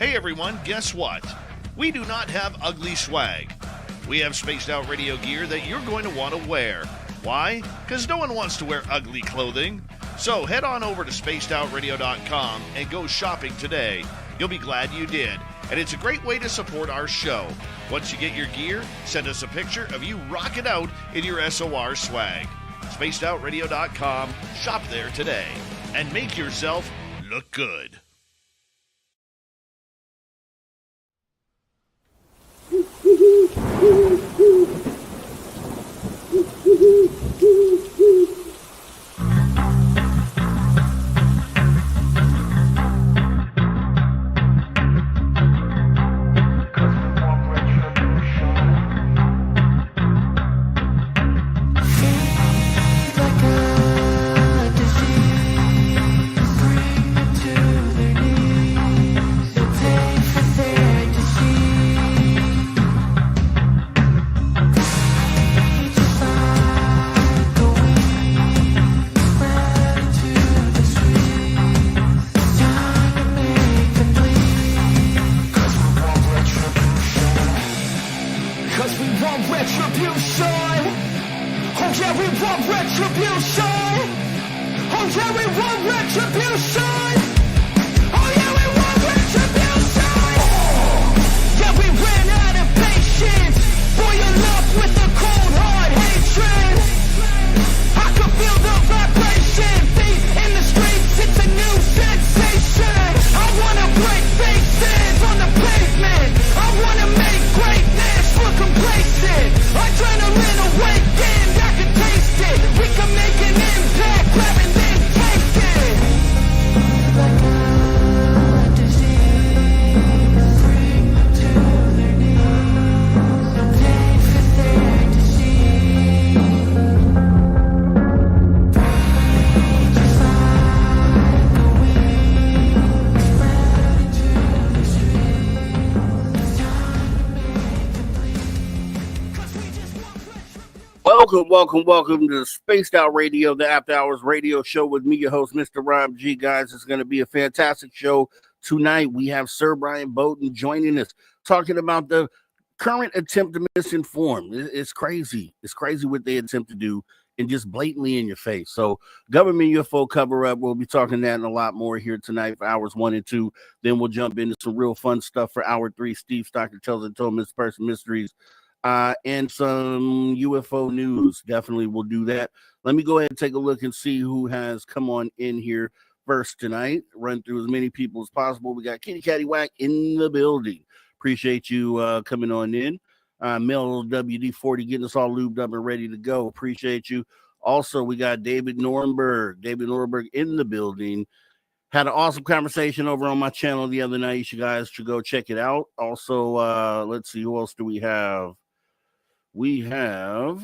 Hey everyone, guess what? We do not have ugly swag. We have spaced out radio gear that you're going to want to wear. Why? Because no one wants to wear ugly clothing. So head on over to spacedoutradio.com and go shopping today. You'll be glad you did. And it's a great way to support our show. Once you get your gear, send us a picture of you rocking out in your SOR swag. spacedoutradio.com, shop there today, and make yourself look good. Welcome to the Spaced Out Radio, the After Hours radio show with me, your host, Mr. Rob G. Guys, it's going to be a fantastic show tonight. We have Sir Bryan Bowden joining us, talking about the current attempt to misinform. It's crazy. It's crazy what they attempt to do, and just blatantly in your face. So government UFO cover-up, we'll be talking that and a lot more here tonight for hours 1 and 2. Then we'll jump into some real fun stuff for hour 3. Steve Stocker tells and told Miss Person Mysteries. And some UFO news. Definitely will do that. Let me go ahead and take a look and see who has come on in here first tonight. Run through as many people as possible. We got Kitty Catty Whack in the building. Appreciate you coming on in. Mel WD40 getting us all lubed up and ready to go. Appreciate you. Also, we got David Nornberg. David Nornberg in the building. Had an awesome conversation over on my channel the other night. You guys should go check it out. Also, let's see, who else do we have? We have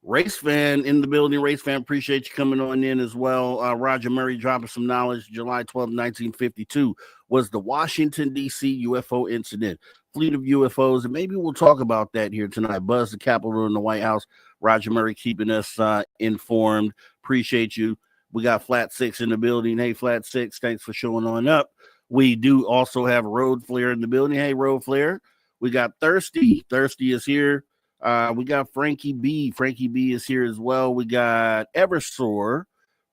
Race Fan in the building. Race Fan, appreciate you coming on in as well. Roger Murray dropping some knowledge. July 12, 1952 was the Washington, D.C. UFO incident. Fleet of UFOs, and maybe we'll talk about that here tonight. Buzz the Capitol in the White House. Roger Murray keeping us informed. Appreciate you. We got Flat Six in the building. Hey, Flat Six, thanks for showing on up. We do also have Road Flare in the building. Hey, Road Flare. We got Thirsty. Thirsty is here. We got Frankie B. Frankie B is here as well. We got Eversore.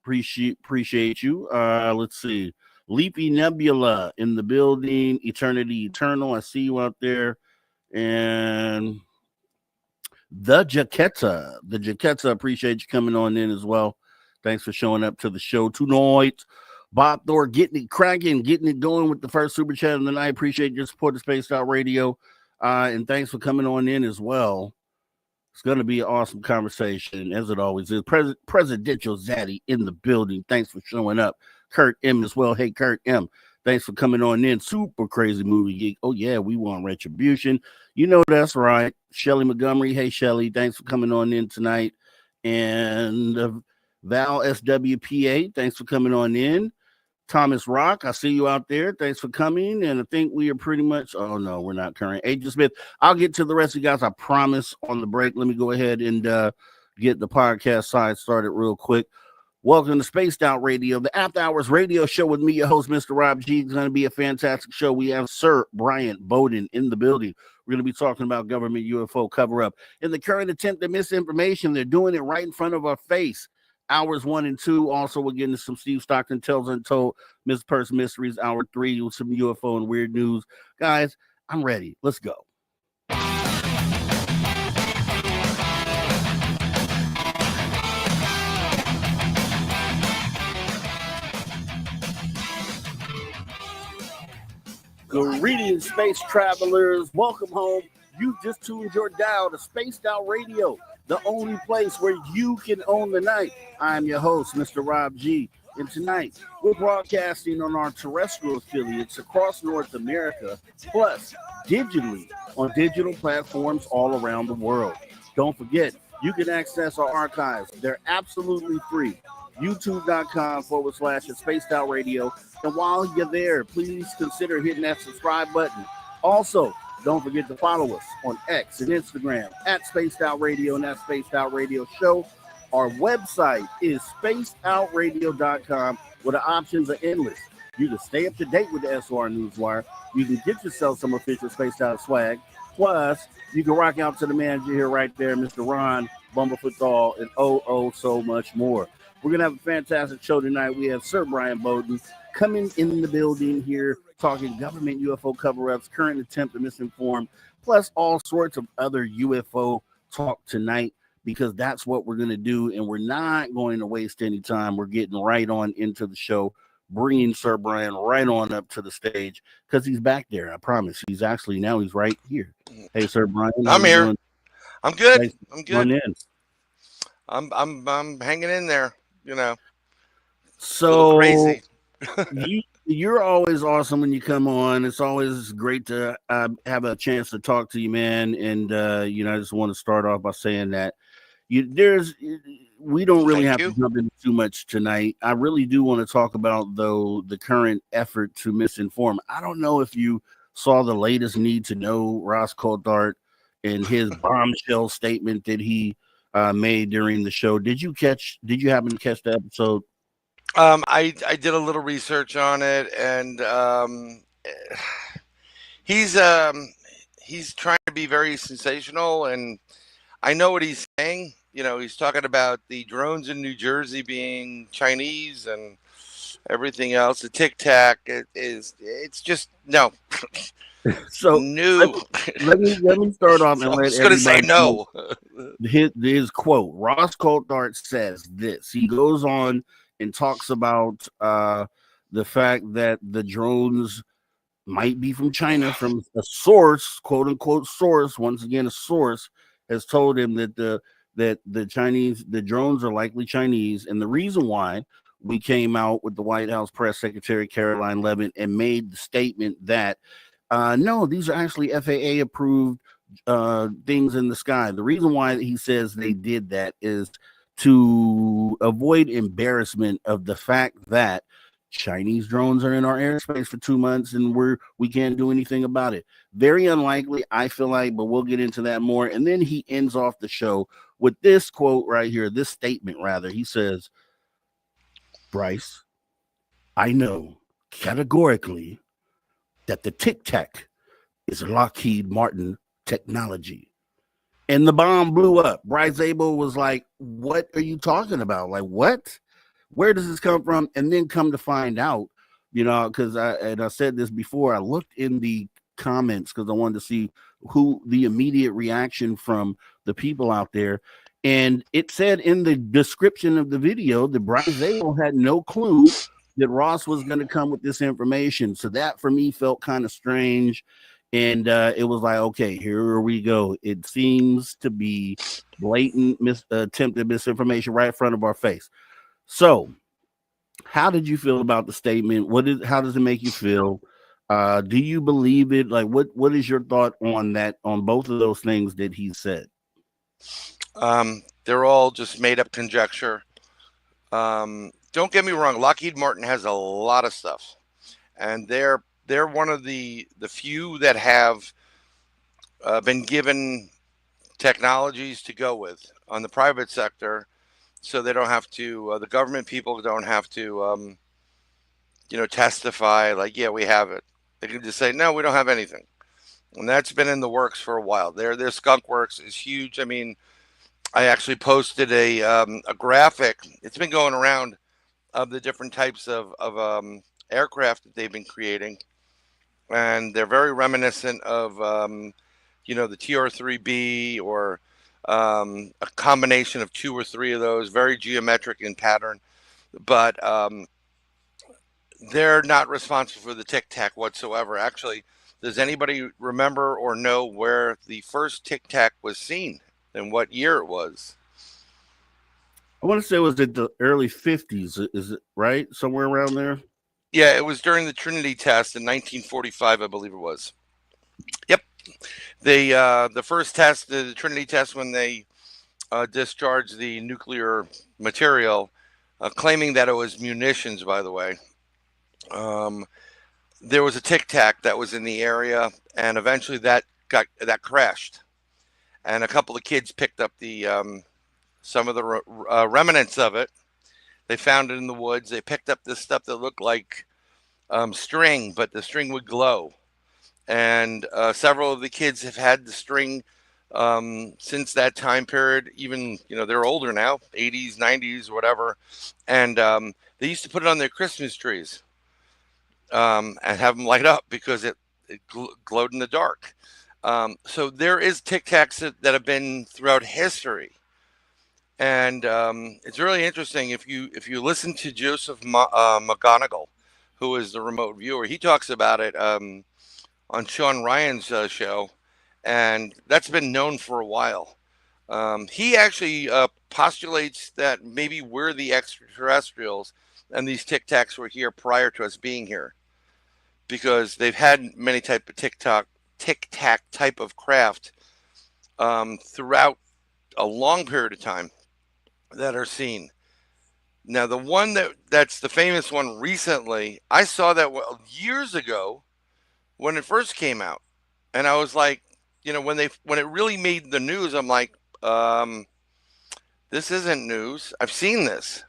Appreciate you. Let's see. Leapy Nebula in the building. Eternity Eternal. I see you out there. And the Jaquetta. The Jaquetta, appreciate you coming on in as well. Thanks for showing up to the show tonight. Bob Thor getting it cracking, getting it going with the first super chat of the night. Appreciate your support of Spaced Out Radio. And thanks for coming on in as well. It's going to be an awesome conversation, as it always is. Presidential Zaddy in the building. Thanks for showing up. Kurt M as well. Hey, Kurt M. Thanks for coming on in. Super crazy movie geek. Oh, yeah, we want retribution. You know that's right. Shelly Montgomery. Hey, Shelly. Thanks for coming on in tonight. And Val SWPA. Thanks for coming on in. Thomas Rock, I see you out there. Thanks for coming. And I think we are pretty much, oh no, we're not current. Agent Smith, I'll get to the rest of you guys, I promise, on the break. Let me go ahead and get the podcast side started real quick. Welcome to Spaced Out Radio, the After Hours radio show with me, your host, Mr. Rob G. It's going to be a fantastic show. We have Sir Bryan Bowden in the building. We're going to be talking about government UFO cover-up. In the current attempt at misinformation, they're doing it right in front of our face. Hours 1 and 2. Also, we're getting some Steve Stockton Tells Untold, Miss Purse Mysteries, Hour 3, with some UFO and weird news. Guys, I'm ready. Let's go. Greetings, space travelers. Welcome home. You just tuned your dial to Spaced Out Radio, the only place where you can own the night. I'm your host, Mr. Rob G. And tonight, we're broadcasting on our terrestrial affiliates across North America, plus digitally on digital platforms all around the world. Don't forget, you can access our archives. They're absolutely free. YouTube.com/Spaced Out Radio. And while you're there, please consider hitting that subscribe button. Also, don't forget to follow us on X and Instagram at Spaced Out Radio and at Spaced Out Radio Show. Our website is spacedoutradio.com, where the options are endless. You can stay up to date with the SOR Newswire. You can get yourself some official Spaced Out swag. Plus, you can rock out to the manager here right there, Mr. Ron Bumblefoot Thal, and so much more. We're going to have a fantastic show tonight. We have Sir Bryan Bowden coming in the building here, talking government UFO cover-ups, current attempt to misinform, plus all sorts of other UFO talk tonight, because that's what we're going to do, and we're not going to waste any time. We're getting right on into the show, bringing Sir Bryan right on up to the stage, because he's back there. I promise. He's right here. Hey, Sir Bryan. I'm here. Doing? I'm good. Nice. I'm good. I'm I'm hanging in there, So crazy. you're always awesome when you come on. It's always great to have a chance to talk to you, man. And I just want to start off by saying that we don't really have to jump into too much tonight. I really do want to talk about, though, the current effort to misinform. I don't know if you saw the latest Need to Know Ross Coulthart and his bombshell statement that he made during the show. Did you happen to catch the episode? I did a little research on it, and he's trying to be very sensational, and I know what he's saying. He's talking about the drones in New Jersey being Chinese and everything else. The Tic Tac it's just no. So no. let me start off and let everybody say no. His quote. Ross Coulthart says this. He goes on and talks about the fact that the drones might be from China, from a source, quote unquote source. Once again, a source has told him that the drones are likely Chinese, and the reason why we came out with the White House press secretary Caroline Leavitt and made the statement that no, these are actually FAA approved things in the sky. The reason why he says they did that is to avoid embarrassment of the fact that Chinese drones are in our airspace for 2 months and we can't do anything about it. Very unlikely, I feel like, but we'll get into that more. And then he ends off the show with this quote right here, this statement rather. He says, "Bryce, I know categorically that the Tic Tac is Lockheed Martin technology." And the bomb blew up. Bryce Zabel was like, "What are you talking about? Like, what? Where does this come from?" And then come to find out, because I said this before, I looked in the comments because I wanted to see who the immediate reaction from the people out there. And it said in the description of the video that Bryce Zabel had no clue that Ross was going to come with this information. So that for me felt kind of strange. And it was like, okay, here we go. It seems to be blatant attempted misinformation right in front of our face. So how did you feel about the statement? How does it make you feel? Do you believe it? Like, what is your thought on that, on both of those things that he said? They're all just made up conjecture. Don't get me wrong. Lockheed Martin has a lot of stuff, and they're one of the few that have been given technologies to go with on the private sector. so they don't have to. The government people don't have to, testify like, yeah, we have it. They can just say, no, we don't have anything, and that's been in the works for a while. Their skunk works is huge. I mean, I actually posted a graphic. It's been going around of the different types of aircraft that they've been creating, and they're very reminiscent of the TR-3B or a combination of two or three of those, very geometric in pattern, but they're not responsible for the Tic Tac whatsoever. Actually, does anybody remember or know where the first Tic Tac was seen and what year it was? I want to say it was in the early 50s. Is it right? Somewhere around there? Yeah, it was during the Trinity test in 1945, I believe it was. Yep. The first test, the Trinity test, when they discharged the nuclear material, claiming that it was munitions, by the way. There was a Tic Tac that was in the area, and eventually that crashed, and a couple of kids picked up the some of the remnants of it. They found it in the woods. They picked up this stuff that looked like string, but the string would glow. And several of the kids have had the string since that time period. Even they're older now, 80s, 90s, whatever, and they used to put it on their Christmas trees and have them light up because it glowed in the dark. So there is Tic Tacs that have been throughout history. And it's really interesting if you listen to Joseph McGonigal, who is the remote viewer. He talks about it on Sean Ryan's show, and that's been known for a while. He actually postulates that maybe we're the extraterrestrials, and these Tic Tacs were here prior to us being here, because they've had many type of Tic Tac type of craft throughout a long period of time that are seen. Now, the one that's the famous one recently, I saw that years ago when it first came out, and I was like, when it really made the news, I'm like, this isn't news. I've seen this,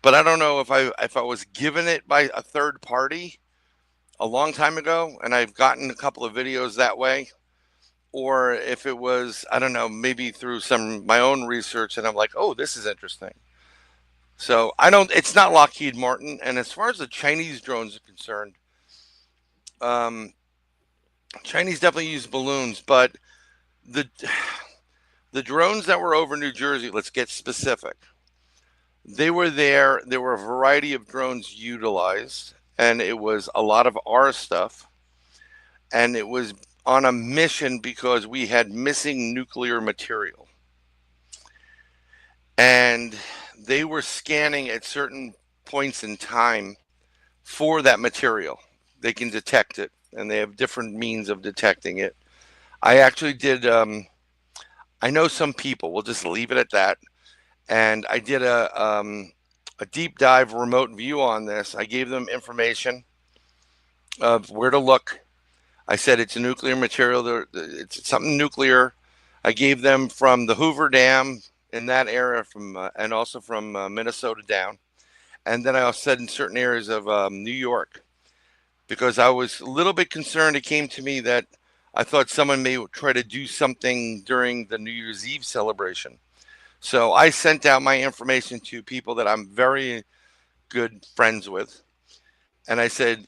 but I don't know if I was given it by a third party a long time ago, and I've gotten a couple of videos that way, or if it was, I don't know, maybe through my own research, and I'm like, oh, this is interesting. So it's not Lockheed Martin. And as far as the Chinese drones are concerned, Chinese definitely use balloons, but the drones that were over New Jersey, let's get specific. They were there. There were a variety of drones utilized, and it was a lot of our stuff. And it was on a mission because we had missing nuclear material. And they were scanning at certain points in time for that material. They can detect it, and they have different means of detecting it. I actually did, I know some people, we'll just leave it at that. And I did a deep dive remote view on this. I gave them information of where to look. I said it's a nuclear material. It's something nuclear. I gave them from the Hoover Dam in that area, and also from Minnesota down. And then I also said in certain areas of New York, because I was a little bit concerned. It came to me that I thought someone may try to do something during the New Year's Eve celebration. So I sent out my information to people that I'm very good friends with. And I said,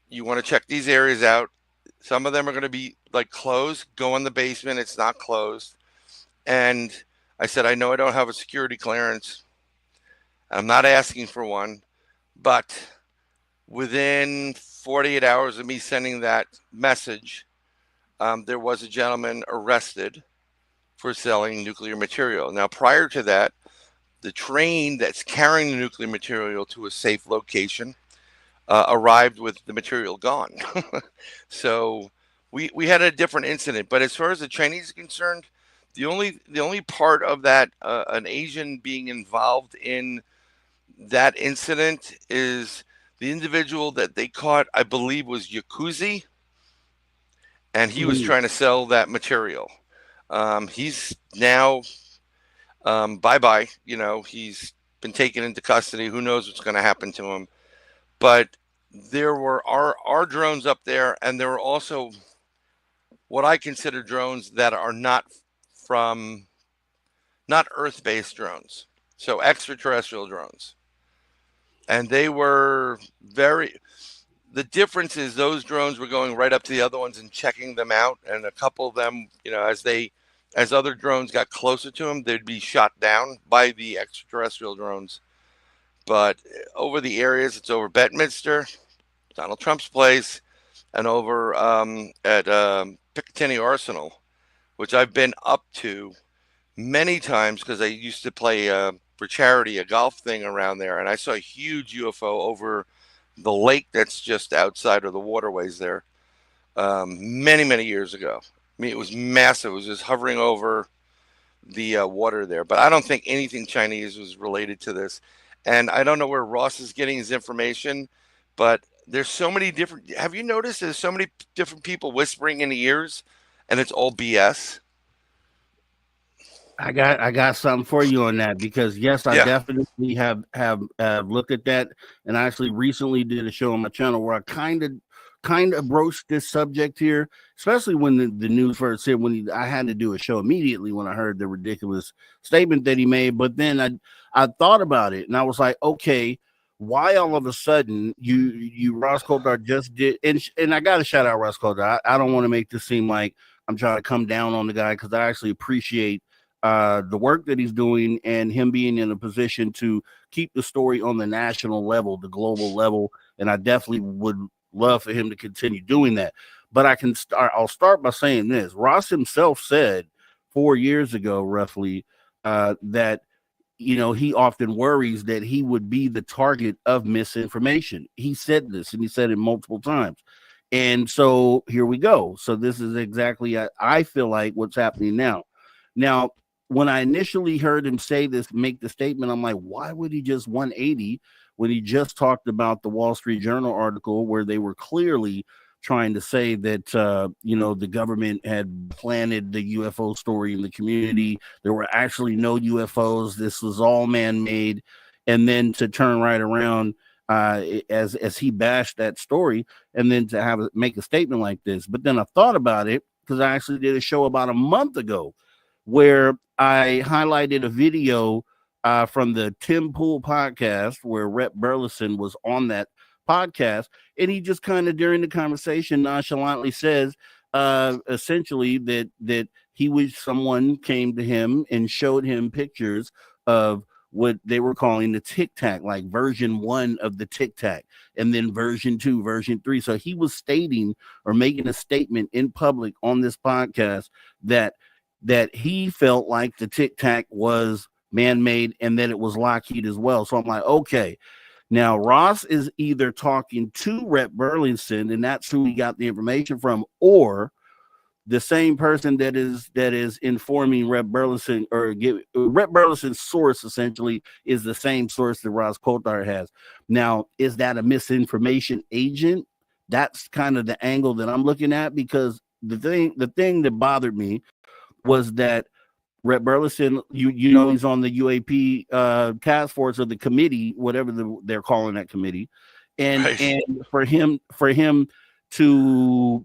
you want to check these areas out. Some of them are going to be like closed. Go in the basement. It's not closed. And I said, I know I don't have a security clearance. I'm not asking for one. But within 48 hours of me sending that message, there was a gentleman arrested for selling nuclear material. Now, prior to that, the train that's carrying the nuclear material to a safe location arrived with the material gone. So we had a different incident. But as far as the Chinese are concerned, the only part of that an Asian being involved in that incident is the individual that they caught, I believe, was Yakuza, and he was trying to sell that material. He's now bye-bye. He's been taken into custody. Who knows what's going to happen to him? But there were our drones up there, and there were also what I consider drones that are not Earth-based drones, so extraterrestrial drones, and they were very. The difference is those drones were going right up to the other ones and checking them out, and a couple of them, as other drones got closer to them, they'd be shot down by the extraterrestrial drones. But over the areas, it's over Bedminster, Donald Trump's place, and over at Picatinny Arsenal, which I've been up to many times because I used to play for charity a golf thing around there, and I saw a huge UFO over the lake that's just outside of the waterways there many, many years ago. I mean, it was massive. It was just hovering over the water there. But I don't think anything Chinese was related to this. And I don't know where Ross is getting his information, but there's so many different. Have you noticed there's so many different people whispering in the ears, and it's all BS? I got something for you on that, because yes, I Yeah. definitely have looked at that, and I actually recently did a show on my channel where I kind of broached this subject here, especially when the news first hit. I had to do a show immediately when I heard the ridiculous statement that he made, but then I thought about it and I was like, okay, why all of a sudden you Ross Coulthard just did, and I got to shout out Ross Coulthard. I don't want to make this seem like I'm trying to come down on the guy, because I actually appreciate the work that he's doing and him being in a position to keep the story on the national level, the global level. And I definitely would love for him to continue doing that. But I'll start by saying this. Ross himself said 4 years ago, roughly, that, he often worries that he would be the target of misinformation. He said this, and he said it multiple times. And so here we go. So this is exactly, I feel like, what's happening now. Now, when I initially heard him make the statement, I'm like, why would he just 180 when he just talked about the Wall Street Journal article where they were clearly trying to say that, the government had planted the UFO story in the community. There were actually no UFOs. This was all man-made. And then to turn right around as he bashed that story, and then to make a statement like this. But then I thought about it, because I actually did a show about a month ago where I highlighted a video from the Tim Pool podcast where Rhett Burleson was on that podcast, and he just kind of during the conversation nonchalantly says essentially that he wished someone came to him and showed him pictures of what they were calling the Tic Tac, like version 1 of the Tic Tac, and then version 2, version 3. So he was stating or making a statement in public on this podcast that he felt like the Tic Tac was man-made and that it was Lockheed as well. So I'm like, okay, now Ross is either talking to Rhett Burleson, and that's who he got the information from, or the same person that is informing Rhett Burleson, or Rhett Burleson's source essentially is the same source that Ross Coulthard has. Now, is that a misinformation agent? That's kind of the angle that I'm looking at, because the thing that bothered me was that Rhett Burleson, he's on the UAP task force, or the committee, whatever they're calling that committee, and Right. and for him to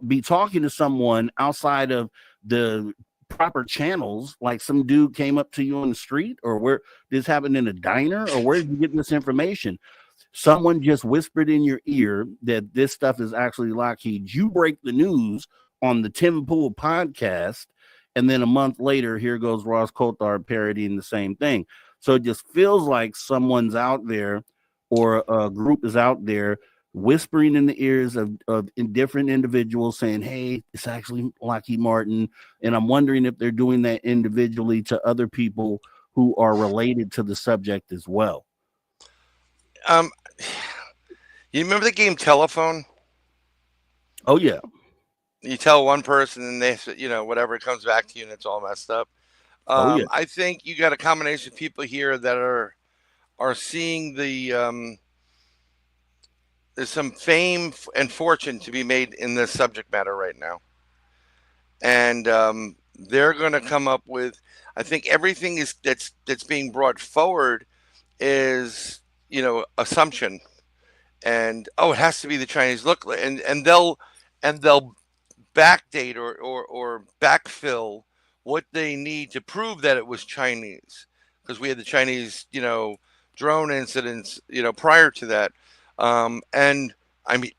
be talking to someone outside of the proper channels, like some dude came up to you on the street, or where this happened in a diner, or where did you get this information? Someone just whispered in your ear that this stuff is actually Lockheed. You break the news on the Tim Pool podcast, and then a month later, here goes Ross Coulthard parodying the same thing. So it just feels like someone's out there, or a group is out there whispering in the ears of different individuals saying, hey, it's actually Lockheed Martin. And I'm wondering if they're doing that individually to other people who are related to the subject as well. Um, you remember the game Telephone? Oh, yeah. You tell one person, and they, whatever comes back to you, and it's all messed up. Oh, yeah. I think you got a combination of people here that are seeing the there's some fame and fortune to be made in this subject matter right now, and they're going to come up with. I think everything is that's being brought forward is assumption, and it has to be the Chinese. Look, and they'll backdate or backfill what they need to prove that it was Chinese, because we had the Chinese drone incidents prior to that, and I mean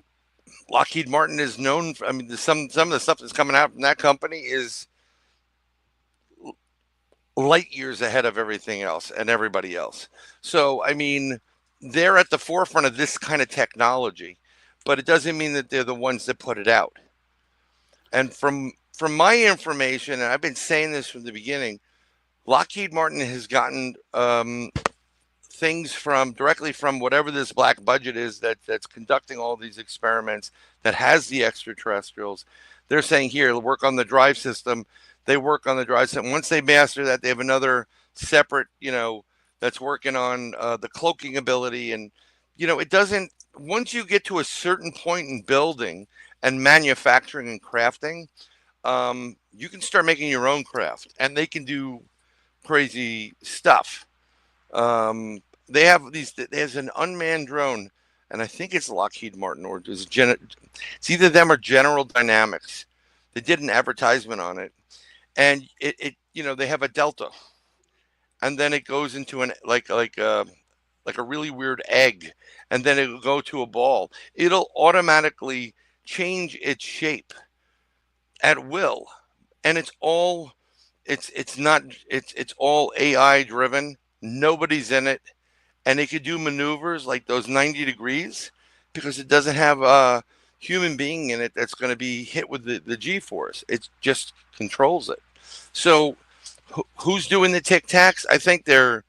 Lockheed Martin is known for, I mean some of the stuff that's coming out from that company is light years ahead of everything else and everybody else. So, I mean, they're at the forefront of this kind of technology, but it doesn't mean that they're the ones that put it out. And from my information, and I've been saying this from the beginning, Lockheed Martin has gotten things from directly from whatever this black budget is that's conducting all these experiments, that has the extraterrestrials. They're saying, here, work on the drive system. They work on the drive system. Once they master that, they have another separate that's working on the cloaking ability. And it doesn't, once you get to a certain point in building and manufacturing and crafting, you can start making your own craft, and they can do crazy stuff. They have these. There's an unmanned drone, and I think it's Lockheed Martin, or it's either them or General Dynamics. They did an advertisement on it, and they have a Delta, and then it goes into an like a really weird egg, and then it'll go to a ball. It'll automatically change its shape at will, and it's all AI driven. Nobody's in it, and it could do maneuvers like those 90 degrees because it doesn't have a human being in it that's going to be hit with the G-force. It just controls it. So who's doing the tic tacs? I think they're,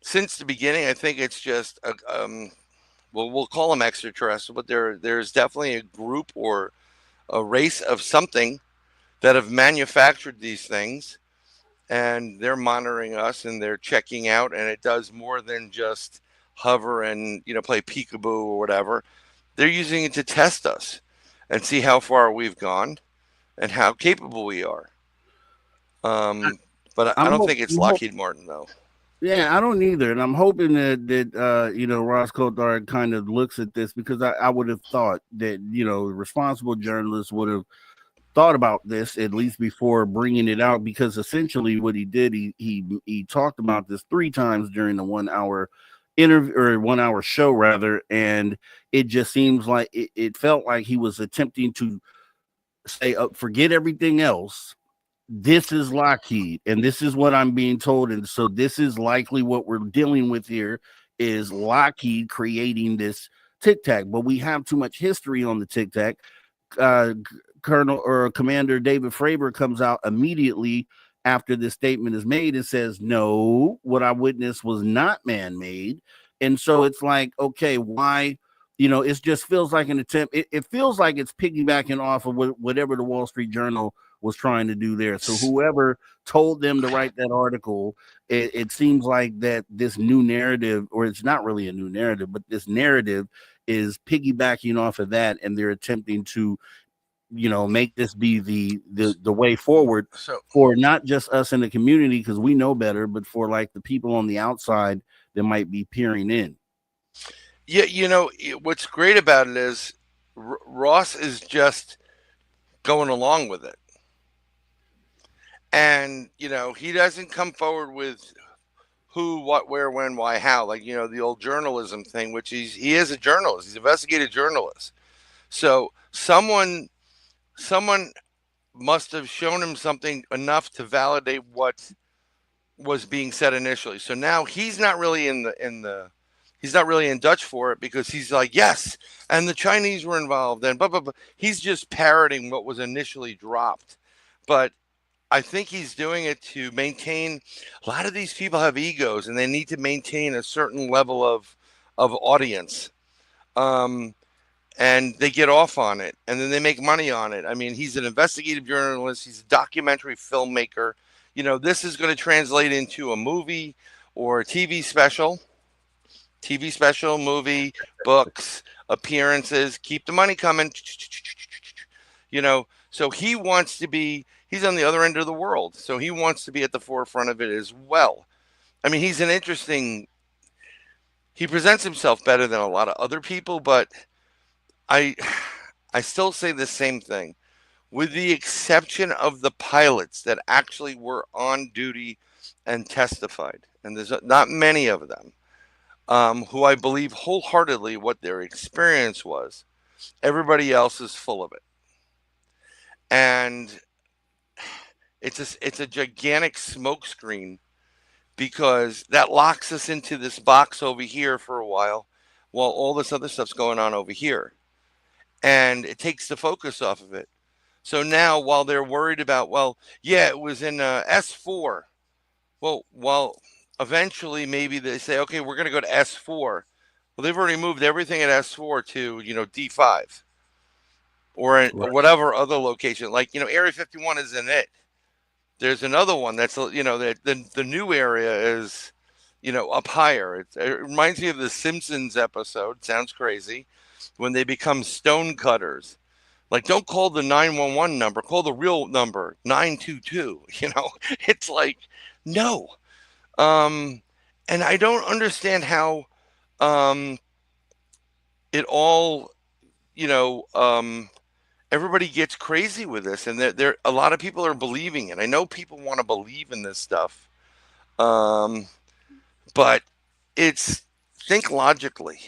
since the beginning, I think it's just we'll call them extraterrestrial, but there's definitely a group or a race of something that have manufactured these things, and they're monitoring us and they're checking out, and it does more than just hover and play peekaboo or whatever. They're using it to test us and see how far we've gone and how capable we are. But I don't think it's Lockheed Martin, though. Yeah, I don't either, and I'm hoping that Ross Coulthard kind of looks at this, because I would have thought that responsible journalists would have thought about this at least before bringing it out, because essentially what he did, he talked about this 3 times during the 1 hour interview, or 1 hour show rather, and it just seems like it felt like he was attempting to say, forget everything else. This is Lockheed, and this is what I'm being told, and so this is likely what we're dealing with here is Lockheed creating this tic tac. But we have too much history on the tic tac. Colonel or Commander David Fravor comes out immediately after this statement is made and says, no, what I witnessed was not man-made. And so it's like, okay, why? It just feels like an attempt. It feels like it's piggybacking off of whatever the Wall Street Journal was trying to do there. So whoever told them to write that article, it seems like that this new narrative, or it's not really a new narrative, but this narrative is piggybacking off of that, and they're attempting to make this be the way forward for not just us in the community, because we know better, but for like the people on the outside that might be peering in. Yeah, what's great about it is Ross is just going along with it, and he doesn't come forward with who, what, where, when, why, how, like the old journalism thing, which he is a journalist. He's an investigative journalist. So someone must have shown him something enough to validate what was being said initially. So now he's not really he's not really in Dutch for it, because he's like, yes, and the Chinese were involved, and blah, blah, blah. He's just parroting what was initially dropped. But I think he's doing it to maintain. A lot of these people have egos, and they need to maintain a certain level of audience. And they get off on it, and then they make money on it. I mean, he's an investigative journalist. He's a documentary filmmaker. This is going to translate into a movie or a TV special, movie, books, appearances. Keep the money coming. So he wants to be, He's on the other end of the world, so he wants to be at the forefront of it as well. I mean, he's an interesting. He presents himself better than a lot of other people, but I, I still say the same thing. With the exception of the pilots that actually were on duty and testified, and there's not many of them, who I believe wholeheartedly what their experience was. Everybody else is full of it, and it's a gigantic smokescreen because that locks us into this box over here for a while all this other stuff's going on over here. And it takes the focus off of it. So now, while they're worried about, well, yeah, it was in S4. Well, eventually maybe they say, okay, we're going to go to S4. Well, they've already moved everything at S4 to, D5 or Right. whatever other location. Like, Area 51 isn't it. There's another one that's, the new area is, up higher. It reminds me of the Simpsons episode. Sounds crazy. When they become stone cutters. Like, don't call the 911 number, call the real number, 922. It's like, no. And I don't understand how it all, everybody gets crazy with this, and there a lot of people are believing it. I know people want to believe in this stuff, but think logically.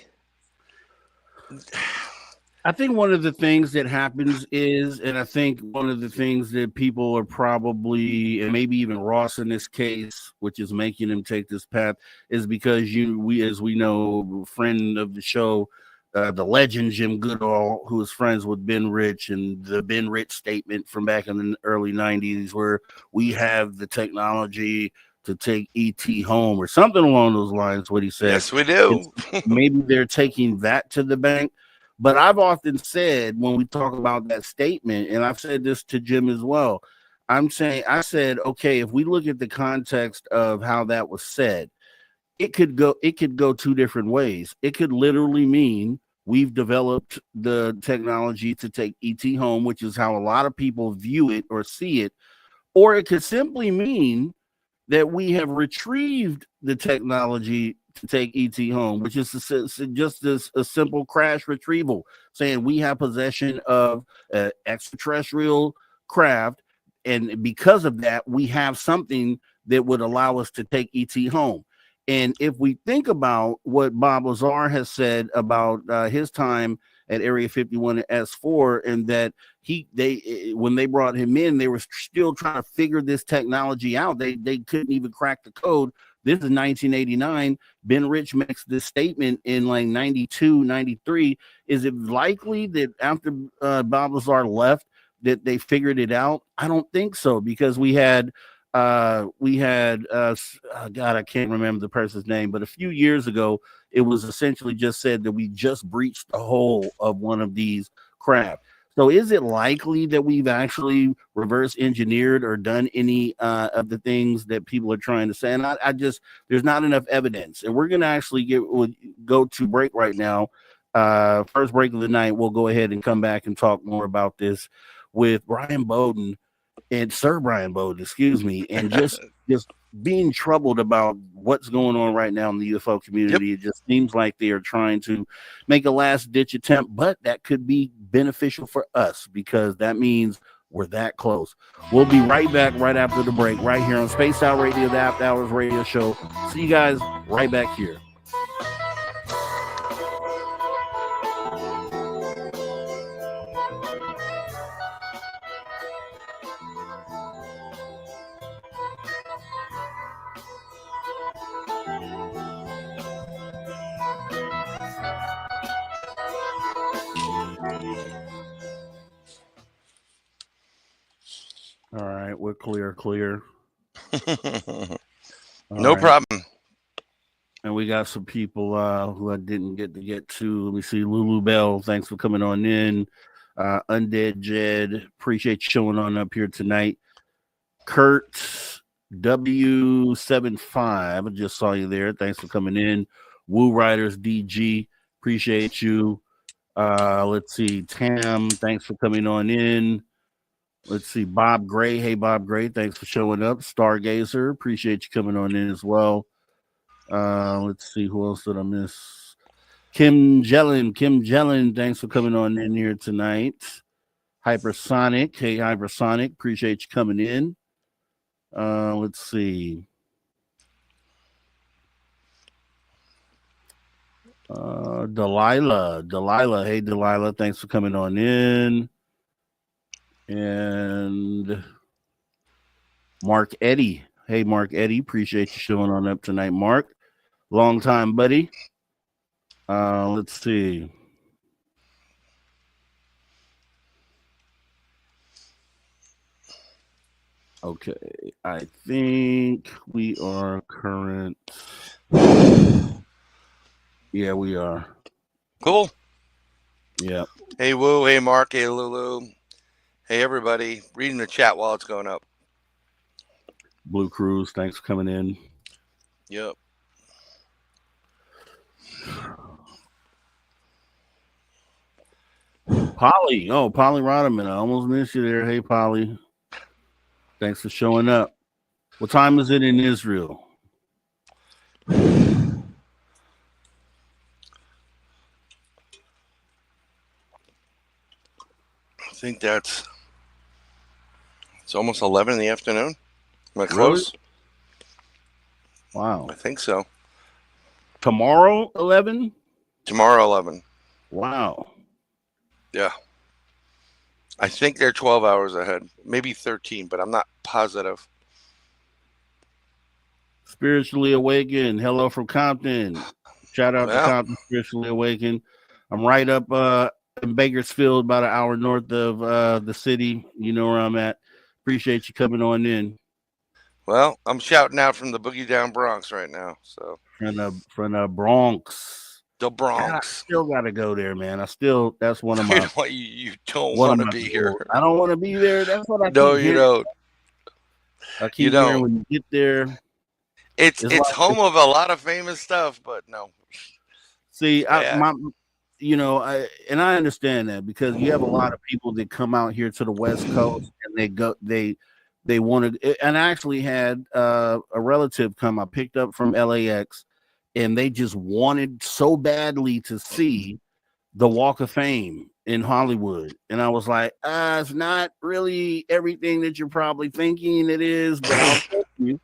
I think one of the things that happens is, and I think one of the things that people are probably, and maybe even Ross in this case, which is making him take this path, is because as we know, friend of the show, the legend Jim Goodall, who is friends with Ben Rich, and the Ben Rich statement from back in the early 90s, where we have the technology to take ET home, or something along those lines, what he said. Yes, we do. Maybe they're taking that to the bank. But I've often said, when we talk about that statement, and I've said this to Jim as well, I said, okay, if we look at the context of how that was said, it could go two different ways. It could literally mean we've developed the technology to take ET home, which is how a lot of people view it or see it, or it could simply mean that we have retrieved the technology to take ET home, which is just a simple crash retrieval, saying we have possession of extraterrestrial craft, and because of that, we have something that would allow us to take ET home. And if we think about what Bob Lazar has said about his time at Area 51 and S4, and that when they brought him in, they were still trying to figure this technology out. They couldn't even crack the code. This is 1989. Ben Rich makes this statement in like 92, 93. Is it likely that after Bob Lazar left that they figured it out? I don't think so, because we had God, I can't remember the person's name, but a few years ago, it was essentially just said that we just breached the hull of one of these craft. So is it likely that we've actually reverse engineered or done any of the things that people are trying to say? And there's not enough evidence. And we're going to actually go to break right now. First break of the night. We'll go ahead and come back and talk more about this with Bryan Bowden. And Sir Bryan Bowden, excuse me, and just being troubled about what's going on right now in the UFO community. Yep. It just seems like they are trying to make a last-ditch attempt, but that could be beneficial for us because that means we're that close. We'll be right back right after the break, right here on Space Out Radio, the After Hours Radio Show. See you guys right back here. All right, we're clear. No problem. And we got some people who I didn't get to. Let me see. Lulu Bell, thanks for coming on in. Undead Jed, appreciate you showing on up here tonight. Kurt W75, I just saw you there. Thanks for coming in. Woo Riders DG, appreciate you. Let's see. Tam, thanks for coming on in. Let's see, Bob Gray. Hey, Bob Gray, thanks for showing up. Stargazer, appreciate you coming on in as well. Let's see, who else did I miss? Kim Jellin, thanks for coming on in here tonight. Hypersonic, hey Hypersonic, appreciate you coming in. Let's see. Delilah, hey Delilah, thanks for coming on in. And Mark Eddy, hey Mark Eddy, appreciate you showing on up tonight, Mark. Long time, buddy. Let's see. Okay, I think we are current. Yeah, we are. Cool. Yeah. Hey, Woo. Hey, Mark. Hey, Lulu. Hey, everybody. Reading the chat while it's going up. Blue Cruise, thanks for coming in. Yep. Polly. Oh, Polly Rodderman. I almost missed you there. Hey, Polly. Thanks for showing up. What time is it in Israel? I think it's almost 11 in the afternoon. Am I close? Really? Wow. I think so. Tomorrow, 11? Tomorrow, 11. Wow. Yeah. I think they're 12 hours ahead. Maybe 13, but I'm not positive. Spiritually Awakened. Hello from Compton. Shout out to Compton Spiritually Awakened. I'm right up in Bakersfield, about an hour north of the city. You know where I'm at. Appreciate you coming on in. Well, I'm shouting out from the Boogie Down Bronx right now. So from the Bronx. The Bronx. God, I still gotta go there, man. That's one of my. You don't want to be here. I don't want to be there. That's what I No, keep you hearing. don't. I keep hearing when you get there. It's like, home of a lot of famous stuff, but no. See, I understand that, because you have a lot of people that come out here to the West Coast and they wanted, and I actually had a relative come. I picked up from LAX, and they just wanted so badly to see the Walk of Fame in Hollywood. And I was like, it's not really everything that you're probably thinking it is, but I'll tell you.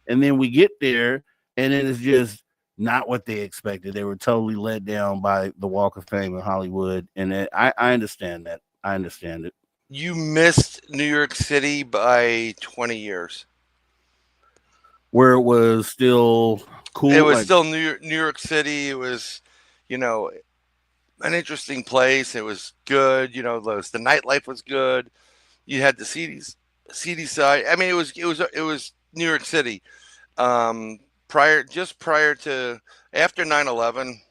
And then we get there, and it is just not what they expected. They were totally let down by the Walk of Fame in Hollywood. And I understand that. I understand it. You missed New York City by 20 years. Where it was still cool. It was still New York City. It was, an interesting place. It was good. The nightlife was good. You had the seedy side. I mean, it was New York City. Prior to after 9/11,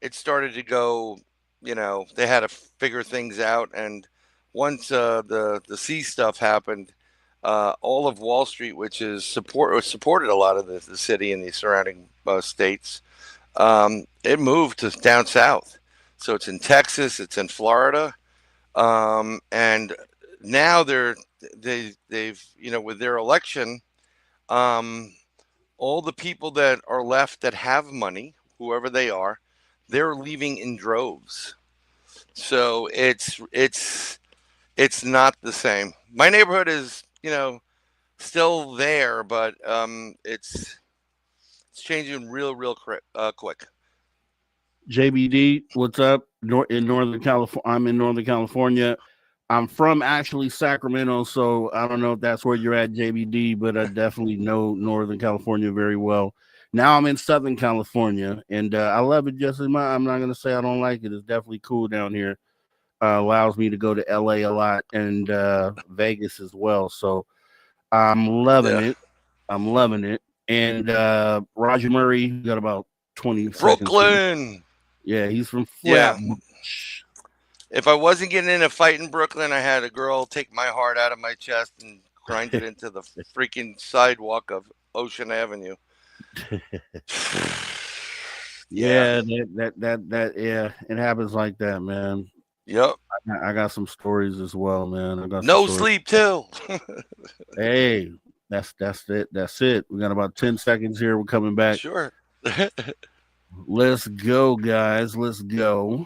it started to go. They had to figure things out, and once the sea stuff happened, all of Wall Street, which is supported a lot of the city and the surrounding states, it moved to down south. So it's in Texas, it's in Florida, and now they've with their election, all the people that are left that have money, whoever they are, they're leaving in droves. So it's not the same. My neighborhood is still there, but it's changing real quick. JBD, what's up? In Northern California, I'm in Northern California. I'm from actually Sacramento, so I don't know if that's where you're at, JBD, but I definitely know Northern California very well. Now I'm in Southern California, and I love it just as much. I'm not going to say I don't like it. It's definitely cool down here. Allows me to go to LA a lot and Vegas as well. So I'm loving it. I'm loving it. And Roger Murray got about 20 seconds. Brooklyn. Yeah, he's from Flatbush. If I wasn't getting in a fight in Brooklyn, I had a girl take my heart out of my chest and grind it into the freaking sidewalk of Ocean Avenue. Yeah, that it happens like that, man. Yep. I got some stories as well, man. I got some No stories. sleep too. Hey, that's it. That's it. We got about 10 seconds here. We're coming back. Sure. Let's go, guys. Let's go.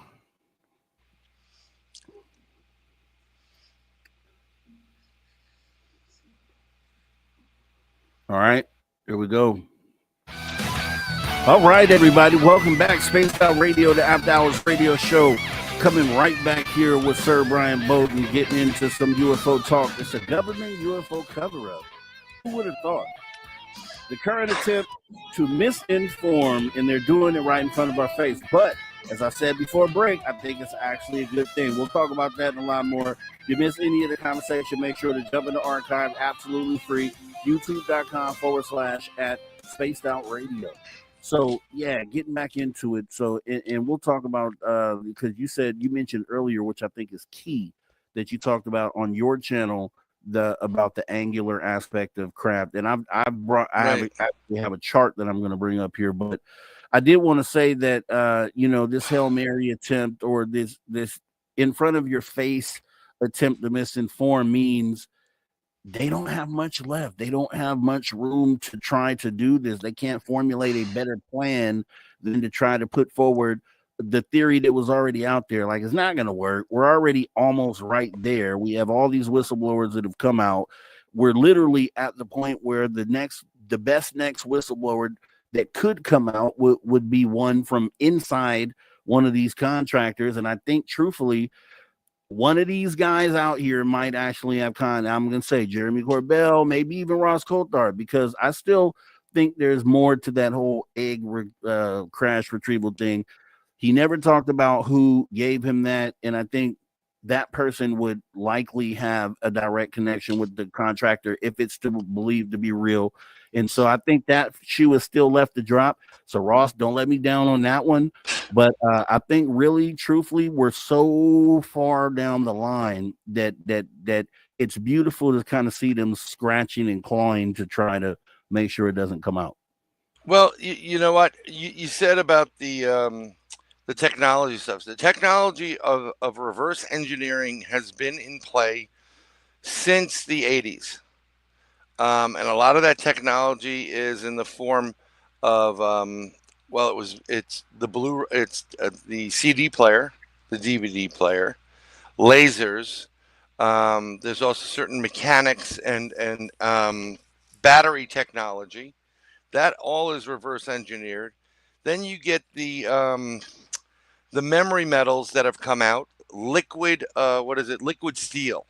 All right, here we go. All right, everybody, welcome back. Spaced Out Radio, the After Hours Radio Show. Coming right back here with Sir Bryan Bowden, getting into some UFO talk. It's a government UFO cover-up. Who would have thought? The current attempt to misinform, and they're doing it right in front of our face. But as I said before break, I think it's actually a good thing. We'll talk about that and a lot more. If you miss any of the conversation, make sure to jump in the archive, absolutely free. YouTube.com/@ Spaced Out Radio. So yeah, getting back into it. So and we'll talk about because you mentioned earlier, which I think is key, that you talked about on your channel about the angular aspect of craft. And I actually have a chart that I'm going to bring up here, but I did want to say that this Hail Mary attempt, or this in front of your face attempt to misinform, means they don't have much left. They don't have much room to try to do this. They can't formulate a better plan than to try to put forward the theory that was already out there. Like, it's not going to work. We're already almost right there. We have all these whistleblowers that have come out. We're literally at the point where the best next whistleblower that could come out would be one from inside one of these contractors. And I think, truthfully, one of these guys out here might actually have I'm going to say Jeremy Corbell, maybe even Ross Coulthard, because I still think there's more to that whole egg crash retrieval thing. He never talked about who gave him that, and I think that person would likely have a direct connection with the contractor if it's to believed to be real. And so I think that shoe is still left to drop. So Ross, don't let me down on that one. But I think really, truthfully, we're so far down the line that it's beautiful to kind of see them scratching and clawing to try to make sure it doesn't come out. Well, you know what you said about the technology stuff. The technology of reverse engineering has been in play since the 80s. And a lot of that technology is in the form of it's the CD player, the DVD player, lasers. There's also certain mechanics and battery technology. That all is reverse engineered. Then you get the memory metals that have come out, liquid liquid steel.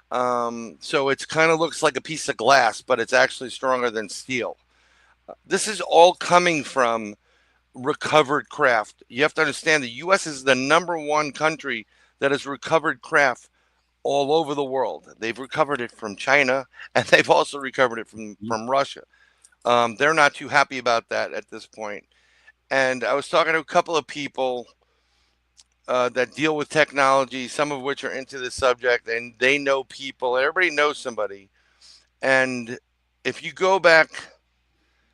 So it kind of looks like a piece of glass, but it's actually stronger than steel. This is all coming from recovered craft. You have to understand the U.S. is the #1 country that has recovered craft all over the world. They've recovered it from China, and they've also recovered it from Russia. They're not too happy about that at this point. And I was talking to a couple of people that deal with technology, some of which are into this subject, and they know people. Everybody knows somebody. And if you go back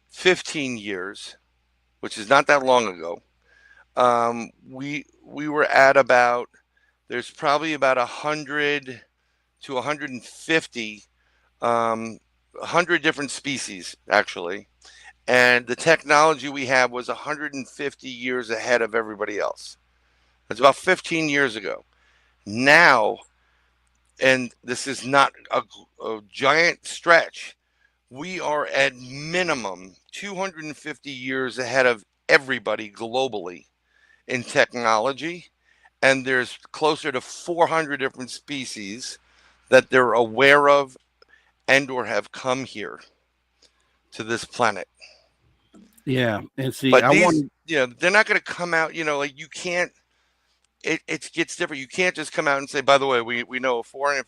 15 years, which is not that long ago, we were at about, there's probably about 100 to 150, 100 different species, actually. And the technology we had was 150 years ahead of everybody else. It's about 15 years ago. Now, and this is not a giant stretch, we are at minimum 250 years ahead of everybody globally in technology. And there's closer to 400 different species that they're aware of and or have come here to this planet. Yeah. And see, but they're not going to come out, like you can't, it gets different. You can't just come out and say, by the way, we know 400,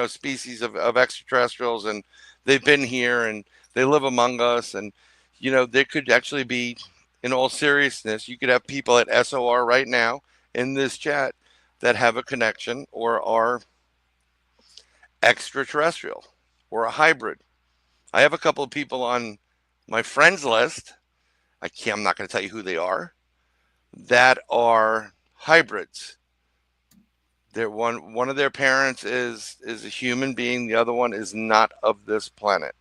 species of extraterrestrials, and they've been here and they live among us. And, there could actually be, in all seriousness, you could have people at SOR right now in this chat that have a connection or are extraterrestrial or a hybrid. I have a couple of people on my friends list. I'm not going to tell you who they are, that are hybrids. One of their parents is a human being. The other one is not of this planet.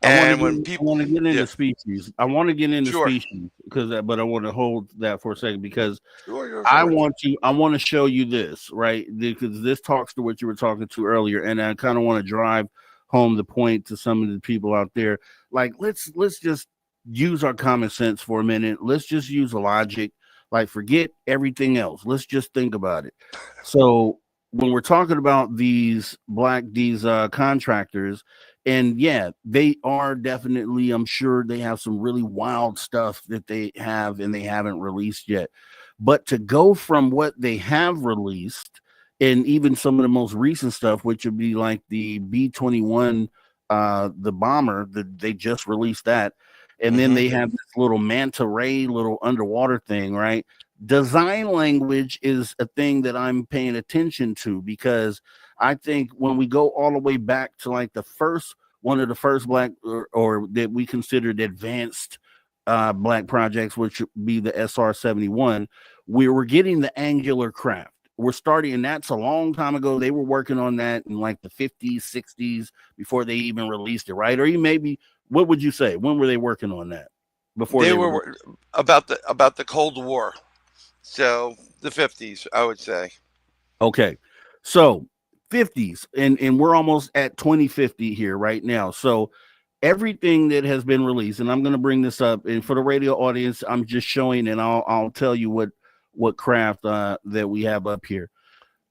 And when I people, want to get yeah, into species. I want to get into sure, species but I want to hold that for a second because sure. I want to show you this, right? Because this talks to what you were talking to earlier, and I kind of want to drive home the point to some of the people out there. Like, let's just use our common sense for a minute. Let's just use logic. Like, forget everything else. Let's just think about it. So when we're talking about these contractors, and yeah, they are definitely, I'm sure they have some really wild stuff that they have and they haven't released yet. But to go from what they have released and even some of the most recent stuff, which would be like the B-21, the bomber, that they just released that. And then Hmm. they have this little manta ray, little underwater thing, right? Design language is a thing that I'm paying attention to because I think when we go all the way back to like one of the first black or that we considered advanced black projects, which would be the SR-71, we were getting the angular craft. We're starting, and that's a long time ago. They were working on that in like the 50s, 60s before they even released it, right? Or you maybe, what would you say? When were they working on that? Before They they were released? about the Cold War, so the 50s, I would say. Okay. So 50s, and we're almost at 2050 here right now. So everything that has been released, and I'm going to bring this up, and for the radio audience, I'm just showing, and I'll tell you what craft that we have up here.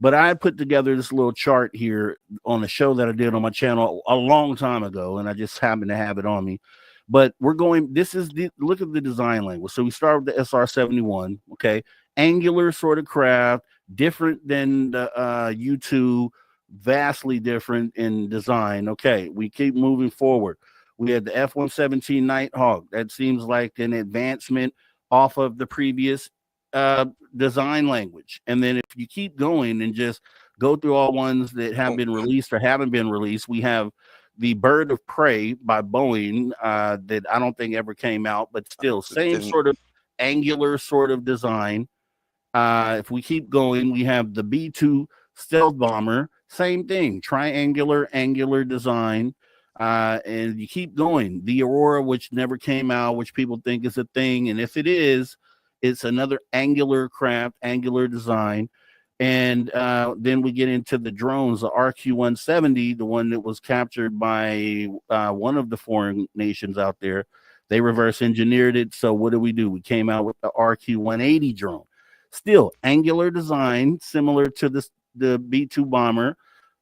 But I put together this little chart here on a show that I did on my channel a long time ago, and I just happen to have it on me. But we're going, this is the look at the design language. So we start with the SR-71, okay? Angular sort of craft, different than the U2, vastly different in design. Okay, we keep moving forward. We had the F-117 Nighthawk. That seems like an advancement off of the previous design language. And then if you keep going and just go through all ones that have Oh, been released or haven't been released, we have the Bird of Prey by Boeing that I don't think ever came out, but still it same didn't. sort of angular sort of design. If we keep going, we have the B-2 stealth bomber, same thing, triangular, angular design. And you keep going. The Aurora, which never came out, which people think is a thing. And if it is, it's another angular craft, angular design. And then we get into the drones, the RQ-170, the one that was captured by one of the foreign nations out there. They reverse engineered it. So what do? We came out with the RQ-180 drone. Still angular design, similar to the B-2 bomber.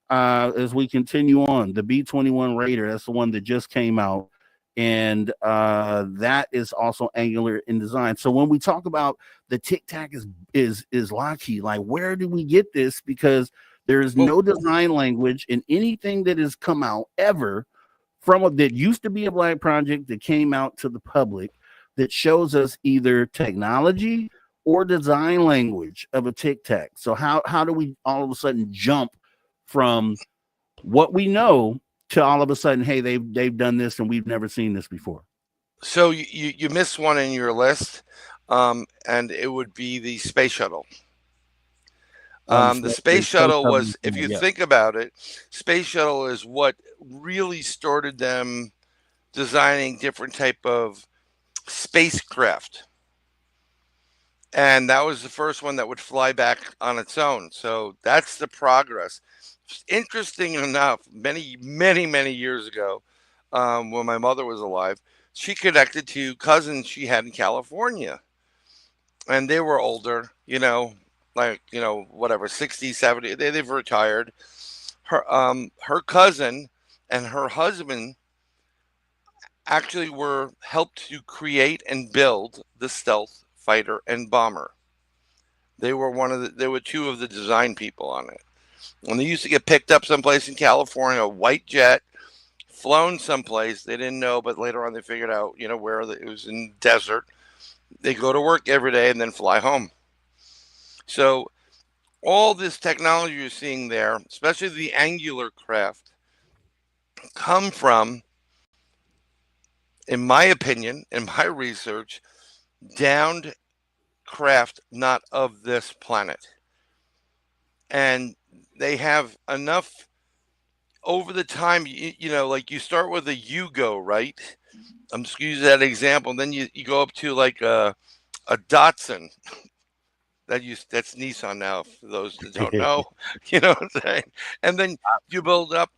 As we continue on, the B-21 Raider, that's the one that just came out, and that is also angular in design. So when we talk about the Tic Tac is Lockheed, like where did we get this? Because there is Well, no design language in anything that has come out ever that used to be a black project that came out to the public that shows us either technology or design language of a Tic Tac. So how do we all of a sudden jump from what we know to all of a sudden, hey, they've done this and we've never seen this before? so you missed one in your list, and it would be the space shuttle. The space The space shuttle shuttle, was, if you yeah. think about it, space shuttle is what really started them designing different type of spacecraft, and that was the first one that would fly back on its own. So that's the progress. Interesting enough, many years ago, when my mother was alive, she connected to cousins she had in California, and they were older, like, whatever, 60, 70. They've retired. Her cousin and her husband actually were helped to create and build the stealth fighter and bomber. They were two of the design people on it. When they used to get picked up someplace in California, a white jet, flown someplace they didn't know, but later on they figured out, where it was in desert. They go to work every day and then fly home. So all this technology you're seeing there, especially the angular craft, come from, in my opinion, in my research, downed craft not of this planet. And they have enough over the time, like you start with a Yugo, right? I'm just gonna use that example. And then you go up to like a Datsun. That's Nissan now, for those that don't know. You know what I'm saying? And then you build up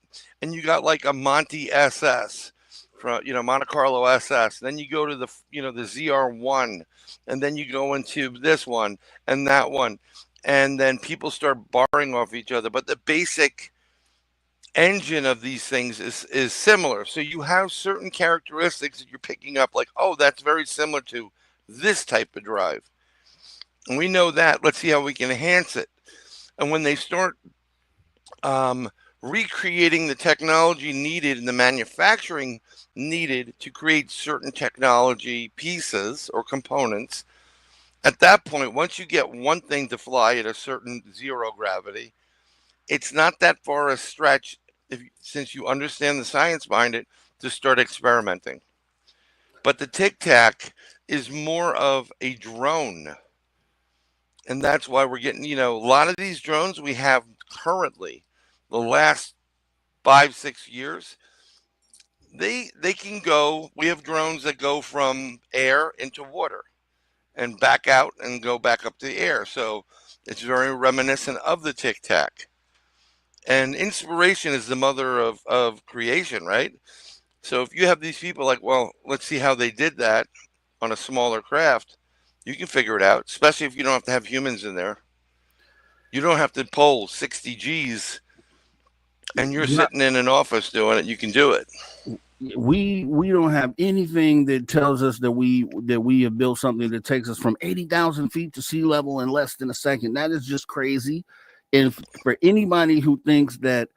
and you got like a Monte SS from Monte Carlo SS. Then you go to the the ZR1, and then you go into this one and that one. And then people start borrowing off each other. But the basic engine of these things is similar. So you have certain characteristics that you're picking up, like, oh, that's very similar to this type of drive. And we know that. Let's see how we can enhance it. And when they start recreating the technology needed and the manufacturing needed to create certain technology pieces or components, at that point, once you get one thing to fly at a certain zero gravity, it's not that far a stretch, since you understand the science behind it, to start experimenting. But the Tic Tac is more of a drone. And that's why we're getting, a lot of these drones we have currently, the last 5-6 years, they can go. We have drones that go from air into water and back out and go back up to the air. So it's very reminiscent of the Tic Tac. And inspiration is the mother of creation, right? So if you have these people like, well, let's see how they did that on a smaller craft, you can figure it out, especially if you don't have to have humans in there. You don't have to pull 60 G's and you're sitting in an office doing it. You can do it. We don't have anything that tells us that we have built something that takes us from 80,000 feet to sea level in less than a second. That is just crazy. And for anybody who thinks that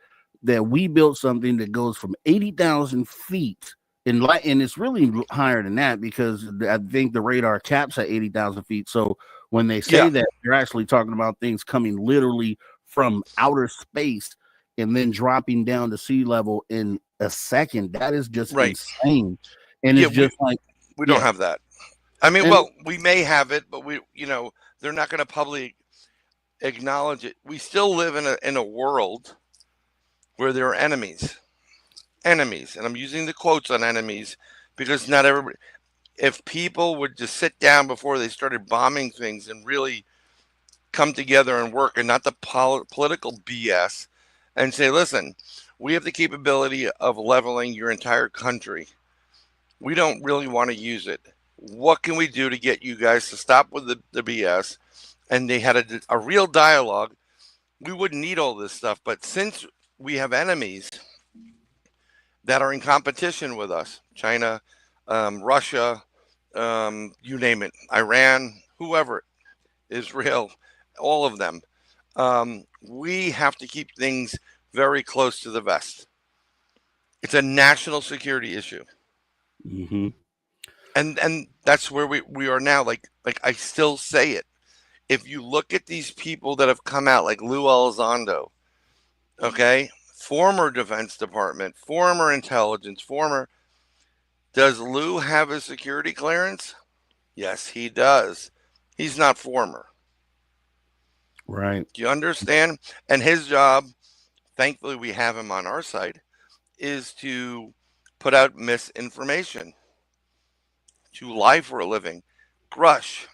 we built something that goes from 80,000 feet and it's really higher than that, because I think the radar caps at 80,000 feet. So when they say that, they're actually talking about things coming literally from outer space and then dropping down to sea level in a second. That is just insane. And it's just we don't have that. I mean, we may have it, but they're not going to publicly acknowledge it. We still live in a world where there are enemies, and I'm using the quotes on enemies because not everybody. If people would just sit down before they started bombing things and really come together and work, and not the political BS, and say, listen, we have the capability of leveling your entire country. We don't really want to use it. What can we do to get you guys to stop with the BS? And they had a real dialogue, we wouldn't need all this stuff. But since we have enemies that are in competition with us, China, Russia, you name it, Iran, whoever, Israel, all of them, we have to keep things very close to the vest. It's a national security issue. Mm-hmm. And that's where we are now. Like I still say it. If you look at these people that have come out, like Lou Elizondo, okay, former Defense Department, former intelligence, does Lou have a security clearance? Yes, he does. He's not former. Right. Do you understand? And his job, thankfully we have him on our side, is to put out misinformation, to lie for a living. Grush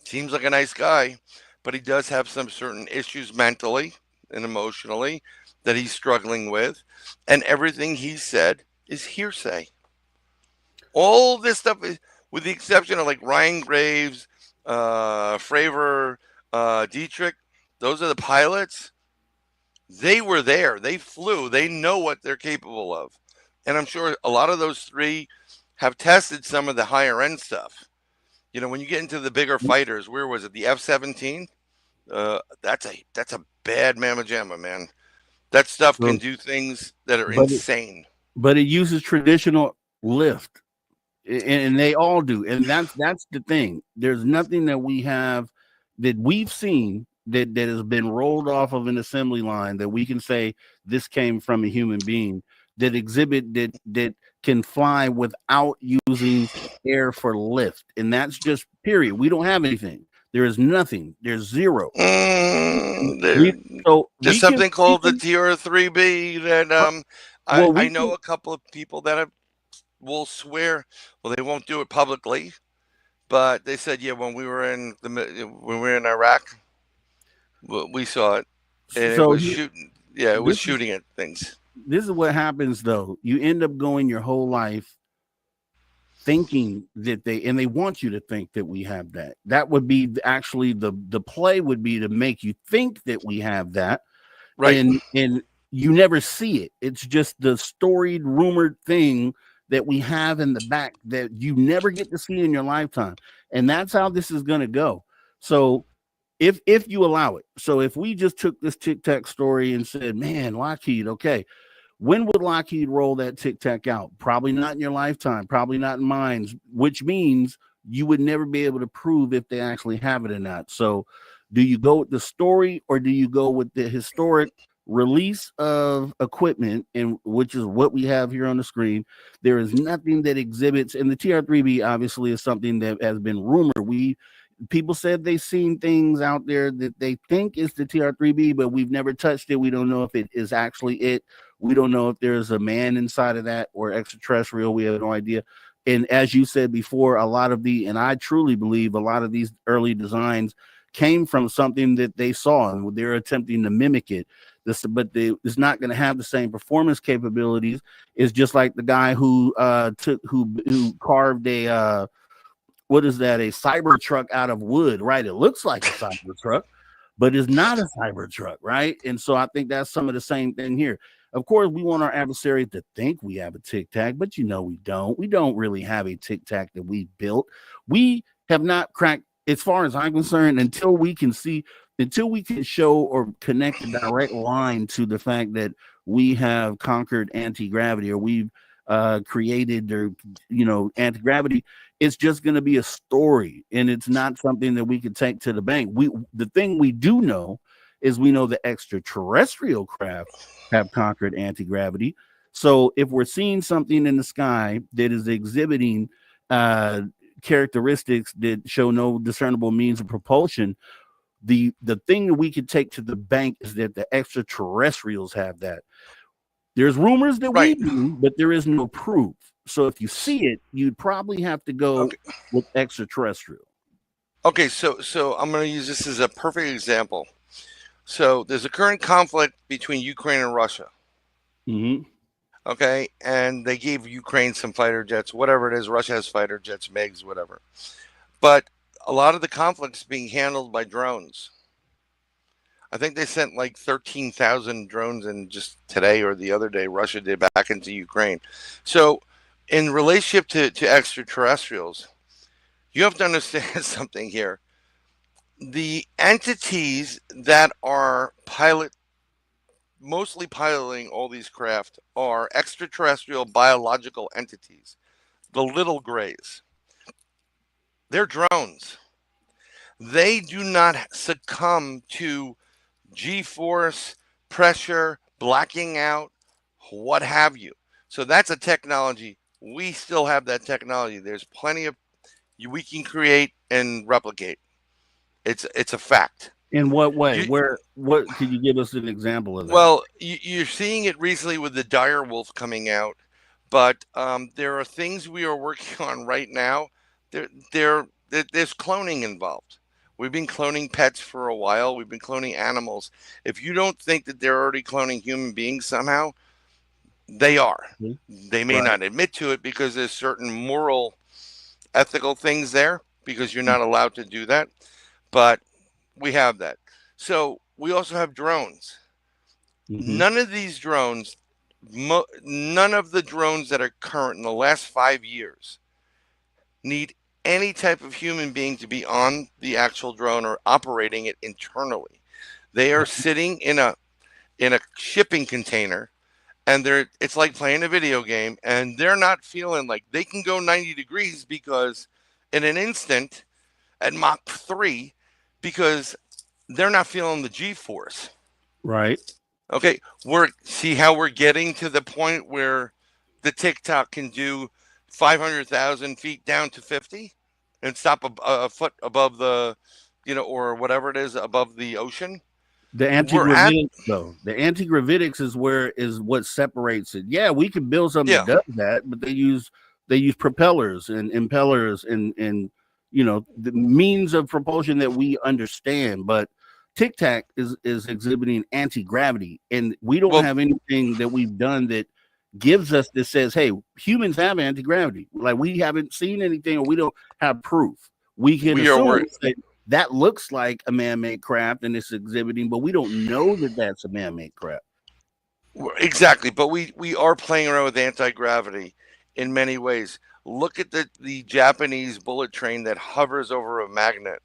seems like a nice guy, but he does have some certain issues mentally and emotionally that he's struggling with. And everything he said is hearsay. All this stuff is, with the exception of like Ryan Graves, Fravor, Dietrich, those are the pilots. They were there. They flew. They know what they're capable of. And I'm sure a lot of those three have tested some of the higher end stuff. When you get into the bigger fighters, where was it? The F-17? That's a bad mamma jamma, man. That stuff can do things that are insane. But it uses traditional lift, and they all do. And that's the thing. There's nothing that we have that we've seen that has been rolled off of an assembly line that we can say this came from a human being. that exhibit that can fly without using air for lift, and that's just period. We don't have anything. There is nothing. There's zero. There, So there's something called the TR3B that I know a couple of people that will swear. Well, they won't do it publicly, but they said, yeah, when we were in Iraq, we saw it, and it was shooting. Yeah, it was shooting at things. This is what happens, though. You end up going your whole life thinking that they want you to think that we have that. That would be actually the play would be to make you think that we have that, right? And you never see it. It's just the storied, rumored thing that we have in the back that you never get to see in your lifetime, and that's how this is going to go. So if you allow it, so if we just took this Tic Tac story and said, man, Lockheed, okay, when would Lockheed roll that Tic Tac out? Probably not in your lifetime, probably not in mine, which means you would never be able to prove if they actually have it or not. So do you go with the story, or do you go with the historic release of equipment, and which is what we have here on the screen? There is nothing that exhibits, and the TR3B obviously is something that has been rumored. People said they've seen things out there that they think is the TR3B, but we've never touched it. We don't know if it is actually it. We don't know if there's a man inside of that or extraterrestrial. We have no idea. And as you said before, and I truly believe a lot of these early designs came from something that they saw, and they're attempting to mimic it. It's not going to have the same performance capabilities. It's just like the guy who carved a what is that? A cyber truck out of wood, right? It looks like a cyber truck, but it's not a cyber truck, right? And so I think that's some of the same thing here. Of course, we want our adversary to think we have a Tic Tac, but we don't. We don't really have a Tic Tac that we built. We have not cracked, as far as I'm concerned, until we can show or connect a direct line to the fact that we have conquered anti-gravity, or we've created anti-gravity. It's just going to be a story, and it's not something that we could take to the bank. The thing we do know is we know the extraterrestrial craft have conquered anti-gravity. So if we're seeing something in the sky that is exhibiting characteristics that show no discernible means of propulsion, the thing that we could take to the bank is that the extraterrestrials have that. There's rumors that we do, but there is no proof. So if you see it, you'd probably have to go with extraterrestrial. Okay, so I'm going to use this as a perfect example. So there's a current conflict between Ukraine and Russia. Mm-hmm. Okay, and they gave Ukraine some fighter jets, whatever it is. Russia has fighter jets, MiGs, whatever. But a lot of the conflict is being handled by drones. I think they sent like 13,000 drones in just today or the other day. Russia did back into Ukraine. So in relationship to extraterrestrials, you have to understand something here. The entities that are mostly piloting all these craft are extraterrestrial biological entities, the little grays. They're drones. They do not succumb to G-force, pressure, blacking out, what have you. So that's a technology. We still have that technology. There's plenty of we can create and replicate. It's a fact. In what way? What could you give us an example of that? Well, you're seeing it recently with the dire wolf coming out, but there are things we are working on right now. There's cloning involved. We've been cloning pets for a while. We've been cloning animals. If you don't think that they're already cloning human beings somehow, they are. They may not admit to it because there's certain moral, ethical things there because you're not allowed to do that. But we have that. So we also have drones. Mm-hmm. None of these drones, none of the drones that are current in the last 5 years need any type of human being to be on the actual drone or operating it internally. They are sitting in a shipping container, and it's like playing a video game, and they're not feeling like they can go 90 degrees because in an instant at Mach 3 because they're not feeling the G-force. Right. Okay, see how we're getting to the point where the TikTok can do 500,000 feet down to 50 and stop a foot above the, or whatever it is above the ocean. The We're at anti-gravitics, though. The anti-gravitics is what separates it. Yeah, we can build something yeah. that does that, but they use propellers and impellers and the means of propulsion that we understand. But Tic Tac is exhibiting anti-gravity, and we don't Well, have anything that we've done that gives us that says, hey, humans have anti-gravity. Like, we haven't seen anything, or we don't have proof. We can we are assume worried. that looks like a man-made craft and it's exhibiting, but we don't know that that's a man-made craft. Exactly, but we are playing around with anti-gravity in many ways. Look at the Japanese bullet train that hovers over a magnet,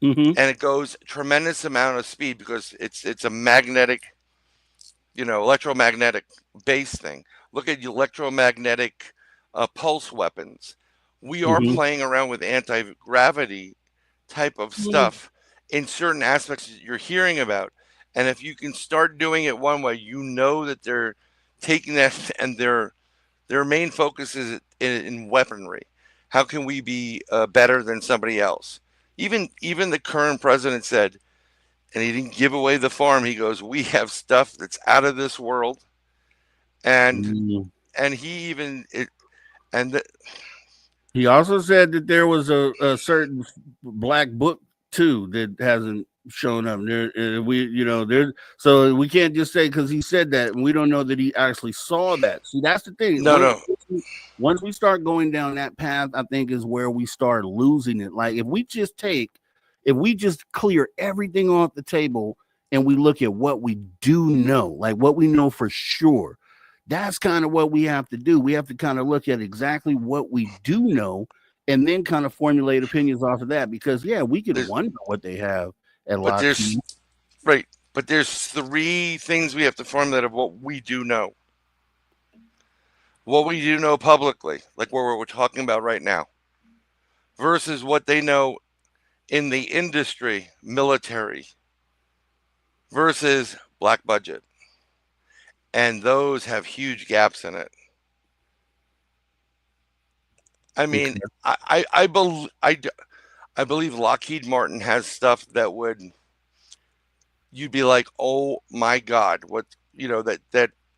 Mm-hmm. and it goes tremendous amount of speed because it's a magnetic, electromagnetic base thing. Look at electromagnetic pulse weapons. We are Mm-hmm. playing around with anti-gravity type of stuff in certain aspects that you're hearing about. And if you can start doing it one way, that they're taking that, and their main focus is in weaponry. How can we be better than somebody else? Even the current president said, and he didn't give away the farm. He goes, "We have stuff that's out of this world," and he even he also said that there was a certain black book too that hasn't shown up there. There's so we can't just say because he said that, and we don't know that he actually saw that. See, that's the thing. no. Once we start going down that path, I think is where we start losing it. Like, if we just clear everything off the table and we look at what we do know, like what we know for sure, that's kind of what we have to do. We have to kind of look at exactly what we do know and then kind of formulate opinions off of that. Because we can wonder what they have at But Lockheed. but there's three things we have to formulate of what we do know. What we do know publicly, like what we're talking about right now, versus what they know in the industry, military, versus black budget. And those have huge gaps in it. I mean, okay. I believe Lockheed Martin has stuff that you'd be like, oh my God, what,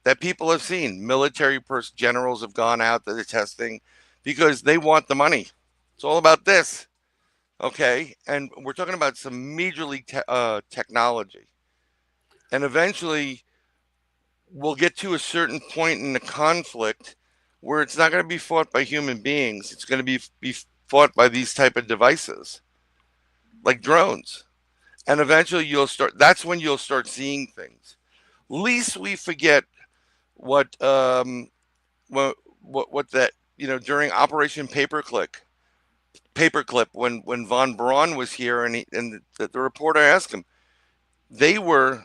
that people have seen. Military generals have gone out to the testing because they want the money. It's all about this. Okay. And we're talking about some major league technology. And eventually we'll get to a certain point in the conflict where it's not going to be fought by human beings. It's going to be fought by these type of devices like drones. And eventually that's when you'll start seeing things. Least we forget what that, during Operation Paperclip, when von Braun was here and the reporter asked him, they were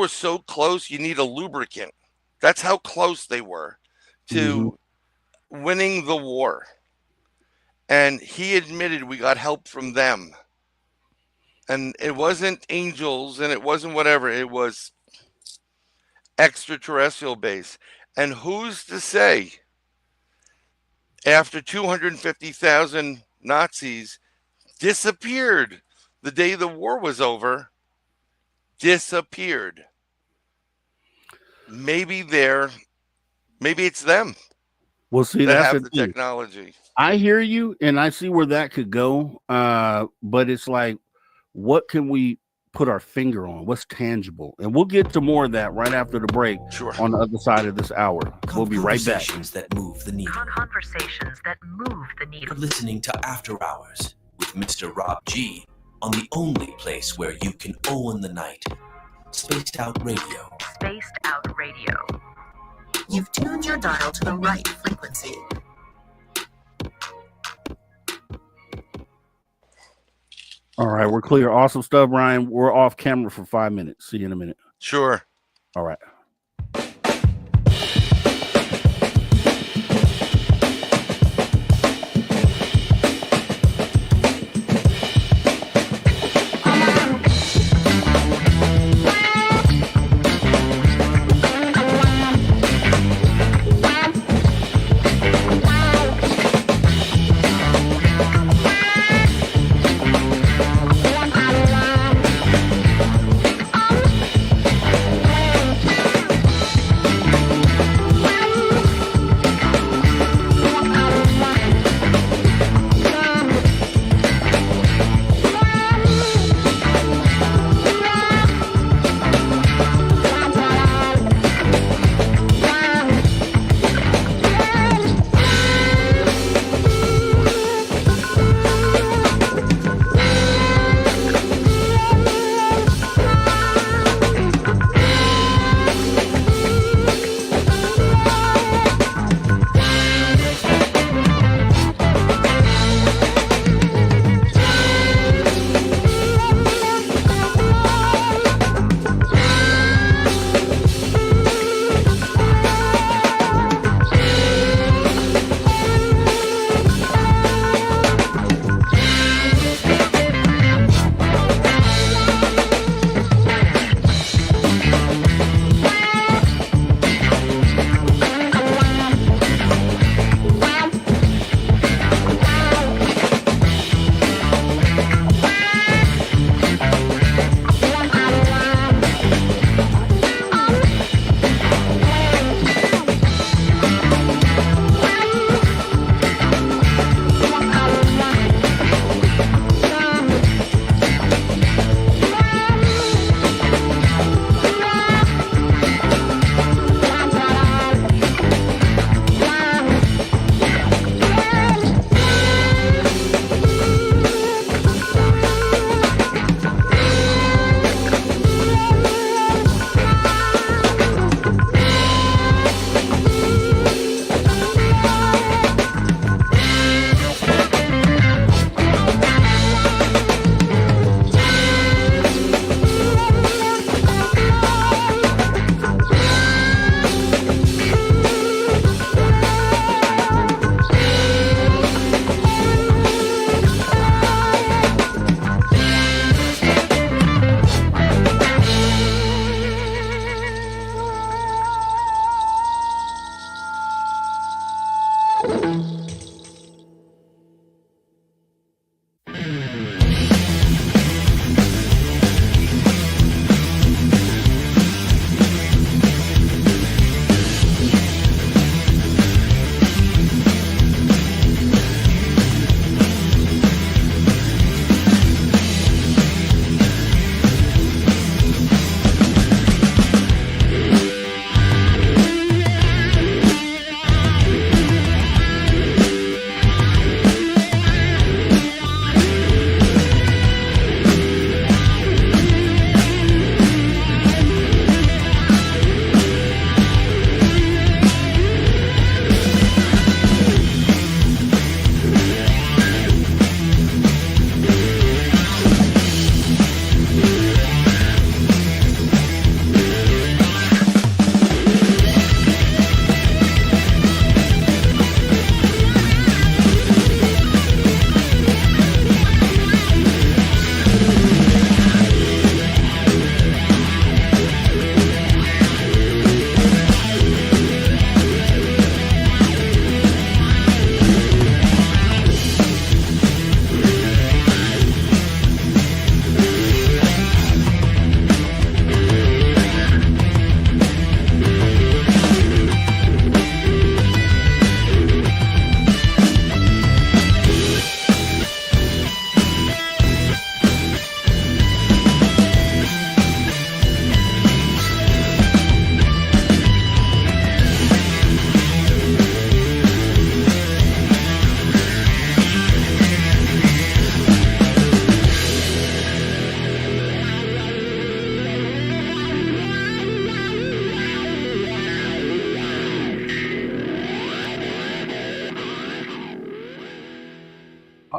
so close, you need a lubricant. That's how close they were to winning the war. And he admitted we got help from them. And it wasn't angels and it wasn't whatever. It was extraterrestrial base. And who's to say after 250,000 Nazis disappeared the day the war was over, disappeared. Maybe it's them. Well, see, that that's have the the technology. I hear you, and I see where that could go. But it's like, what can we put our finger on? What's tangible? And we'll get to more of that right after the break. Sure. On the other side of this hour. We'll be right back. Conversations that move the needle. Conversations that move the needle. You're listening to After Hours with Mr. Rob G on the only place where you can own the night. Spaced Out Radio. Spaced Out Radio. You've tuned your dial to the right frequency. All right, we're clear. Awesome stuff, Ryan. We're off camera for 5 minutes. See you in a minute. Sure. All right.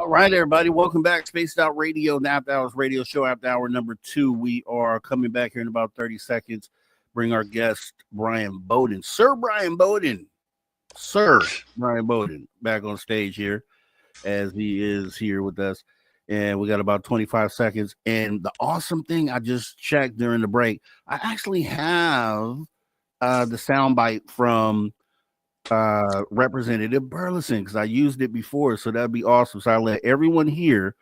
All right, everybody. Welcome back. Spaced Out Radio, the After Hours Radio Show, After Hour number 2. We are coming back here in about 30 seconds. Bring our guest, Bryan Bowden. Sir Bryan Bowden, back on stage here as he is here with us. And we got about 25 seconds. And the awesome thing, I just checked during the break, I actually have the soundbite from Representative Burleson, because I used it before, so that'd be awesome. So I let everyone hear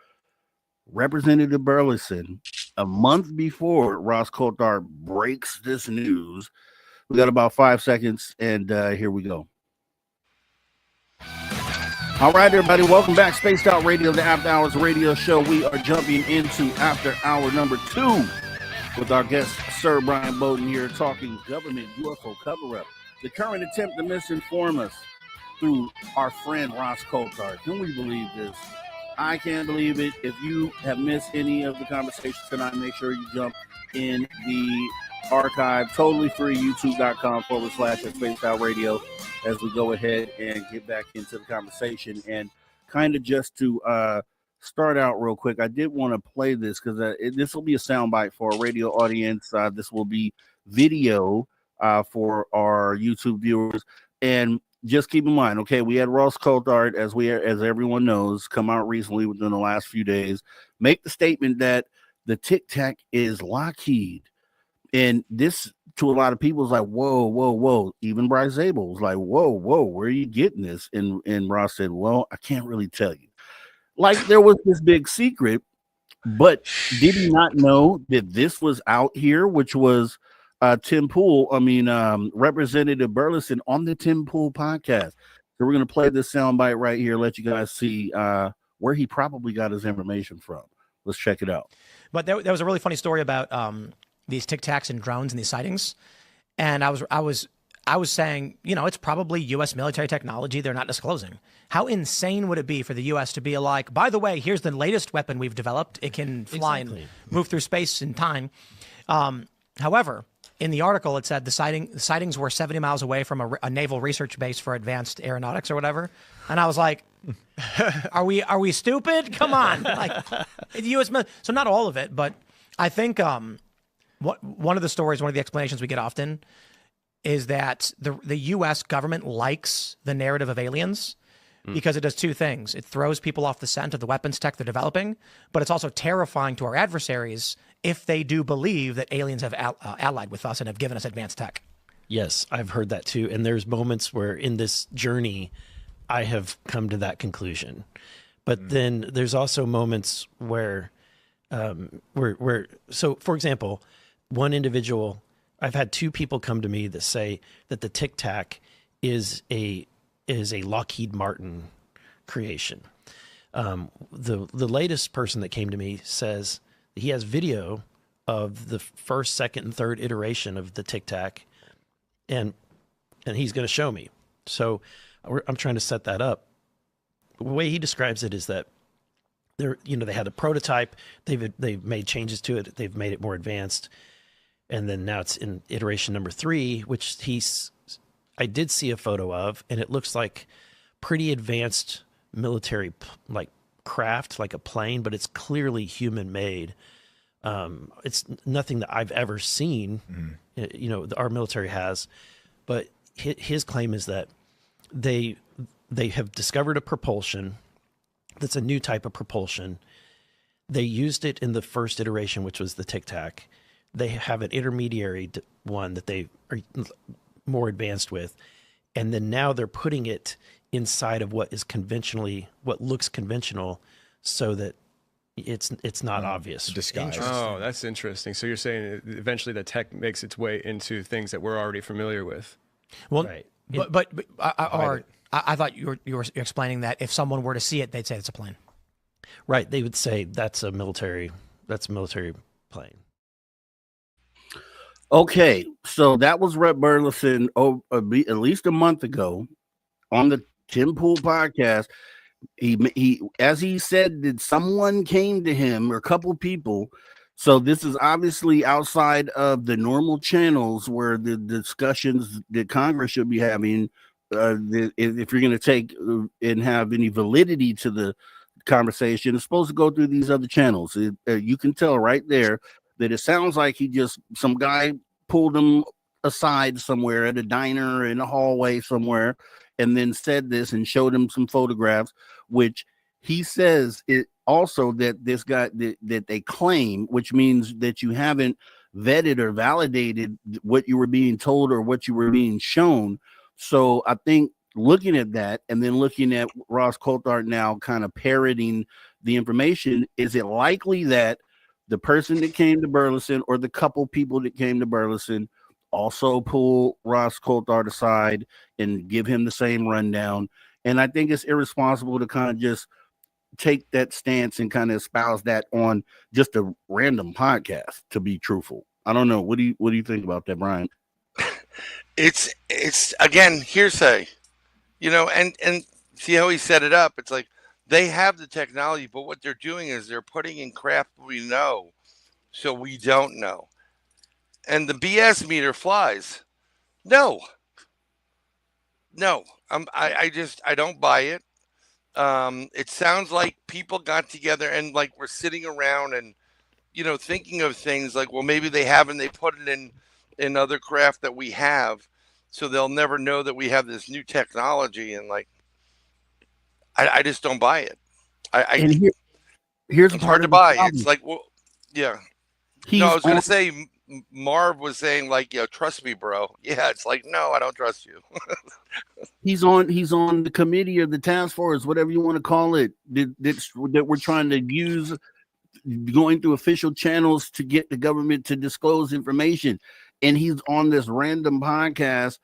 Representative Burleson a month before Ross Coulthard breaks this news. We got about 5 seconds, and here we go. All right, everybody, welcome back. Spaced Out Radio, the After Hours Radio Show. We are jumping into After Hour number 2 with our guest, Sir Bryan Bowden, here talking government UFO cover-up. The current attempt to misinform us through our friend Ross Coulthard. Can we believe this? I can't believe it. If you have missed any of the conversations tonight, make sure you jump in the archive, totally free, youtube.com/Spaced Out Radio, as we go ahead and get back into the conversation. And kind of just to start out real quick, I did want to play this because this will be a soundbite for a radio audience. This will be video for our YouTube viewers, and just keep in mind, okay, we had Ross Coulthard, as everyone knows, come out recently within the last few days, make the statement that the Tic Tac is Lockheed, and this to a lot of people is like, whoa. Even Bryce Zabel was like, whoa, where are you getting this? And Ross said, well, I can't really tell you. Like there was this big secret, but did he not know that this was out here, which was Representative Burleson on the Tim Pool podcast. So we're going to play this soundbite right here, let you guys see where he probably got his information from. Let's check it out. But there was a really funny story about these Tic Tacs and drones and these sightings. And I was saying, it's probably U.S. military technology they're not disclosing. How insane would it be for the U.S. to be like, by the way, here's the latest weapon we've developed. It can fly and move through space and time. However, in the article, it said the sightings were 70 miles away from a naval research base for advanced aeronautics or whatever. And I was like, are we stupid? Come on. Like, the U.S. So not all of it, but I think one of the explanations we get often is that the U.S. government likes the narrative of aliens because it does two things. It throws people off the scent of the weapons tech they're developing, but it's also terrifying to our adversaries if they do believe that aliens have allied with us and have given us advanced tech. Yes, I've heard that too. And there's moments where in this journey, I have come to that conclusion. But then there's also moments where, so for example, one individual, I've had two people come to me that say that the Tic Tac is a Lockheed Martin creation. The latest person that came to me says he has video of the first, second, and third iteration of the Tic Tac, and he's going to show me. So I'm trying to set that up. The way he describes it is that they had a prototype, they've made changes to it, they've made it more advanced, and then now it's in iteration number 3, which I did see a photo of, and it looks like pretty advanced military like craft, like a plane, but it's clearly human made. It's nothing that I've ever seen, our military has, but his claim is that they have discovered a propulsion that's a new type of propulsion. They used it in the first iteration, which was the Tic Tac. They have an intermediary one that they are more advanced with, and then now they're putting it inside of what looks conventional, so that it's not obvious. Disguised. Oh, that's interesting. So you're saying eventually the tech makes its way into things that we're already familiar with. Well, right. But I thought you were explaining that if someone were to see it, they'd say it's a plane. Right. They would say that's a military plane. Okay, so that was Rep Burleson at least a month ago on the Tim Pool podcast. He as he said that someone came to him, or a couple people. So this is obviously outside of the normal channels where the discussions that Congress should be having. If you're going to take and have any validity to the conversation is supposed to go through these other channels. You can tell right there that it sounds like some guy pulled him aside somewhere at a diner in a hallway somewhere, and then said this and showed him some photographs, which he says it also that this guy that they claim, which means that you haven't vetted or validated what you were being told or what you were being shown. So I think looking at that and then looking at Ross Coulthard now kind of parroting the information, is it likely that the person that came to Burleson or the couple people that came to Burleson also pull Ross Coulthard aside and give him the same rundown? And I think it's irresponsible to kind of just take that stance and kind of espouse that on just a random podcast, to be truthful. I don't know. What do you think about that, Brian? It's again hearsay, and see how he set it up. It's like they have the technology, but what they're doing is they're putting in crap we know, so we don't know. And the BS meter flies. No, I don't buy it. It sounds like people got together and like we're sitting around and thinking of things like, well, maybe they haven't. They put it in other craft that we have, so they'll never know that we have this new technology. And like, I just don't buy it. Here's it's part hard to of buy. It's like, well, yeah. No, I was going to on- say, Marv was saying like, trust me, bro. Yeah, it's like, no, I don't trust you. He's on the committee or the task force, whatever you want to call it, that we're trying to use, going through official channels to get the government to disclose information. And he's on this random podcast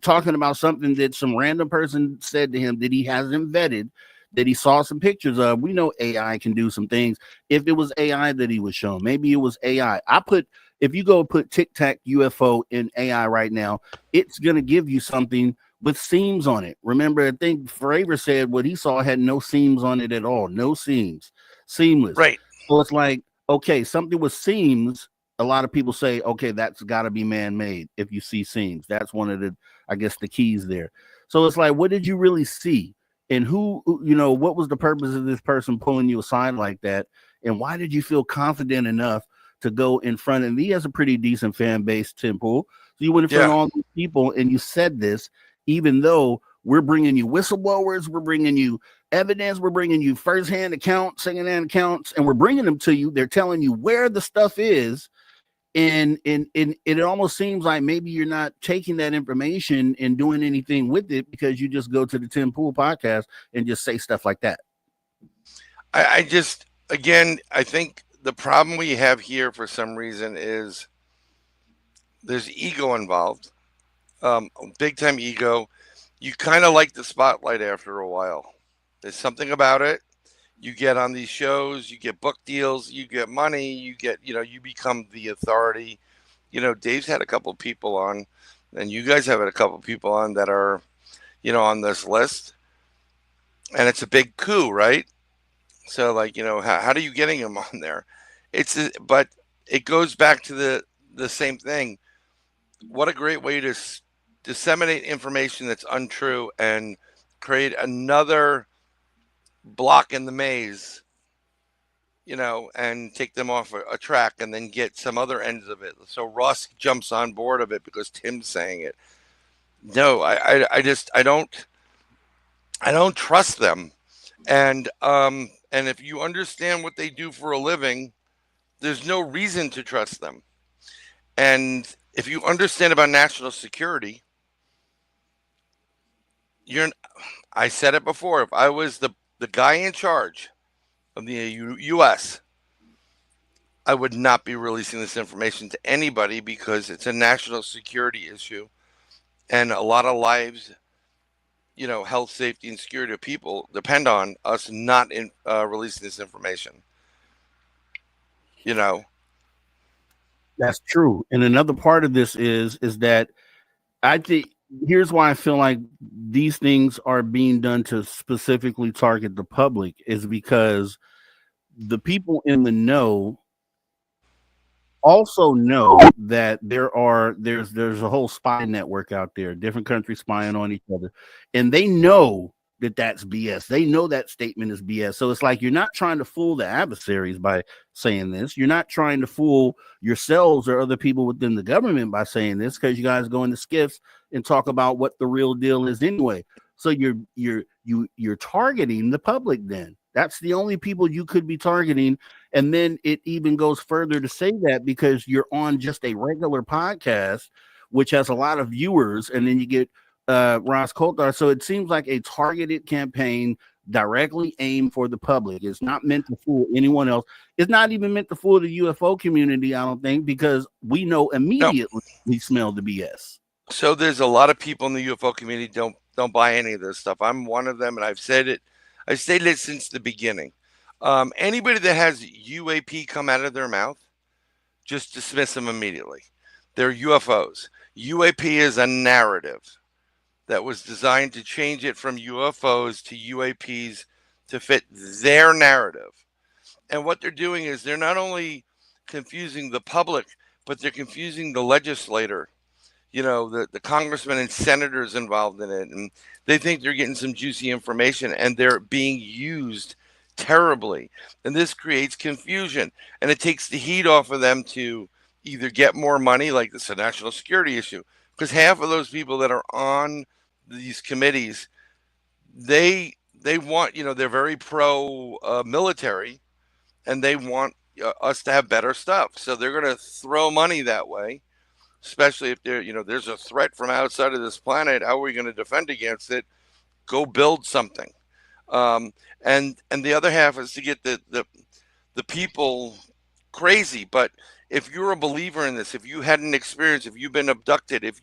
talking about something that some random person said to him that he hasn't vetted, that he saw some pictures of. We know AI can do some things. If it was AI that he was shown, maybe it was AI. If you go put Tic Tac UFO in AI right now, it's going to give you something with seams on it. Remember, I think Fravor said what he saw had no seams on it at all. No seams, seamless. Right. So it's like, okay, something with seams. A lot of people say, okay, that's got to be man-made. If you see seams, that's one of the, I guess, the keys there. So it's like, what did you really see? And what was the purpose of this person pulling you aside like that? And why did you feel confident enough to go in front? And he has a pretty decent fan base, Tim Pool. So you went in front of all these people and you said this, even though we're bringing you whistleblowers, we're bringing you evidence, we're bringing you firsthand accounts, secondhand accounts, and we're bringing them to you. They're telling you where the stuff is. And it almost seems like maybe you're not taking that information and doing anything with it because you just go to the Tim Pool podcast and just say stuff like that. I think the problem we have here for some reason is there's ego involved, big time ego. You kind of like the spotlight after a while. There's something about it. You get on these shows, you get book deals, you get money, you become the authority. Dave's had a couple of people on, and you guys have had a couple of people on that are, on this list. And it's a big coup, right? So like, how are you getting him on there? But it goes back to the same thing. What a great way to disseminate information that's untrue and create another block in the maze, and take them off a track and then get some other ends of it. So Ross jumps on board of it because Tim's saying it. No, I don't trust them. And if you understand what they do for a living, there's no reason to trust them. And if you understand about national security, I said it before, if I was the guy in charge of the U.S., I would not be releasing this information to anybody because it's a national security issue. And a lot of lives, health, safety, and security of people depend on us not releasing this information. That's true. And another part of this is that I think here's why I feel like these things are being done to specifically target the public is because the people in the know also know that there's a whole spy network out there, different countries spying on each other, and they know that that's BS. They know that statement is BS. So it's like you're not trying to fool the adversaries by saying this. You're not trying to fool yourselves or other people within the government by saying this, because you guys go into skiffs and talk about what the real deal is anyway. So you're targeting the public then. That's the only people you could be targeting. And then it even goes further to say that because you're on just a regular podcast, which has a lot of viewers, and then you get Ross Coulthard. So it seems like a targeted campaign directly aimed for the public. It's not meant to fool anyone else. It's not even meant to fool the UFO community, I don't think, because we know immediately we smell the BS. So there's a lot of people in the UFO community don't buy any of this stuff. I'm one of them, and I've stated it since the beginning. Anybody that has UAP come out of their mouth, just dismiss them immediately. They're UFOs. UAP is a narrative that was designed to change it from UFOs to UAPs to fit their narrative. And what they're doing is they're not only confusing the public, but they're confusing the legislator, the congressmen and senators involved in it. And they think they're getting some juicy information, and they're being used terribly. And this creates confusion, and it takes the heat off of them to either get more money, like this is a national security issue, because half of those people that are on these committees, they want, they're very pro military, and they want us to have better stuff. So they're going to throw money that way, especially if there's a threat from outside of this planet. How are we going to defend against it? Go build something. And the other half is to get the people crazy. But if you're a believer in this, if you had an experience, if you've been abducted, if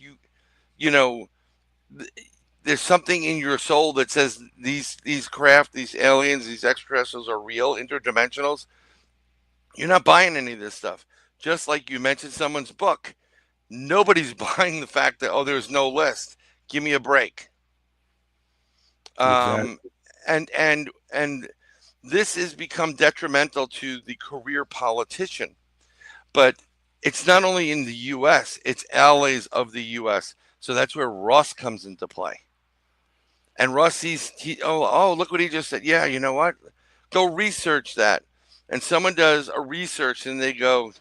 there's something in your soul that says these craft, these aliens, these extraterrestrials are real, interdimensionals, you're not buying any of this stuff. Just like you mentioned someone's book, nobody's buying the fact that, there's no list. Give me a break. Exactly. And this has become detrimental to the career politician. But it's not only in the U.S., it's allies of the U.S. So that's where Ross comes into play. And Ross sees, look what he just said. Yeah, you know what? Go research that. And someone does a research and they go,